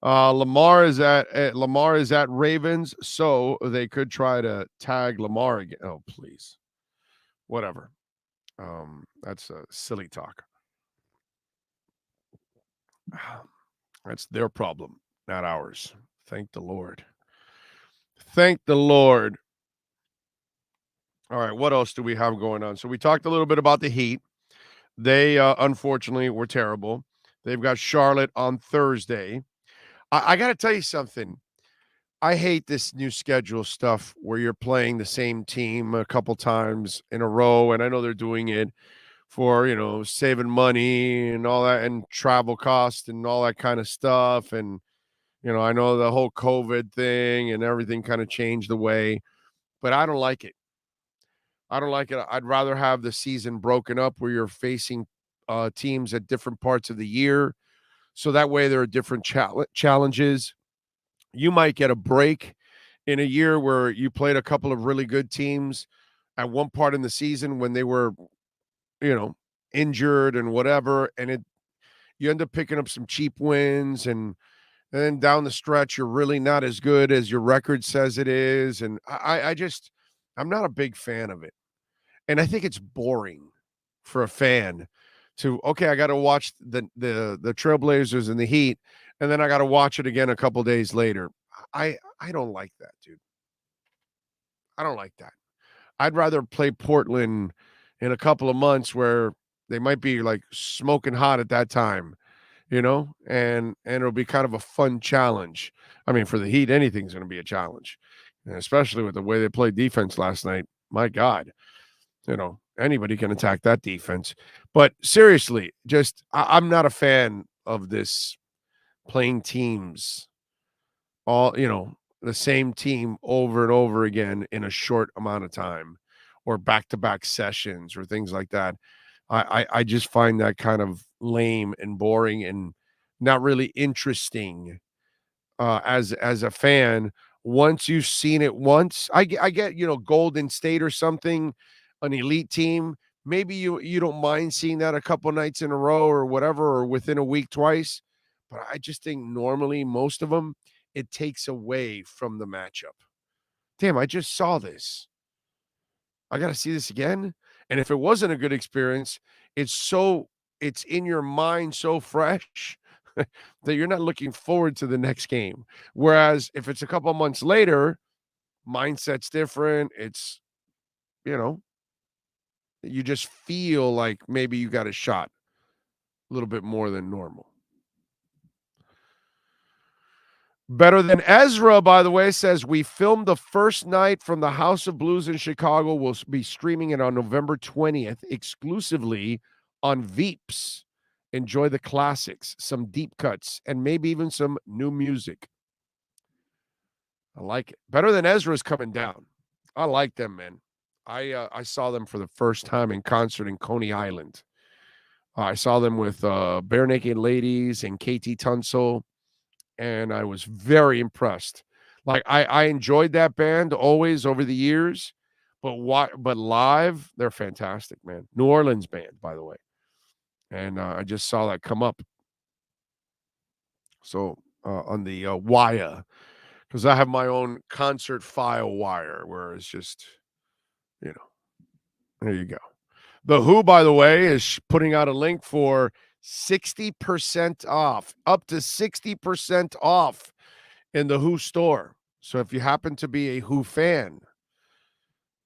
Lamar is at Ravens, so they could try to tag Lamar again. Oh, please. Whatever. That's a silly talk. That's their problem, not ours. Thank the Lord. Thank the Lord. All right, what else do we have going on? So we talked a little bit about the Heat. They, unfortunately, were terrible. They've got Charlotte on Thursday. I got to tell you something. I hate this new schedule stuff where you're playing the same team a couple times in a row, and I know they're doing it for, saving money and all that, and travel costs and all that kind of stuff. And, I know the whole COVID thing and everything kind of changed the way, but I don't like it. I'd rather have the season broken up where you're facing teams at different parts of the year. So that way there are different challenges. You might get a break in a year where you played a couple of really good teams at one part in the season when they were, injured and whatever. And you end up picking up some cheap wins, and then down the stretch, you're really not as good as your record says it is. And I'm not a big fan of it. And I think it's boring for a fan to, I got to watch the Trailblazers and the Heat, and then I got to watch it again a couple days later. I don't like that, dude. I don't like that. I'd rather play Portland in a couple of months where they might be like smoking hot at that time, and it'll be kind of a fun challenge. I mean, for the Heat, anything's going to be a challenge, and especially with the way they played defense last night. My God, anybody can attack that defense. But seriously, I'm not a fan of this playing teams the same team over and over again in a short amount of time, or back-to-back sessions or things like that. I just find that kind of lame and boring and not really interesting as a fan. Once you've seen it once, I get Golden State or something, an elite team. Maybe you don't mind seeing that a couple nights in a row or whatever, or within a week twice. But I just think normally most of them, it takes away from the matchup. Damn, I just saw this. I got to see this again. And if it wasn't a good experience, it's in your mind so fresh that you're not looking forward to the next game. Whereas if it's a couple months later, mindset's different. It's, you just feel like maybe you got a shot a little bit more than normal. Better Than Ezra, by the way, says we filmed the first night from the House of Blues in Chicago. We'll be streaming it on November 20th exclusively on Veeps. Enjoy the classics, some deep cuts, and maybe even some new music. I like it. Better Than Ezra is coming down. I like them, man. I saw them for the first time in concert in Coney Island. I saw them with Bare Naked Ladies and KT Tunsil, and I was very impressed. Like I enjoyed that band always over the years, but live, they're fantastic, man. New Orleans band, by the way. And I just saw that come up. So on the wire, because I have my own concert file wire where it's just, there you go. The Who, by the way, is putting out a link for 60% off, up to 60% off in the Who store. So if you happen to be a Who fan,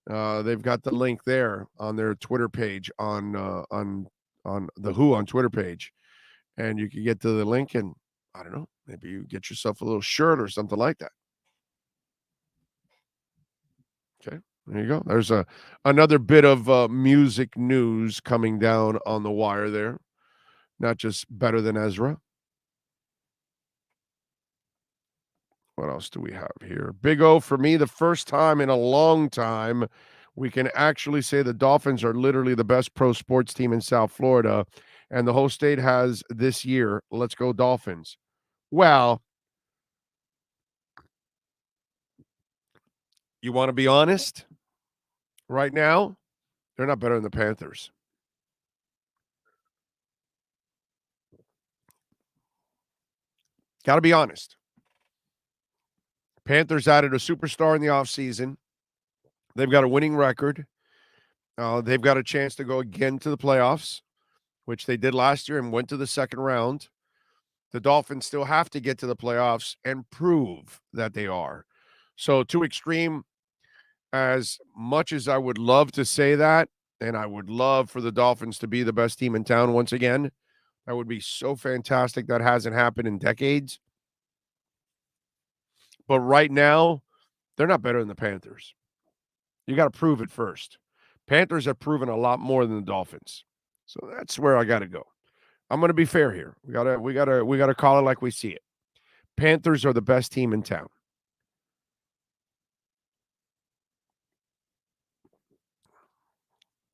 they've got the link there on their Twitter page on the Who on Twitter page, and you can get to the link and I don't know, maybe you get yourself a little shirt or something like that. Okay, there you go. There's another bit of music news coming down on the wire there. Not just Better Than Ezra. What else do we have here? Big O, for me, the first time in a long time, we can actually say the Dolphins are literally the best pro sports team in South Florida, and the whole state has this year. Let's go Dolphins. Well, you want to be honest? Right now, they're not better than the Panthers. Got to be honest. Panthers added a superstar in the offseason. They've got a winning record. They've got a chance to go again to the playoffs, which they did last year and went to the second round. The Dolphins still have to get to the playoffs and prove that they are. So to extreme, as much as I would love to say that, and I would love for the Dolphins to be the best team in town once again, that would be so fantastic. That hasn't happened in decades. But right now, they're not better than the Panthers. You got to prove it first. Panthers have proven a lot more than the Dolphins. So that's where I got to go. I'm going to be fair here. We got to call it like we see it. Panthers are the best team in town.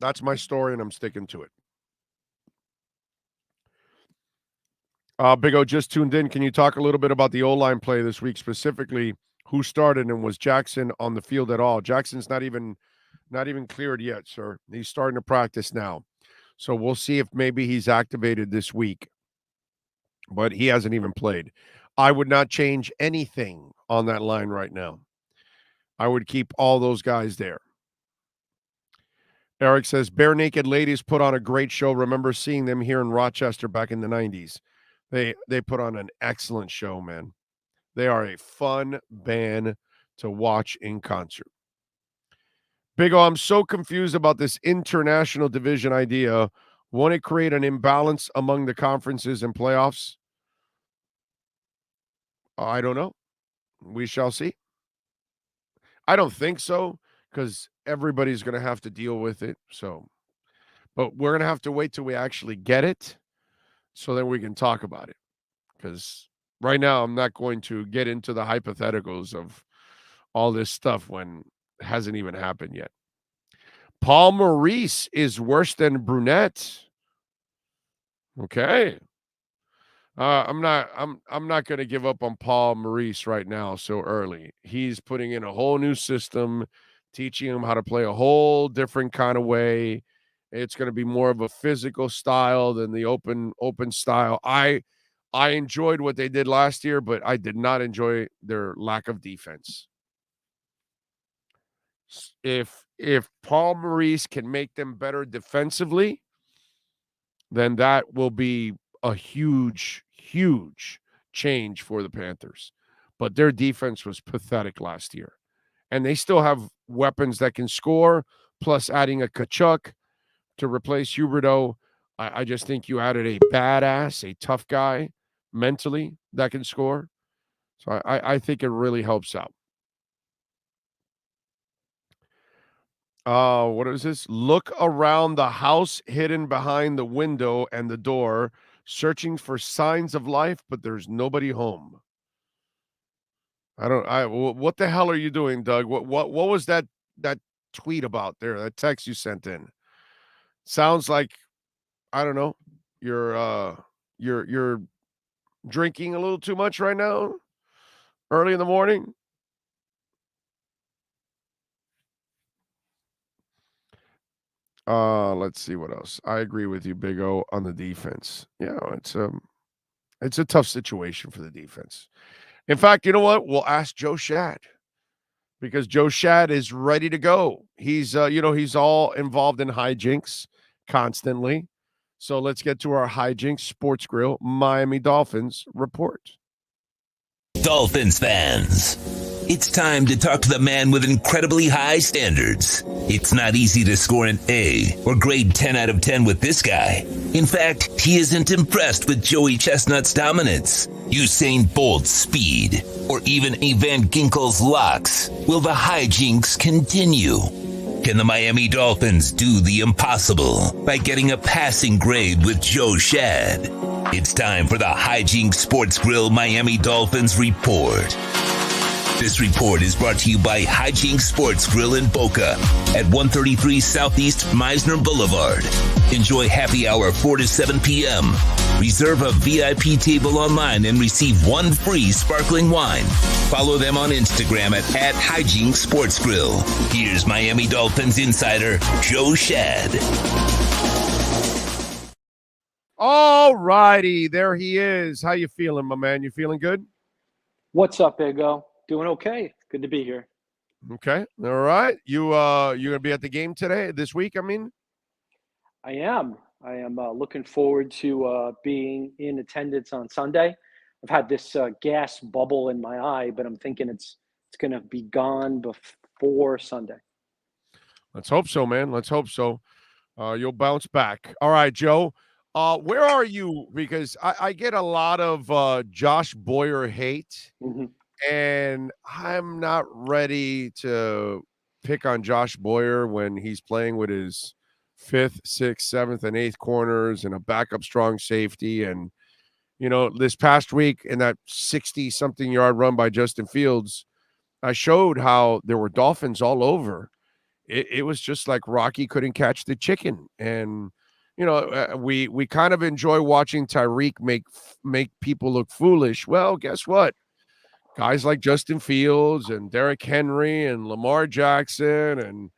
That's my story, and I'm sticking to it. Big O just tuned in. Can you talk a little bit about the O-line play this week, specifically who started and was Jackson on the field at all? Jackson's not even cleared yet, sir. He's starting to practice now. So we'll see if maybe he's activated this week. But he hasn't even played. I would not change anything on that line right now. I would keep all those guys there. Eric says, Bare Naked Ladies put on a great show. Remember seeing them here in Rochester back in the 90s. They put on an excellent show, man. They are a fun band to watch in concert. Big O, I'm so confused about this international division idea. Won't it create an imbalance among the conferences and playoffs? I don't know. We shall see. I don't think so, because everybody's going to have to deal with it. So, but we're going to have to wait till we actually get it, so then we can talk about it. Because right now, I'm not going to get into the hypotheticals of all this stuff when it hasn't even happened yet. Paul Maurice is worse than Brunette. Okay. I'm not going to give up on Paul Maurice right now so early. He's putting in a whole new system, teaching him how to play a whole different kind of way. It's going to be more of a physical style than the open style. I enjoyed what they did last year, but I did not enjoy their lack of defense. If Paul Maurice can make them better defensively, then that will be a huge change for the Panthers. But their defense was pathetic last year. And they still have weapons that can score, plus adding a Kachuk to replace Huberdeau. I just think you added a badass, a tough guy mentally that can score. So I think it really helps out. What is this? Look around the house hidden behind the window and the door, searching for signs of life, but there's nobody home. What the hell are you doing, Doug? What was that tweet about there? That text you sent in. Sounds like, I don't know, you're drinking a little too much right now, early in the morning. Let's see what else. I agree with you, Big O, on the defense. Yeah, it's a tough situation for the defense. In fact, you know what? We'll ask Joe Shad, because Joe Shad is ready to go. He's he's all involved in hijinks constantly. So let's get to our hijinks sports grill Miami Dolphins report. Dolphins fans, it's time to talk to the man with incredibly high standards. It's not easy to score an A or grade 10 out of 10 with this guy. In fact, he isn't impressed with Joey Chestnut's dominance, Usain Bolt's speed, or even Evan Ginkel's locks. Will the hijinks continue? Can the Miami Dolphins do the impossible by getting a passing grade with Joe Shad? It's time for the Hijinks Sports Grill Miami Dolphins report. This report is brought to you by Hijinks Sports Grill in Boca at 133 Southeast Meisner Boulevard. Enjoy happy hour 4 to 7 p.m. Reserve a VIP table online and receive one free sparkling wine. Follow them on Instagram at Hijinks Sports Grill. Here's Miami Dolphins insider Joe Shad. All righty, there he is. How you feeling, my man? You feeling good? What's up, Big O? Doing okay. Good to be here. Okay. All right. You gonna be at the game today, this week, I mean? I am looking forward to being in attendance on Sunday. I've had this gas bubble in my eye, but I'm thinking it's going to be gone before Sunday. Let's hope so, man. Let's hope so. You'll bounce back. All right, Joe. Where are you? Because I get a lot of Josh Boyer hate. Mm-hmm. And I'm not ready to pick on Josh Boyer when he's playing with his 5th, 6th, 7th, and 8th corners and a backup strong safety. And, this past week in that 60-something yard run by Justin Fields, I showed how there were Dolphins all over. It was just like Rocky couldn't catch the chicken. And, we kind of enjoy watching Tyreek make people look foolish. Well, guess what? Guys like Justin Fields and Derrick Henry and Lamar Jackson and,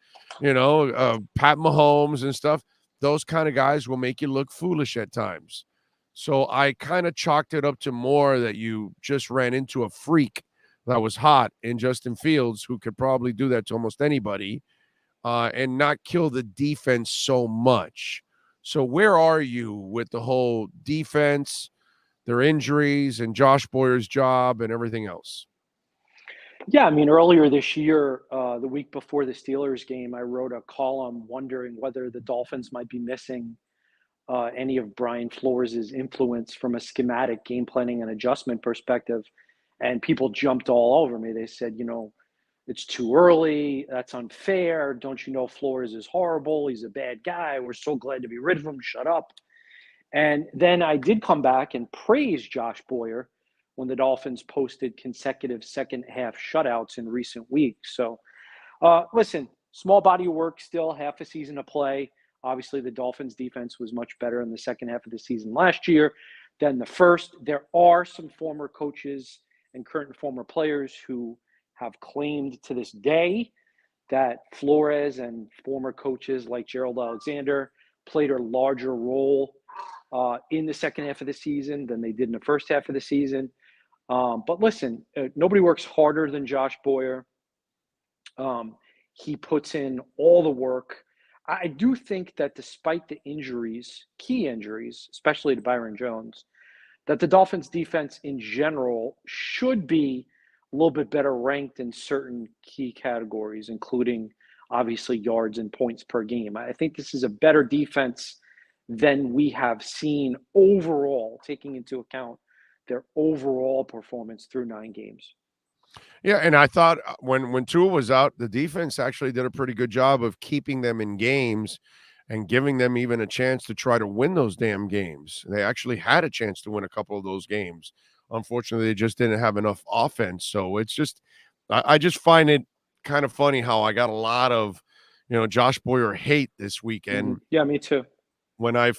Pat Mahomes and stuff, those kind of guys will make you look foolish at times. So I kind of chalked it up to more that you just ran into a freak that was hot in Justin Fields, who could probably do that to almost anybody, and not kill the defense so much. So where are you with the whole defense, their injuries, and Josh Boyer's job and everything else? Yeah, I mean, earlier this year, the week before the Steelers game, I wrote a column wondering whether the Dolphins might be missing any of Brian Flores' influence from a schematic game planning and adjustment perspective. And people jumped all over me. They said, it's too early. That's unfair. Don't you know Flores is horrible? He's a bad guy. We're so glad to be rid of him. Shut up. And then I did come back and praise Josh Boyer when the Dolphins posted consecutive second half shutouts in recent weeks. So, listen, small body of work still, half a season to play. Obviously, the Dolphins defense was much better in the second half of the season last year than the first. There are some former coaches and current and former players who have claimed to this day that Flores and former coaches like Gerald Alexander played a larger role in the second half of the season than they did in the first half of the season. But listen, nobody works harder than Josh Boyer. He puts in all the work. I do think that despite the injuries, key injuries, especially to Byron Jones, that the Dolphins defense in general should be a little bit better ranked in certain key categories, including obviously yards and points per game. I think this is a better defense than we have seen overall, taking into account their overall performance through 9 games. Yeah, and I thought when Tua was out, the defense actually did a pretty good job of keeping them in games and giving them even a chance to try to win those damn games. They actually had a chance to win a couple of those games. Unfortunately, they just didn't have enough offense. So it's just I just find it kind of funny how I got a lot of, Josh Boyer hate this weekend. Mm-hmm. Yeah, me too. When I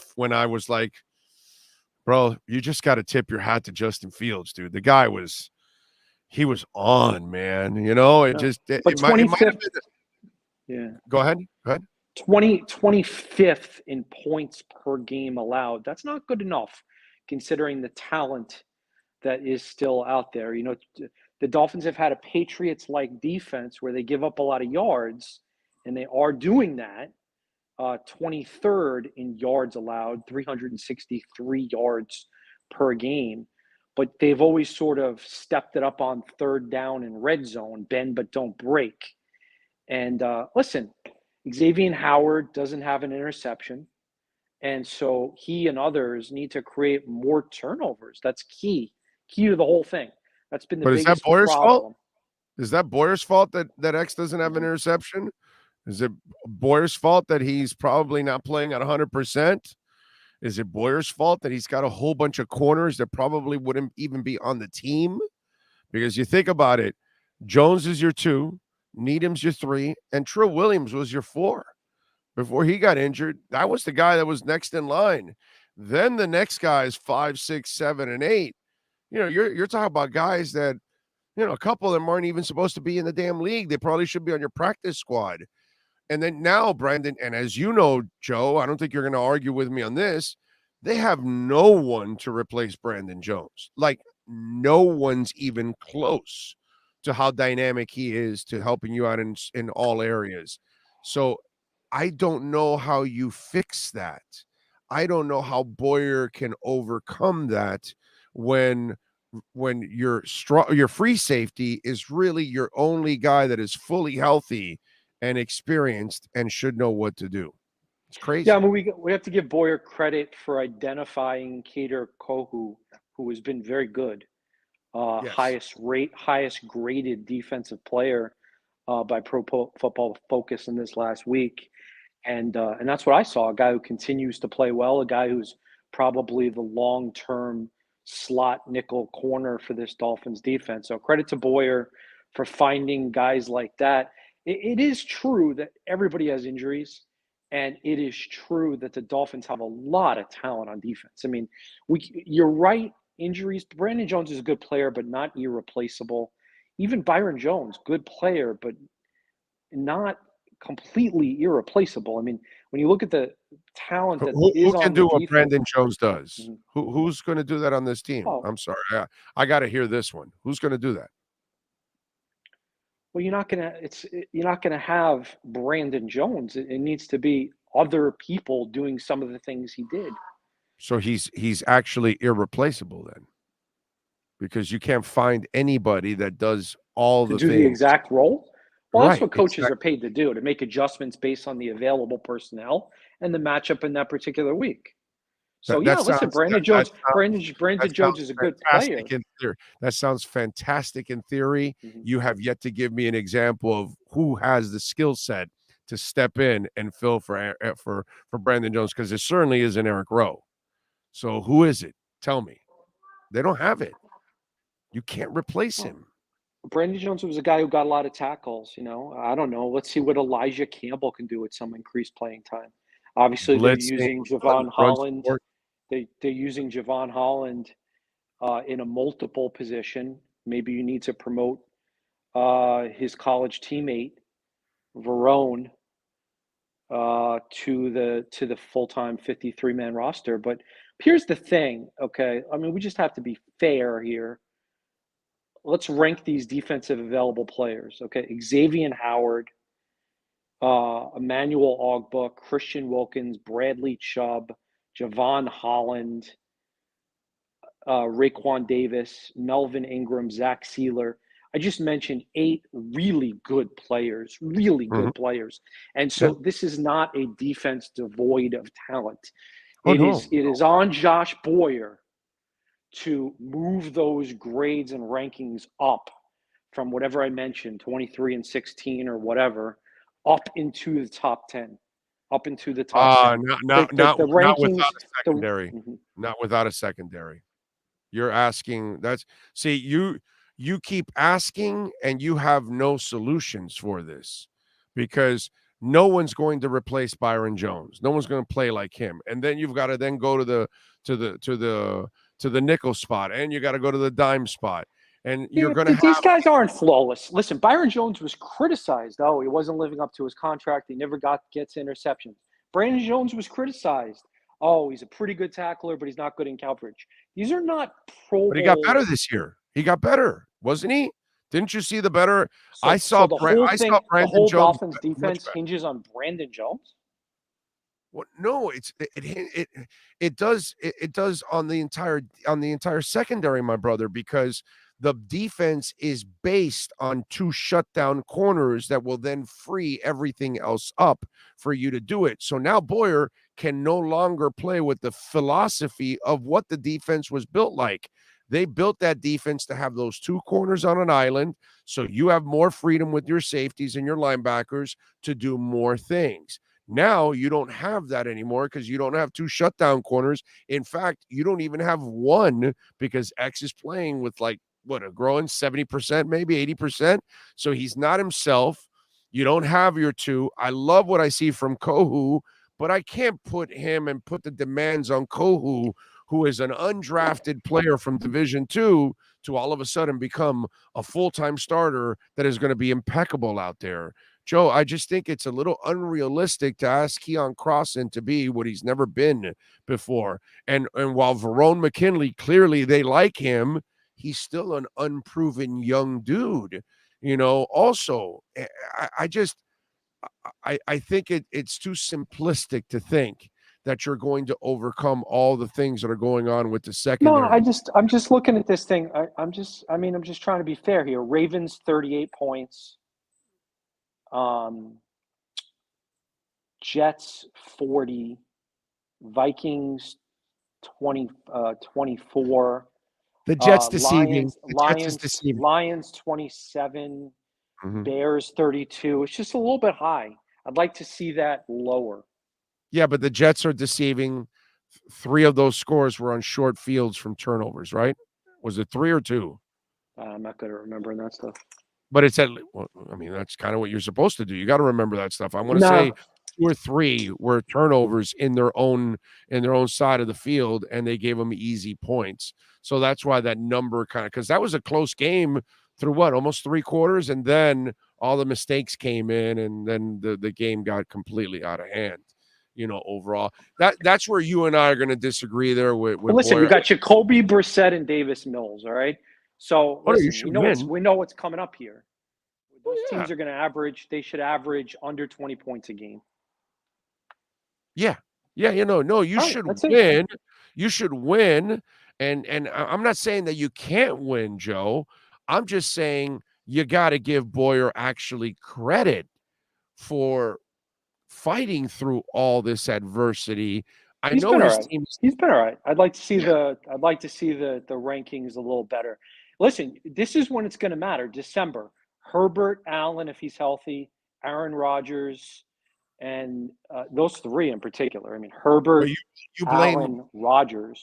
was like, bro, you just got to tip your hat to Justin Fields, dude. The guy was on, man. It just it might have been. Yeah. Go ahead. 25th in points per game allowed. That's not good enough considering the talent that is still out there. The Dolphins have had a Patriots-like defense where they give up a lot of yards, and they are doing that. 23rd in yards allowed, 363 yards per game. But they've always sort of stepped it up on third down and red zone, bend but don't break. And listen, Xavier Howard doesn't have an interception. And so he and others need to create more turnovers. That's key to the whole thing. That's been the biggest problem. Is that Boyer's fault? Is that Boyer's fault that X doesn't have an interception? Is it Boyer's fault that he's probably not playing at 100%? Is it Boyer's fault that he's got a whole bunch of corners that probably wouldn't even be on the team? Because you think about it, Jones is your 2, Needham's your 3, and Trill Williams was your 4. Before he got injured, that was the guy that was next in line. Then the next guy is 5, 6, 7, and 8. You're talking about guys that, a couple of them aren't even supposed to be in the damn league. They probably should be on your practice squad. And then now, Brandon, and as you know, Joe, I don't think you're going to argue with me on this. They have no one to replace Brandon Jones. Like, no one's even close to how dynamic he is to helping you out in all areas. So I don't know how you fix that. I don't know how Boyer can overcome that when your free safety is really your only guy that is fully healthy and experienced and should know what to do. It's crazy. Yeah, I mean, we have to give Boyer credit for identifying Kader Kohu, who has been very good. Yes. Highest graded defensive player by Pro Football Focus in this last week. And that's what I saw, a guy who continues to play well, a guy who's probably the long-term slot nickel corner for this Dolphins defense. So credit to Boyer for finding guys like that. It is true that everybody has injuries, and it is true that the Dolphins have a lot of talent on defense. I mean, you're right, injuries. Brandon Jones is a good player, but not irreplaceable. Even Byron Jones, good player, but not completely irreplaceable. I mean, when you look at the talent that who can do what defense, Brandon Jones does? Mm-hmm. Who's going to do that on this team? Oh. I'm sorry, I got to hear this one. Who's going to do that? Well, you're not gonna have Brandon Jones. It needs to be other people doing some of the things he did. So he's actually irreplaceable then, because you can't find anybody that does all the things. The exact role. Well, right, that's what coaches are paid to do, to make adjustments based on the available personnel and the matchup in that particular week. So That listen, sounds Brandon that Jones sounds is a good player. fantastic in theory. That sounds fantastic in theory. Mhm. You have yet to give me an example of who has the skill set to step in and fill for Brandon Jones, because it certainly isn't Eric Rowe. So who is it? Tell me. They don't have it. You can't replace him. Brandon Jones was a guy who got a lot of tackles. I don't know. Let's see what Elijah Campbell can do with some increased playing time. Obviously, they're Blitzing, using Javon run Holland. support. They're using Javon Holland in a multiple position. Maybe you need to promote his college teammate Verone to the full-time 53-man roster. But here's the thing, okay? I mean, we just have to be fair here. Let's rank these defensive available players, okay? Xavier Howard, Emmanuel Ogbah, Christian Wilkins, Bradley Chubb, Javon Holland, Raekwon Davis, Melvin Ingram, Zach Sealer. I just mentioned 8 really good players, And so this is not a defense devoid of talent. It is on Josh Boyer to move those grades and rankings up from whatever I mentioned, 23 and 16 or whatever, up into the top 10. Up into the top 10. Not without a secondary. Mhm. Not without a secondary. You're asking you keep asking and you have no solutions for this, because no one's going to replace Byron Jones. No one's going to play like him. And then you've got to then go to the nickel spot, and you got to go to the dime spot. And you're going to these guys aren't flawless. Listen, Byron Jones was criticized. Oh, he wasn't living up to his contract. He never gets interceptions. Brandon Jones was criticized. Oh, he's a pretty good tackler, but he's not good in coverage. These are not pro. But he got better this year. He got better, wasn't he? Didn't you see the better? I saw Brandon the whole Jones. Dolphins defense hinges on Brandon Jones. Well, no, it does on the entire secondary, my brother, because the defense is based on 2 shutdown corners that will then free everything else up for you to do it. So now Boyer can no longer play with the philosophy of what the defense was built like. They built that defense to have those 2 corners on an island, so you have more freedom with your safeties and your linebackers to do more things. Now you don't have that anymore because you don't have 2 shutdown corners. In fact, you don't even have one, because X is playing with a growing 70%, maybe 80%. So he's not himself. You don't have your 2. I love what I see from Kohu, but I can't put him and put the demands on Kohu, who is an undrafted player from Division II, to all of a sudden become a full-time starter that is going to be impeccable out there. Joe, I just think it's a little unrealistic to ask Keon Crossan to be what he's never been before. And while Verone McKinley, clearly they like him, he's still an unproven young dude. Also, I think it's too simplistic to think that you're going to overcome all the things that are going on with the secondary. No, I'm just looking at this thing. I'm just trying to be fair here. Ravens 38 points. Jets 40, Vikings 24. The Jets deceiving. Lions 27, Mm-hmm. Bears 32. It's just a little bit high. I'd like to see that lower. Yeah, but the Jets are deceiving. 3 of those scores were on short fields from turnovers, right? Was it 3 or 2? I'm not good at remembering that stuff. But it's that's kind of what you're supposed to do. You got to remember that stuff. I want to say 2 or 3 were turnovers in their own side of the field, and they gave them easy points. So that's why that number because that was a close game through almost 3 quarters, and then all the mistakes came in, and then the game got completely out of hand. Overall, that's where you and I are going to disagree there. With listen, Boyer. We got Jacoby Brissett and Davis Mills. All right. So listen, we know what's coming up here. Those teams are going to average. They should average under 20 points a game. Yeah. You should win. You should win. And I'm not saying that you can't win, Joe. I'm just saying you got to give Boyer actually credit for fighting through all this adversity I He's know been all his right. team. He's been all right. I'd like to see Yeah. the rankings a little better. Listen, this is when it's going to matter. December. Herbert, Allen, if he's healthy, Aaron Rodgers, and those three in particular. I mean, But Herbert, you blame Allen, Rodgers.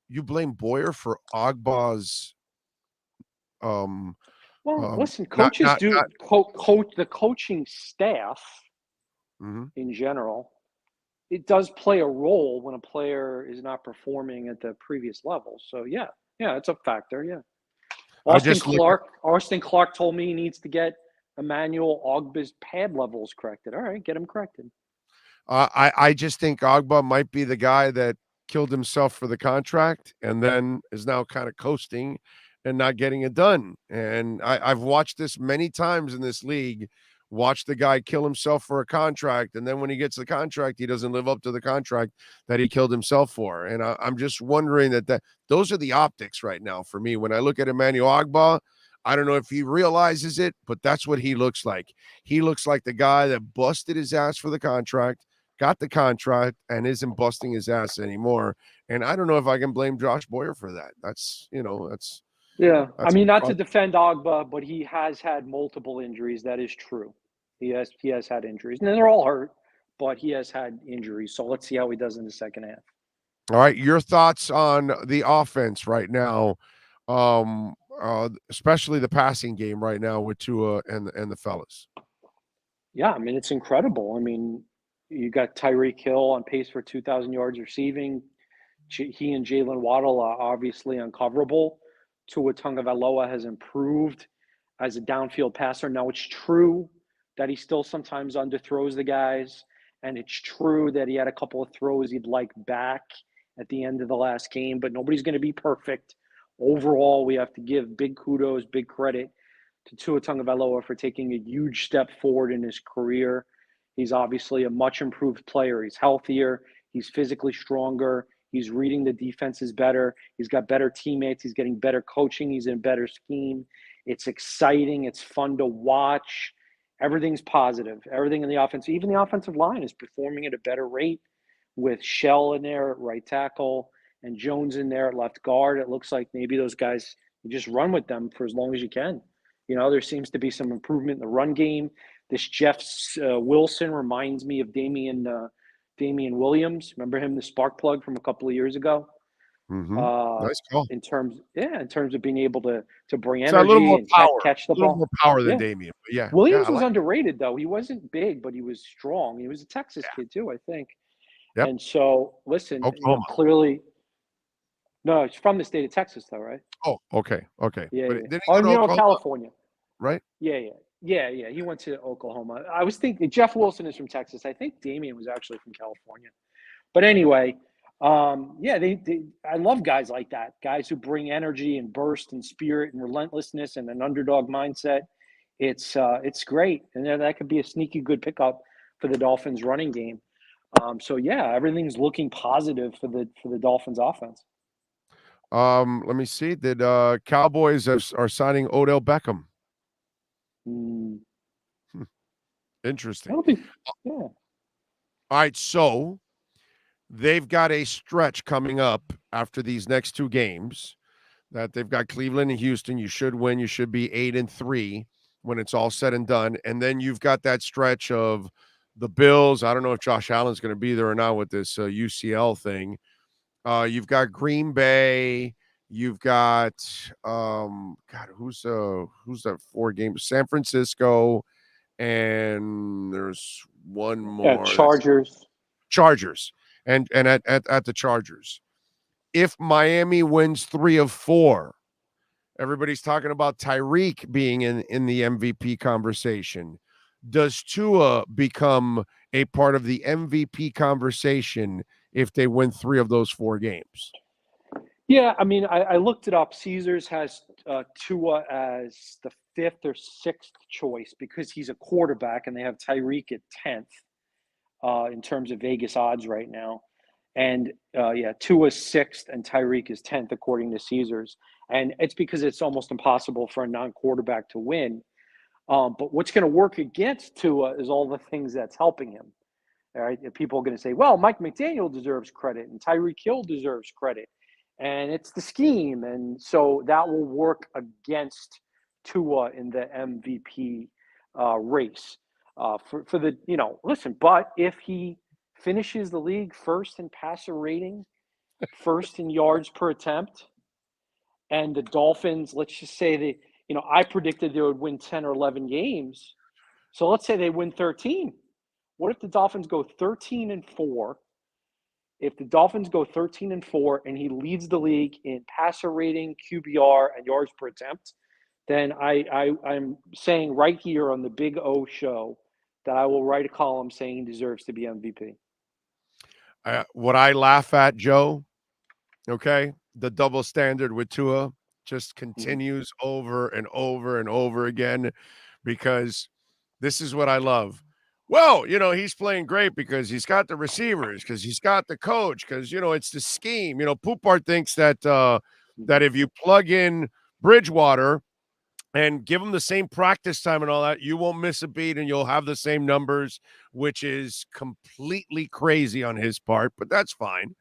Boyer for Ogbah's um Well, listen, not coaches not do not coach the coaching staff mhm. in general. It does play a role when a player is not performing at the previous level. So yeah, it's a factor. Yeah. I just look at Austin Clark told me he needs to get Emmanuel Ogba's pad levels corrected. All right, get him corrected. I just think Ogba might be the guy that killed himself for the contract and then is now kind of coasting and not getting it done. And I've watched this many times in this league. Watch the guy kill himself for a contract, and then when he gets the contract, he doesn't live up to the contract that he killed himself for. And I'm just wondering that those are the optics right now for me. When I look at Emmanuel Ogba, I don't know if he realizes it, but that's what he looks like. He looks like the guy that busted his ass for the contract, got the contract, and isn't busting his ass anymore. And I don't know if I can blame Josh Boyer for that. That's Yeah, I that's mean, not to defend Ogba, but he has had multiple injuries. That is true. He has had injuries, and they're all hurt, but he has had injuries. So let's see how he does in the second half. all right. Your thoughts on the offense right now, especially the passing game right now with Tua and the fellas. Yeah, I mean, it's incredible. I mean, you got Tyreek Hill on pace for 2,000 yards receiving. He and Jalen Waddle are obviously uncoverable. Tua Tagovailoa has improved as a downfield passer. Now, it's true that he still sometimes underthrows the guys, and it's true that he had a couple of throws he'd like back at the end of the last game, but nobody's going to be perfect. Overall, we have to give big kudos, big credit to Tua Tagovailoa for taking a huge step forward in his career. He's obviously a much improved player. He's healthier. He's physically stronger. He's reading the defenses better. He's got better teammates. He's getting better coaching. He's in a better scheme. It's exciting. It's fun to watch. Everything's positive. Everything in the offense, even the offensive line, is performing at a better rate with Shell in there at right tackle and Jones in there at left guard. It looks like maybe those guys, you just run with them for as long as you can. You know, there seems to be some improvement in the run game. This Jeff Wilson reminds me of Damian Williams. Remember him, the spark plug from a couple of years ago? Nice call. In terms of being able to bring So a little energy more and power, catch the a little ball. more power than Yeah. Damian. But yeah, Williams I was like underrated, though. He wasn't big, but he was strong. He was a Texas kid, too, I think. Yep. And so, listen, Oklahoma. clearly – no, it's from the state of Texas, though, right? Oh, okay. Yeah, But yeah. didn't he go to Oklahoma? California. Right? Yeah. He went to Oklahoma. I was thinking Jeff Wilson is from Texas. I think Damian was actually from California. But anyway, I love guys like that, guys who bring energy and burst and spirit and relentlessness and an underdog mindset. It's great, and then that could be a sneaky good pickup for the Dolphins running game. Everything's looking positive for the Dolphins offense. Let me see. Did Cowboys are signing Odell Beckham? Interesting. Yeah. All right, so they've got a stretch coming up after these next two games that they've got Cleveland and Houston. You should win. You should be 8-3 when it's all said and done. And then you've got that stretch of the Bills. I don't know if Josh Allen's going to be there or not with this UCL thing. You've got Green Bay. You've got who's that 4 games? San Francisco, and there's one more. Yeah, Chargers. And at the Chargers. If Miami wins 3 of 4, everybody's talking about Tyreek being in the MVP conversation. Does Tua become a part of the MVP conversation if they win 3 of those 4 games? Yeah, I mean, I looked it up. Caesars has Tua as the 5th or 6th choice because he's a quarterback, and they have Tyreek at 10th in terms of Vegas odds right now. And Tua's 6th and Tyreek is 10th according to Caesars. And it's because it's almost impossible for a non-quarterback to win. But what's going to work against Tua is all the things that's helping him. All right, and people are going to say, well, Mike McDaniel deserves credit and Tyreek Hill deserves credit, and it's the scheme, and so that will work against Tua in the MVP race. For the listen, but if he finishes the league first in passer rating, first in yards per attempt, and the Dolphins, let's just say I predicted they would win 10 or 11 games. So let's say they win 13. What if the Dolphins go 13-4? If the Dolphins go 13-4 and he leads the league in passer rating, QBR, and yards per attempt, then I'm saying right here on the Big O show that I will write a column saying he deserves to be MVP. What I laugh at, Joe, okay, the double standard with Tua just continues over and over and over again, because this is what I love. Well, he's playing great because he's got the receivers, because he's got the coach, because, it's the scheme. Poupart thinks that that if you plug in Bridgewater and give him the same practice time and all that, you won't miss a beat and you'll have the same numbers, which is completely crazy on his part, but that's fine.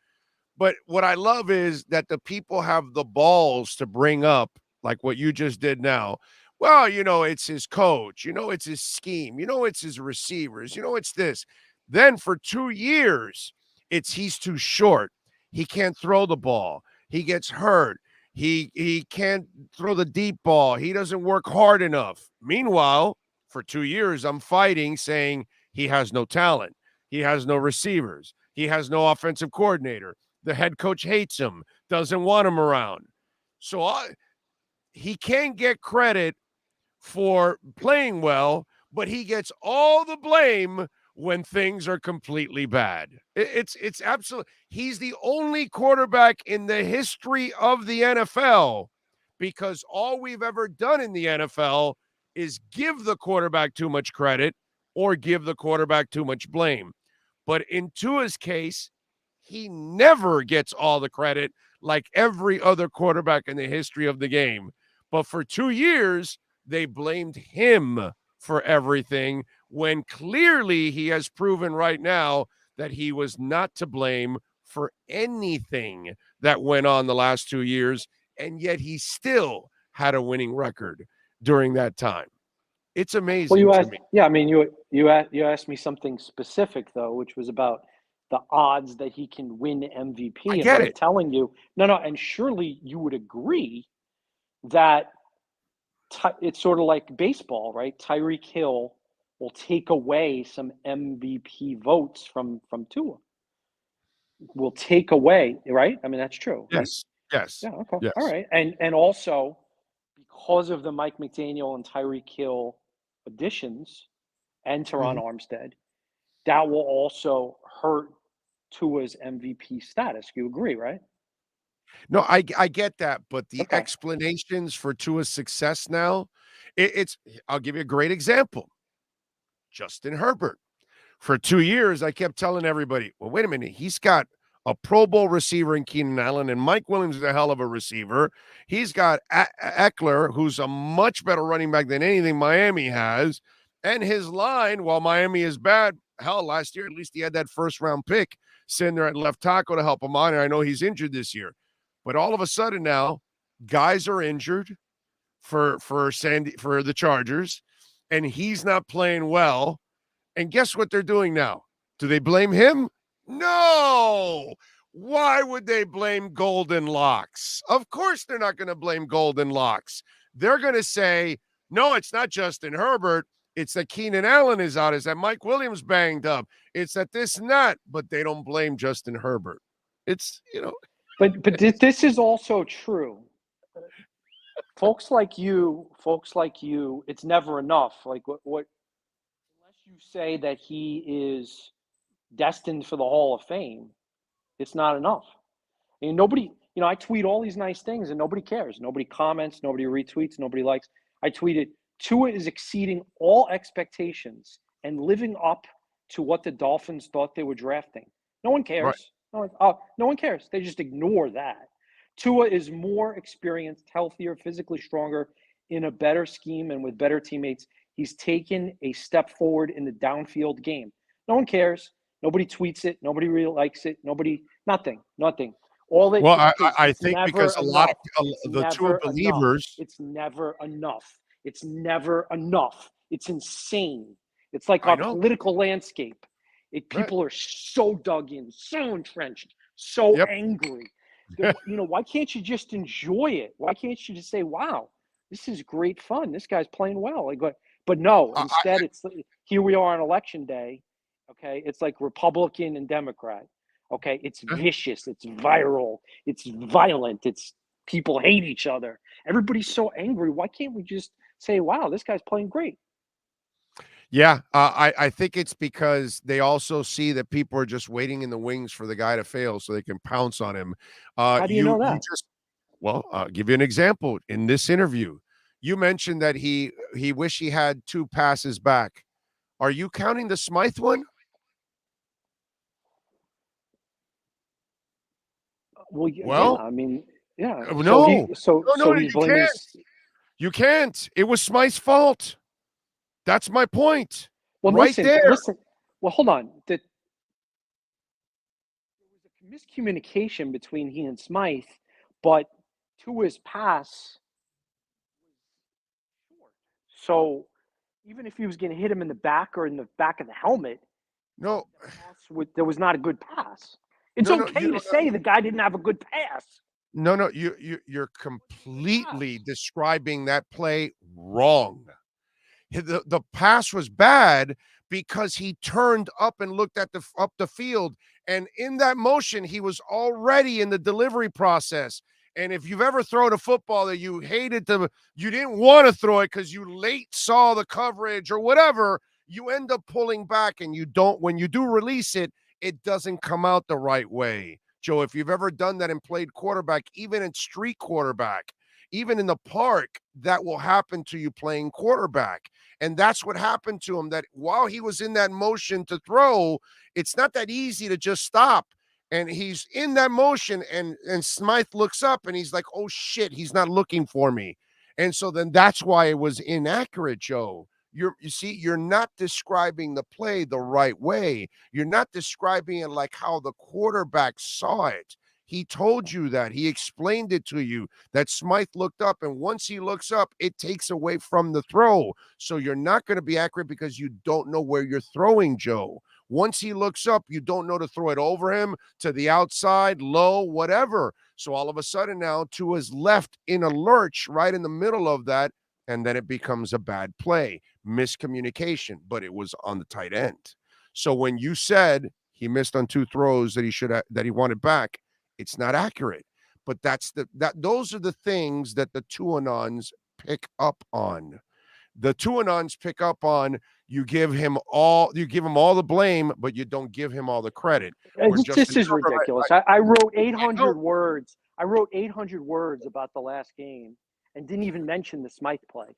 But what I love is that the people have the balls to bring up, like what you just did now. Well, it's his coach, it's his scheme, it's his receivers, it's this. Then for 2 years, he's too short. He can't throw the ball. He gets hurt. He can't throw the deep ball. He doesn't work hard enough. Meanwhile, for 2 years, I'm fighting saying he has no talent. He has no receivers. He has no offensive coordinator. The head coach hates him, doesn't want him around. So he can't get credit for playing well, but he gets all the blame when things are completely bad. It's absolutely, he's the only quarterback in the history of the NFL, because all we've ever done in the NFL is give the quarterback too much credit or give the quarterback too much blame. But in Tua's case, he never gets all the credit like every other quarterback in the history of the game. But for 2 years, they blamed him for everything, when clearly he has proven right now that he was not to blame for anything that went on the last 2 years, and yet he still had a winning record during that time. It's amazing. Well, you to asked, me. yeah, I mean, you asked me something specific though, which was about the odds that he can win MVP. I And get what it. I'm telling you, no, and surely you would agree that it's sort of like baseball, right? Tyreek Hill will take away some MVP votes from Tua. Will take away, right? I mean, that's true, right? Yes. Yeah. Okay. Yes. All right. And also because of the Mike McDaniel and Tyreek Hill additions and Teron Armstead, that will also hurt Tua's MVP status. You agree, right? No, I get that, but the explanations for Tua's success now, I'll give you a great example. Justin Herbert. For 2 years, I kept telling everybody, well, wait a minute, he's got a Pro Bowl receiver in Keenan Allen, and Mike Williams is a hell of a receiver. He's got Eckler, who's a much better running back than anything Miami has, and his line, while Miami is bad, hell, last year, at least he had that first-round pick sitting there at left tackle to help him out, and I know he's injured this year. But all of a sudden now, guys are injured for the Chargers, and he's not playing well. And guess what they're doing now? Do they blame him? No. Why would they blame Golden Locks? Of course they're not going to blame Golden Locks. They're going to say, no, it's not Justin Herbert. It's that Keenan Allen is out. It's that Mike Williams banged up. It's that this and that. But they don't blame Justin Herbert. It's, But this is also true. Folks like you, it's never enough. Like what unless you say that he is destined for the Hall of Fame, it's not enough. I mean, nobody, I tweet all these nice things and nobody cares. Nobody comments, nobody retweets, nobody likes. I tweeted, Tua is exceeding all expectations and living up to what the Dolphins thought they were drafting. No one cares. Right. No one cares. They just ignore that. Tua is more experienced, healthier, physically stronger, in a better scheme and with better teammates. He's taken a step forward in the downfield game. No one cares. Nobody tweets it. Nobody really likes it. Nothing. All it Well, is, I it's think never because a lot enough. of It's the Tua never enough. believers, It's never enough. It's never enough. It's insane. It's like I our know. political landscape. Right. People are so dug in, so entrenched, so Yep. angry. Why can't you just enjoy it? Why can't you just say, "Wow, this is great fun. This guy's playing well." But no. Instead, it's here we are on election day. Okay, it's like Republican and Democrat. Okay, it's vicious, it's viral, it's violent, it's people hate each other. Everybody's so angry. Why can't we just say, "Wow, this guy's playing great"? Yeah, I think it's because they also see that people are just waiting in the wings for the guy to fail so they can pounce on him. How do you know that? I'll give you an example. In this interview, you mentioned that he wished he had 2 passes back. Are you counting the Smythe one? Well, yeah, Well, I mean, yeah. no. No, He's you blaming can't. You can't. It was Smythe's fault. That's my point. Well, Right there. listen. Well, hold on. There was a miscommunication between he and Smythe, but to his pass was short. So even if he was going to hit him in the back or in the back of the helmet, No. there was not a good pass. It's okay to say the guy didn't have a good pass. No, you're completely describing that play wrong. The pass was bad because he turned up and looked at up the field, and in that motion, he was already in the delivery process. And if you've ever thrown a football that you didn't want to throw it because you late saw the coverage or whatever, you end up pulling back, and when you do release it, it doesn't come out the right way. Joe, if you've ever done that and played quarterback, even in street quarterback, even in the park, that will happen to you playing quarterback. And that's what happened to him, that while he was in that motion to throw, it's not that easy to just stop. And he's in that motion, and Smythe looks up, and he's like, oh, shit, he's not looking for me. And so then that's why it was inaccurate, Joe. You see, you're not describing the play the right way. You're not describing it like how the quarterback saw it. He told you that. He explained it to you that Smythe looked up, and once he looks up, it takes away from the throw. So you're not going to be accurate because you don't know where you're throwing, Joe. Once he looks up, you don't know to throw it over him, to the outside, low, whatever. So all of a sudden now, Tua's left in a lurch right in the middle of that, and then it becomes a bad play. Miscommunication, but it was on the tight end. So when you said he missed on 2 throws that he wanted back, it's not accurate. But those are the things that the Tuanons pick up on. The Tuanons pick up on you give him all the blame, but you don't give him all the credit. This is ridiculous. I wrote 800 words. I wrote 800 words about the last game and didn't even mention the Smythe play.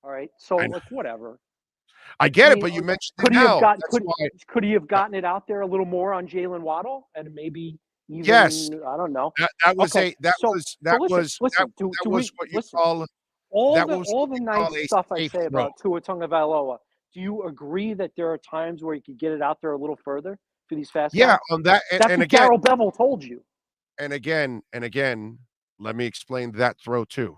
All right. So whatever. I get it, but you mentioned it now. Could he have gotten it out there a little more on Jalen Waddle and maybe even, yes, I don't know. That was what you call all the nice stuff I say about Tua Tagovailoa. Do you agree that there are times where you could get it out there a little further for these fast guys? Yeah, on that, that's what Darrell Bevel told you. And again, let me explain that throw too.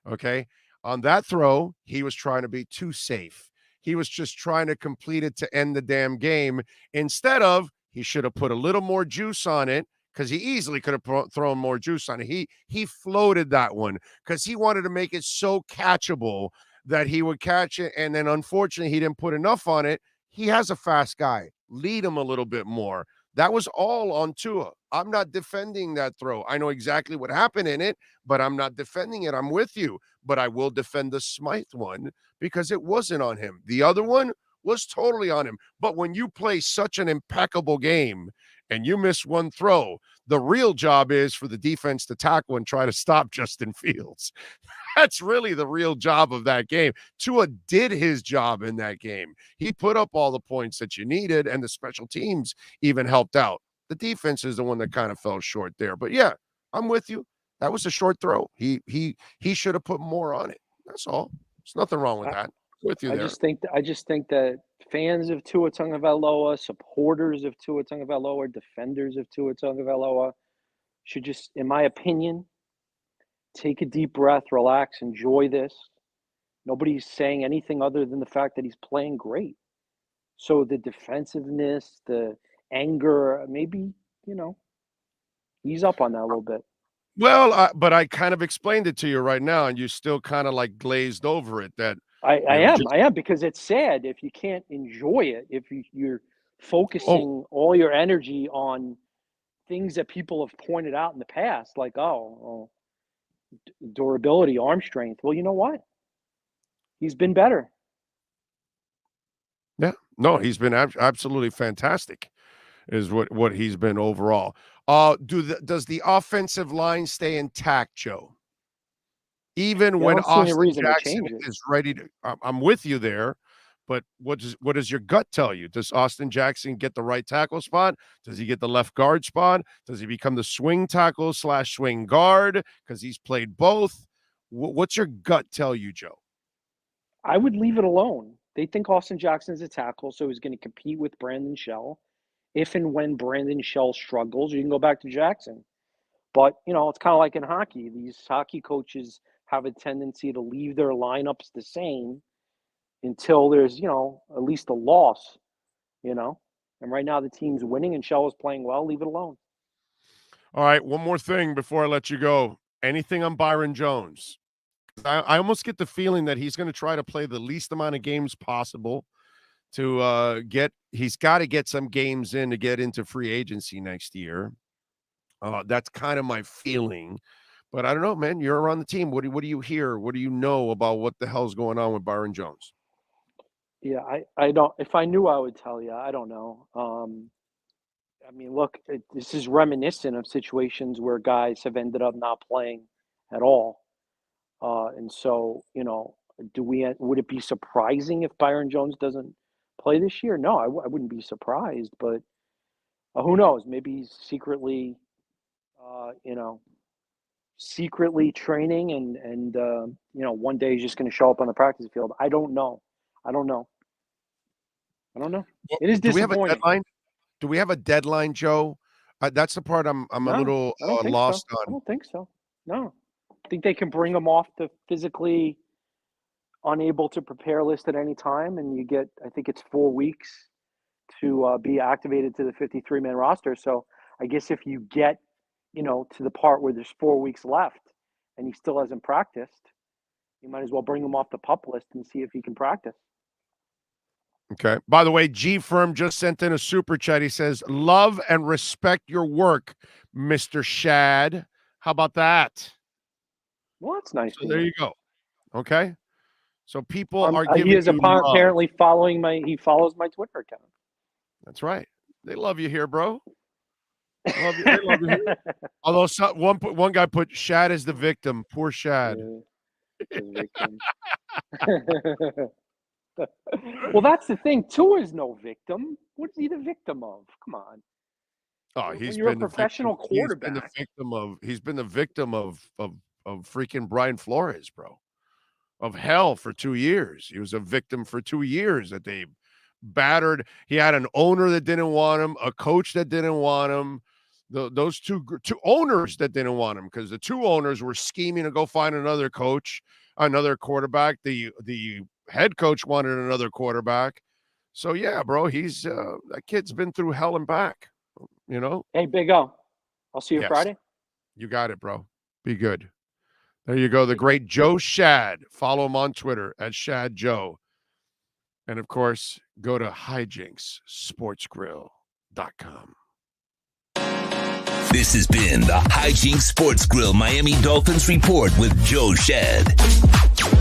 Okay, on that throw, he was trying to be too safe. He was just trying to complete it to end the damn game. Instead of, he should have put a little more juice on it, because he easily could have thrown more juice on it. He floated that one because he wanted to make it so catchable that he would catch it. And then unfortunately, he didn't put enough on it. He has a fast guy. Lead him a little bit more. That was all on Tua. I'm not defending that throw. I know exactly what happened in it, but I'm not defending it. I'm with you. But I will defend the Smythe one because it wasn't on him. The other one was totally on him. But when you play such an impeccable game and you miss one throw, the real job is for the defense to tackle and try to stop Justin Fields. That's really the real job of that game. Tua did his job in that game. He put up all the points that you needed, and the special teams even helped out. The defense is the one that kind of fell short there. But yeah, I'm with you. That was a short throw. He should have put more on it. That's all. There's nothing wrong with that. With you I there. just think that fans of Tua Tagovailoa, supporters of Tua Tagovailoa, defenders of Tua Tagovailoa should just, in my opinion, take a deep breath, relax, enjoy this. Nobody's saying anything other than the fact that he's playing great. So the defensiveness, the anger, maybe, ease up on that a little bit. Well, but I kind of explained it to you right now, and you still kind of like glazed over it. That I just am because it's sad if you can't enjoy it, if you're oh, focusing all your energy on things that people have pointed out in the past, like, durability, arm strength. Well, you know what? He's been better. yeah, no, he's been absolutely fantastic. Is what he's been overall. Does the offensive line stay intact, Joe? Even Yeah, I when don't see any Austin reason to Jackson change it. is ready to, I'm with you there, but what does your gut tell you? Does Austin Jackson get the right tackle spot? Does he get the left guard spot? Does he become the swing tackle / swing guard because he's played both? What's your gut tell you, Joe? I would leave it alone. They think Austin Jackson's a tackle, so he's going to compete with Brandon Shell. If and when Brandon Shell struggles, you can go back to Jackson. But, it's kind of like in hockey. These hockey coaches have a tendency to leave their lineups the same until there's, at least a loss, And right now the team's winning and Shell is playing well. Leave it alone. All right, one more thing before I let you go. Anything on Byron Jones? I almost get the feeling that he's going to try to play the least amount of games possible to he's got to get some games in to get into free agency next year. That's kind of my feeling, but I don't know, man. You're on the team. What do you hear? What do you know about what the hell's going on with Byron Jones? Yeah, I don't. If I knew, I would tell you. I don't know. I mean, look, this is reminiscent of situations where guys have ended up not playing at all. And so, would it be surprising if Byron Jones doesn't play this year? No, I wouldn't be surprised, but who knows? Maybe he's secretly, secretly training and one day he's just going to show up on the practice field. I don't know. I don't know. It is Do we have a disappointing. deadline? Do we have a deadline, Joe? That's the part I'm a No, little I don't think lost so. I on. don't think so. No, I think they can bring him off the physically unable to prepare list at any time, and you get, I think it's 4 weeks to be activated to the 53-man roster. So I guess if you get, to the part where there's 4 weeks left and he still hasn't practiced, you might as well bring him off the PUP list and see if he can practice. Okay. By the way, G Firm just sent in a super chat. He says, "Love and respect your work, Mr. Shad." How about that? Well, that's nice. So there you go. Okay. So people are he giving is you love. apparently he follows my Twitter account. That's right. They love you here, bro. They love you here. Although one guy put Shad as the victim. Poor Shad. Victim. Well, that's the thing. Tua is no victim. What is he the victim of? Come on. Oh, When you're a professional quarterback. He's been the victim of freaking Brian Flores, bro. Of hell for 2 years. He was a victim for 2 years that they battered. He had an owner that didn't want him, a coach that didn't want him. Those two owners that didn't want him, because the two owners were scheming to go find another coach, another quarterback. The head coach wanted another quarterback. So yeah, bro, he's that kid's been through hell and back. Hey, Big O, I'll see you Yes. Friday. You got it, bro. Be good. There you go. The great Joe Shad. Follow him on Twitter at Shad Joe. And of course, go to hijinkssportsgrill.com. This has been the Hijinks Sports Grill Miami Dolphins Report with Joe Shad.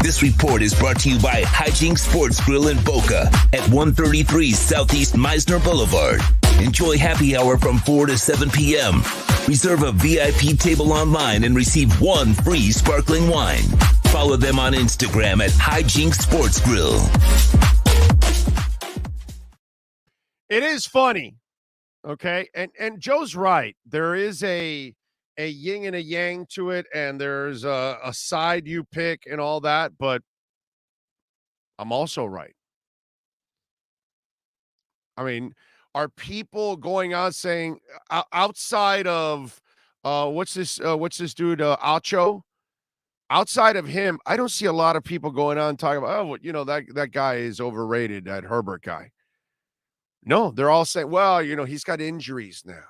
This report is brought to you by Hijinks Sports Grill in Boca at 133 Southeast Meisner Boulevard. Enjoy happy hour from 4 to 7 p.m. Reserve a VIP table online and receive 1 free sparkling wine. Follow them on Instagram at Hijinks Sports Grill. It is funny. Okay. And Joe's right. There is a yin and a yang to it, and there's a side you pick and all that, but I'm also right. I mean, are people going on saying outside of what's this dude Alcho? Outside of him, I don't see a lot of people going on talking about, oh, well, that guy is overrated, that Herbert guy. No, they're all saying, well, he's got injuries now.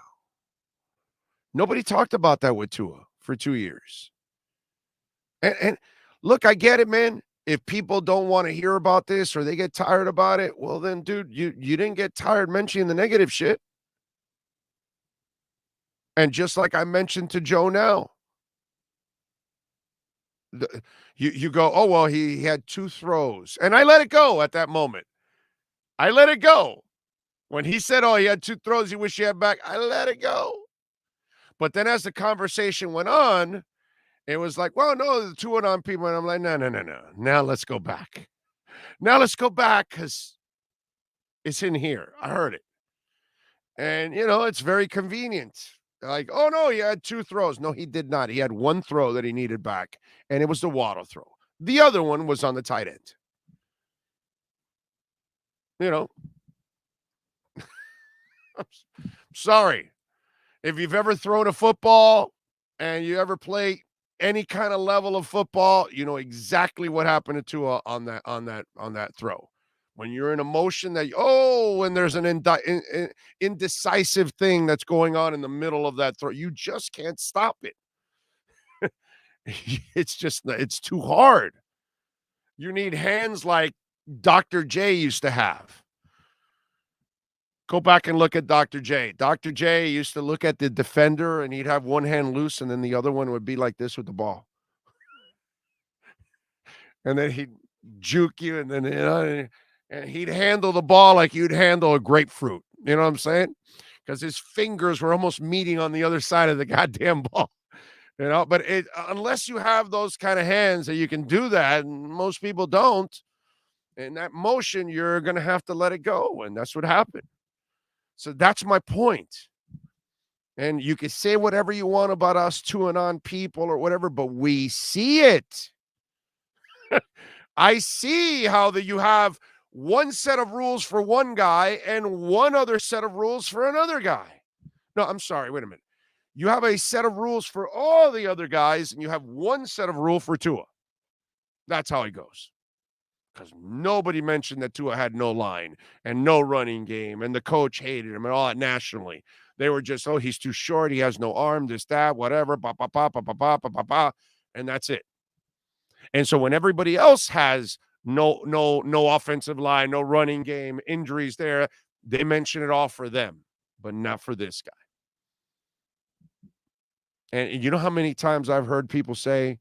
Nobody talked about that with Tua for 2 years. And look, I get it, man. If people don't want to hear about this or they get tired about it, well then, dude, you didn't get tired mentioning the negative shit. And just like I mentioned to Joe now, you go, oh, well, he had 2 throws. And I let it go at that moment. I let it go. When he said, oh, he had 2 throws he wished he had back, I let it go. But then as the conversation went on, it was like, well, no, the 2 on people. And I'm like, no. Now let's go back. Now let's go back because it's in here. I heard it. And, it's very convenient. Like, oh, no, he had 2 throws. No, he did not. He had 1 throw that he needed back, and it was the Waddle throw. The other one was on the tight end. I'm sorry. If you've ever thrown a football and you ever play any kind of level of football, you know exactly what happened to Tua on that throw. When you're in a motion and there's an indecisive thing that's going on in the middle of that throw, you just can't stop it. It's too hard. You need hands like Dr. J used to have. Go back and look at Dr. J. Dr. J used to look at the defender and he'd have one hand loose and then the other one would be like this with the ball. And then he'd juke you and then and he'd handle the ball like you'd handle a grapefruit. You know what I'm saying? Because his fingers were almost meeting on the other side of the goddamn ball. But unless you have those kind of hands that you can do that, and most people don't, in that motion, you're going to have to let it go. And that's what happened. So that's my point. And you can say whatever you want about us chewing on people or whatever, but we see it. I see how you have one set of rules for one guy and one other set of rules for another guy. No, I'm sorry. Wait a minute. You have a set of rules for all the other guys, and you have one set of rule for Tua. That's how it goes. Because nobody mentioned that Tua had no line and no running game, and the coach hated him and all that nationally. They were just, oh, he's too short, he has no arm, this, that, whatever, and that's it. And so when everybody else has no offensive line, no running game, injuries there, they mention it all for them, but not for this guy. And you know how many times I've heard people say,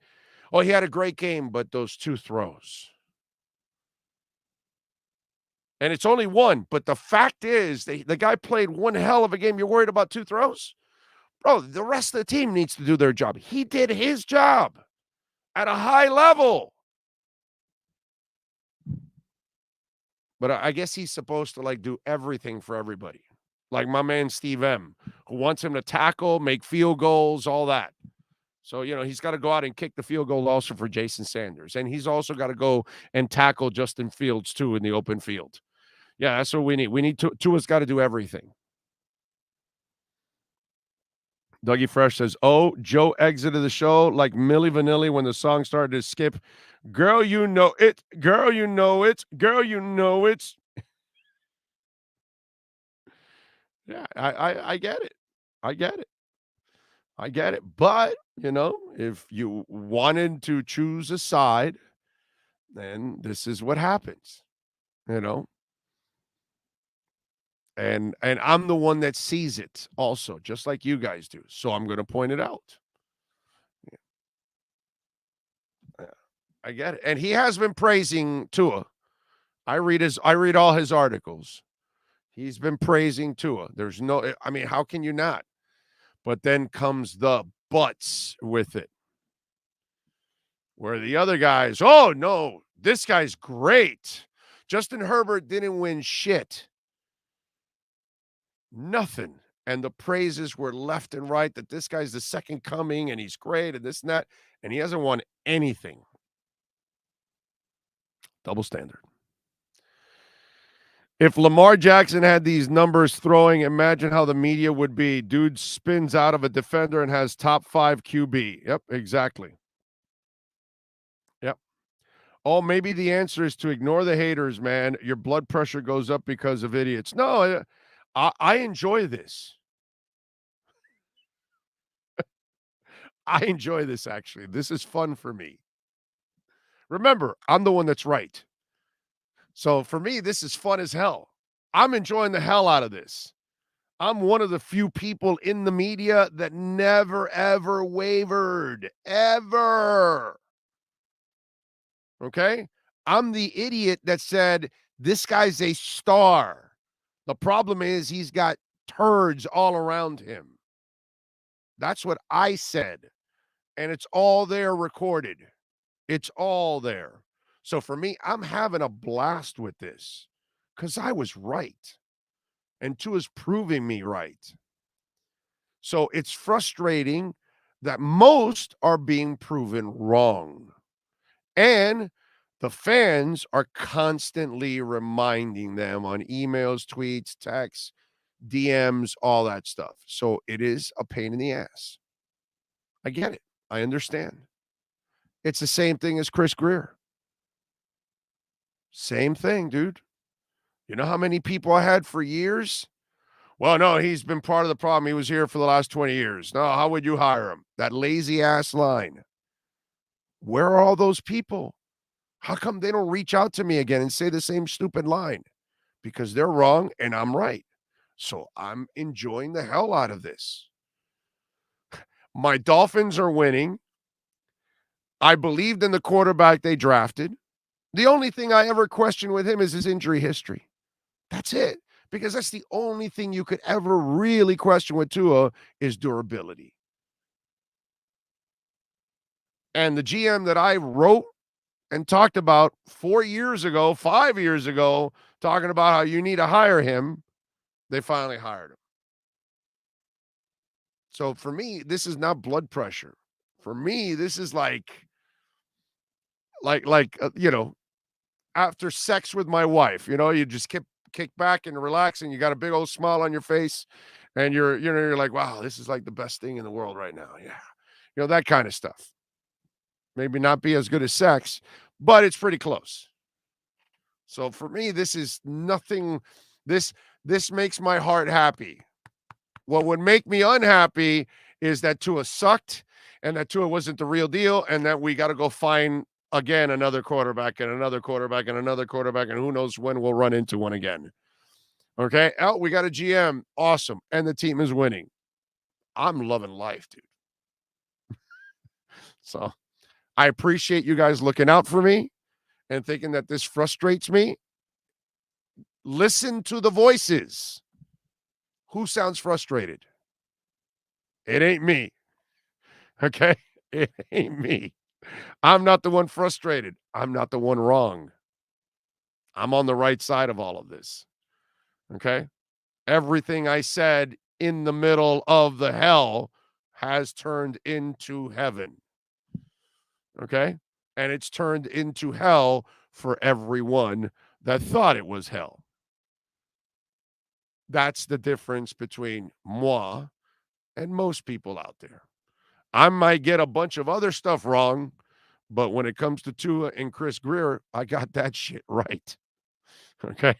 oh, he had a great game, but those 2 throws. And it's only one. But the fact is, the guy played one hell of a game. You're worried about 2 throws? Bro, the rest of the team needs to do their job. He did his job at a high level. But I guess he's supposed to, do everything for everybody. Like my man Steve M., who wants him to tackle, make field goals, all that. So, he's got to go out and kick the field goal also for Jason Sanders. And he's also got to go and tackle Justin Fields, too, in the open field. Yeah, that's what we need. We need Tua's got to do everything. Dougie Fresh says, oh, Joe exited the show like Milli Vanilli when the song started to skip. Girl, you know it. Girl, you know it. Girl, you know it. Yeah, I get it. I get it. I get it. But, if you wanted to choose a side, then this is what happens, And I'm the one that sees it also, just like you guys do. So I'm going to point it out. Yeah. I get it. And he has been praising Tua. I read all his articles. He's been praising Tua. How can you not? But then comes the buts with it. Where the other guys, oh, no, this guy's great. Justin Herbert didn't win shit. Nothing. And the praises were left and right that this guy's the second coming and he's great and this and that. And he hasn't won anything. Double standard. If Lamar Jackson had these numbers throwing, imagine how the media would be. Dude spins out of a defender and has top 5 QB. Yep, exactly. Yep. Oh, maybe the answer is to ignore the haters, man. Your blood pressure goes up because of idiots. No, I enjoy this. I enjoy this, actually. This is fun for me. Remember, I'm the one that's right. So for me, this is fun as hell. I'm enjoying the hell out of this. I'm one of the few people in the media that never, ever wavered. Ever. Okay? I'm the idiot that said, this guy's a star. The problem is he's got turds all around him. That's what I said. And it's all there recorded. It's all there. So for me, I'm having a blast with this because I was right. And Tua's proving me right. So it's frustrating that most are being proven wrong. And the fans are constantly reminding them on emails, tweets, texts, DMs, all that stuff. So it is a pain in the ass. I get it. I understand. It's the same thing as Chris Greer. Same thing, dude. You know how many people I had for years? Well, no, he's been part of the problem. He was here for the last 20 years. No, how would you hire him? That lazy ass line. Where are all those people? How come they don't reach out to me again and say the same stupid line? Because they're wrong and I'm right. So I'm enjoying the hell out of this. My Dolphins are winning. I believed in the quarterback they drafted. The only thing I ever questioned with him is his injury history. That's it. Because that's the only thing you could ever really question with Tua is durability. And the GM that I wrote and talked about 4 years ago, 5 years ago, talking about how you need to hire him, they finally hired him. So for me, this is not blood pressure. For me, this is like after sex with my wife, you just kick back and relax and you got a big old smile on your face and you're like, wow, this is like the best thing in the world right now. Yeah. That kind of stuff. Maybe not be as good as sex, but it's pretty close. So for me, this is nothing. This makes my heart happy. What would make me unhappy is that Tua sucked and that Tua wasn't the real deal and that we got to go find, again, another quarterback and another quarterback and another quarterback, and who knows when we'll run into one again. Okay? Oh, we got a GM. Awesome. And the team is winning. I'm loving life, dude. So I appreciate you guys looking out for me and thinking that this frustrates me. Listen to the voices. Who sounds frustrated? It ain't me. Okay? It ain't me. I'm not the one frustrated. I'm not the one wrong. I'm on the right side of all of this. Okay? Everything I said in the middle of the hell has turned into heaven. Okay? And it's turned into hell for everyone that thought it was hell. That's the difference between moi and most people out there. I might get a bunch of other stuff wrong, but when it comes to Tua and Chris Greer, I got that shit right. Okay?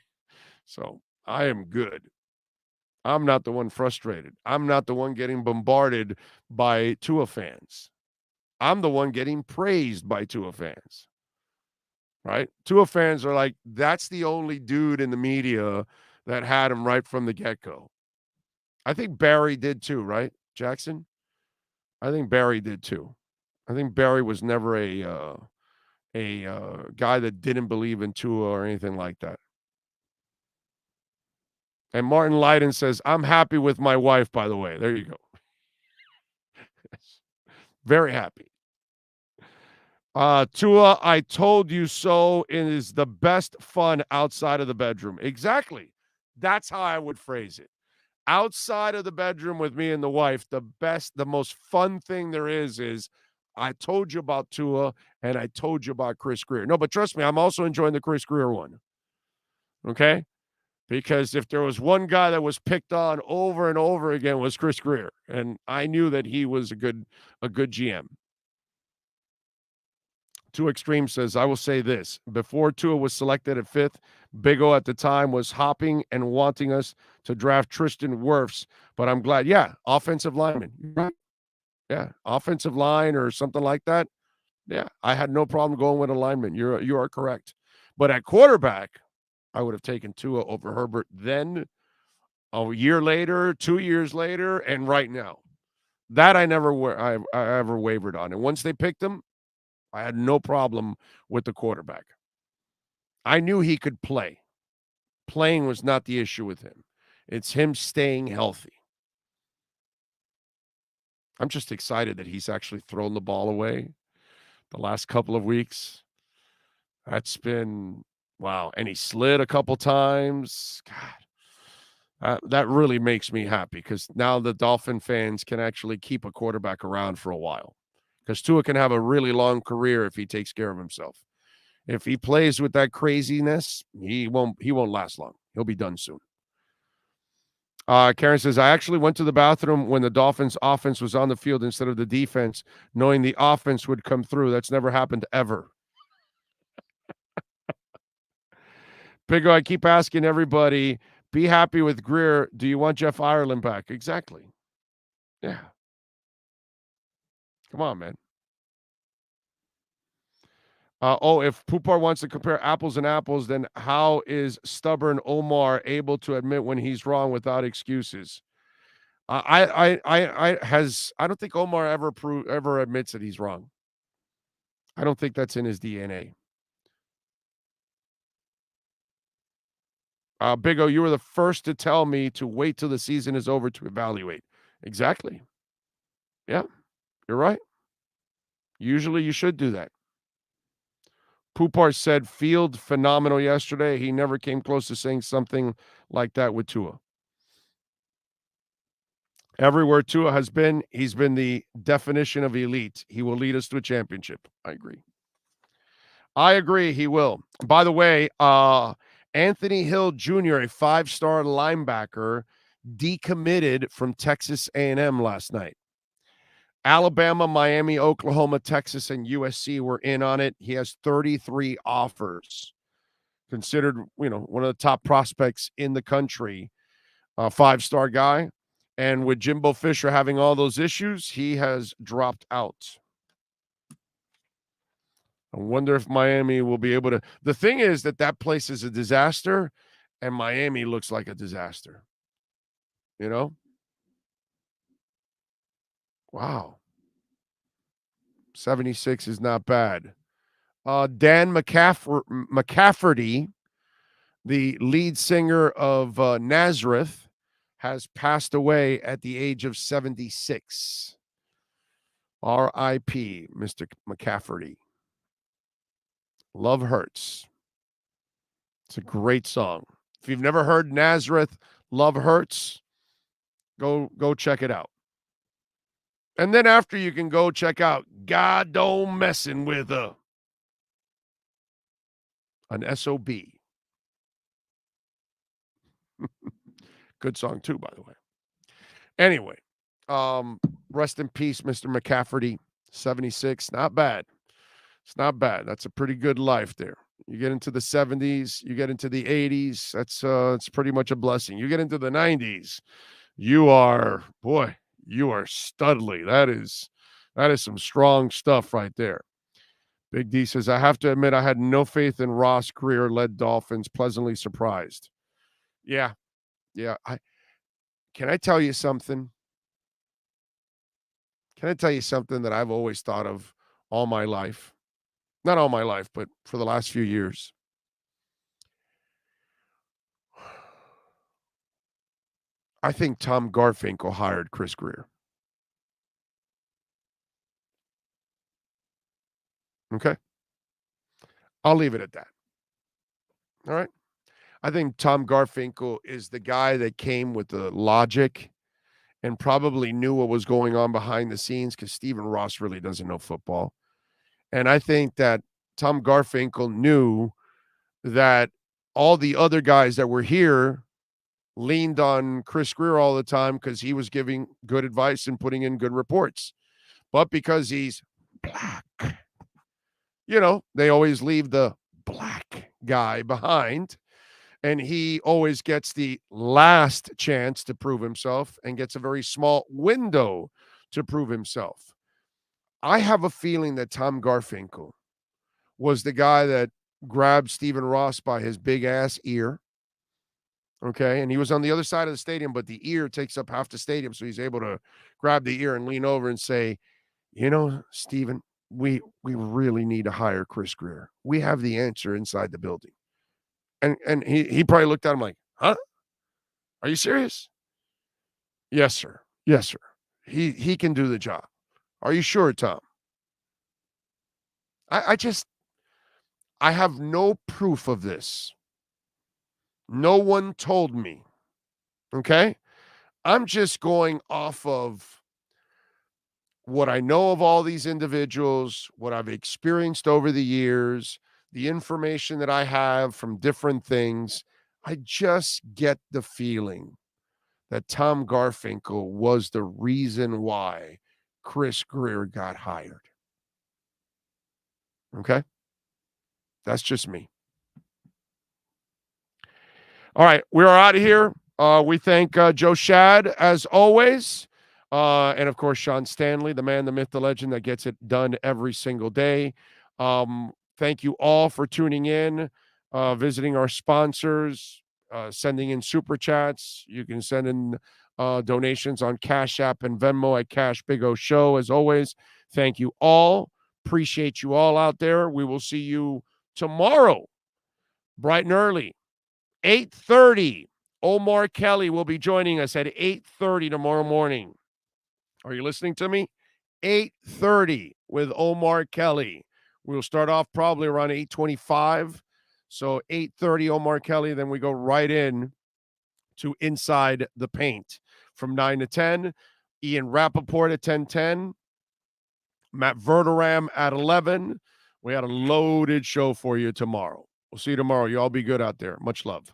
So I am good. I'm not the one frustrated. I'm not the one getting bombarded by Tua fans. I'm the one getting praised by Tua fans. Right? Tua fans are like, that's the only dude in the media that had him right from the get-go. I think Barry did too, right, Jackson? I think Barry did too. I think Barry was never a guy that didn't believe in Tua or anything like that. And Martin Leiden says, I'm happy with my wife, by the way. There you go. Very happy. Tua, I told you so. It is the best fun outside of the bedroom. Exactly. That's how I would phrase it. Outside of the bedroom with me and the wife, the most fun thing there is I told you about Tua and I told you about Chris Greer. No, but trust me, I'm also enjoying the Chris Greer one. Okay? Because if there was one guy that was picked on over and over again, was Chris Greer, and I knew that he was a good GM. Two Extreme says, I will say this. Before Tua was selected at 5th, Big O at the time was hopping and wanting us to draft Tristan Wirfs, but I'm glad. Yeah, offensive lineman. Right? Yeah, offensive line or something like that. Yeah, I had no problem going with a lineman. You are correct. But at quarterback, I would have taken Tua over Herbert then, a year later, 2 years later, and right now. That I ever wavered on. And once they picked him, I had no problem with the quarterback. I knew he could play. Playing was not the issue with him. It's him staying healthy. I'm just excited that he's actually thrown the ball away the last couple of weeks. That's been, wow. And he slid a couple times. God, that really makes me happy because now the Dolphin fans can actually keep a quarterback around for a while. Because Tua can have a really long career if he takes care of himself. If he plays with that craziness, he won't last long. He'll be done soon. Karen says, I actually went to the bathroom when the Dolphins offense was on the field instead of the defense, knowing the offense would come through. That's never happened ever. Big O, I keep asking everybody, be happy with Greer. Do you want Jeff Ireland back? Exactly. Yeah. Come on, man. If Poupar wants to compare apples and apples, then how is stubborn Omar able to admit when he's wrong without excuses? I don't think Omar ever admits that he's wrong. I don't think that's in his DNA. Big O, you were the first to tell me to wait till the season is over to evaluate. Exactly. Yeah, you're right. Usually you should do that. Poupar said field phenomenal yesterday. He never came close to saying something like that with Tua. Everywhere Tua has been, he's been the definition of elite. He will lead us to a championship. I agree. He will. By the way, Anthony Hill Jr., a 5-star linebacker, decommitted from Texas A&M last night. Alabama, Miami, Oklahoma, Texas, and USC were in on it. He has 33 offers. Considered, one of the top prospects in the country, a 5-star guy. And with Jimbo Fisher having all those issues, he has dropped out. I wonder if Miami will be able to. The thing is that place is a disaster, and Miami looks like a disaster. Wow. 76 is not bad. Dan McCafferty, the lead singer of Nazareth, has passed away at the age of 76. R.I.P., Mr. McCafferty. Love Hurts. It's a great song. If you've never heard Nazareth, Love Hurts, go check it out. And then after, you can go check out God Don't Messin' With an SOB. Good song too, by the way. Anyway, rest in peace, Mr. McCafferty, 76. Not bad. It's not bad. That's a pretty good life there. You get into the 70s, you get into the 80s. That's it's pretty much a blessing. You get into the 90s, you are studly. That is some strong stuff right there. Big D says, I have to admit, I had no faith in Ross' career-led Dolphins. Pleasantly surprised. Yeah. Can I tell you something? Can I tell you something that I've always thought of all my life? Not all my life, but for the last few years. I think Tom Garfinkel hired Chris Greer. Okay? I'll leave it at that. All right? I think Tom Garfinkel is the guy that came with the logic and probably knew what was going on behind the scenes, because Stephen Ross really doesn't know football. And I think that Tom Garfinkel knew that all the other guys that were here leaned on Chris Greer all the time because he was giving good advice and putting in good reports. But because he's black, they always leave the black guy behind. And he always gets the last chance to prove himself and gets a very small window to prove himself. I have a feeling that Tom Garfinkel was the guy that grabbed Stephen Ross by his big ass ear. Okay. And he was on the other side of the stadium, but the ear takes up half the stadium. So he's able to grab the ear and lean over and say, Stephen, we really need to hire Chris Greer. We have the answer inside the building. And he probably looked at him like, huh? Are you serious? Yes, sir. Yes, sir. He can do the job. Are you sure, Tom? I have no proof of this. No one told me. Okay? I'm just going off of what I know of all these individuals, what I've experienced over the years, the information that I have from different things. I just get the feeling that Tom Garfinkel was the reason why Chris Greer got hired. Okay? That's just me. All right, we're out of here. We thank Joe Shad, as always. And, of course, Sean Stanley, the man, the myth, the legend that gets it done every single day. Thank you all for tuning in, visiting our sponsors, sending in super chats. You can send in donations on Cash App and Venmo at Cash Big O Show. As always, thank you all. Appreciate you all out there. We will see you tomorrow, bright and early, 8:30. Omar Kelly will be joining us at 8:30 tomorrow morning. Are you listening to me? 8:30 with Omar Kelly. We'll start off probably around 8:25. So 8:30 Omar Kelly, then we go right in to Inside the Paint from 9 to 10. Ian Rappaport at 10:10. Matt Verderam at 11. We had a loaded show for you tomorrow. We'll see you tomorrow. You all be good out there. Much love.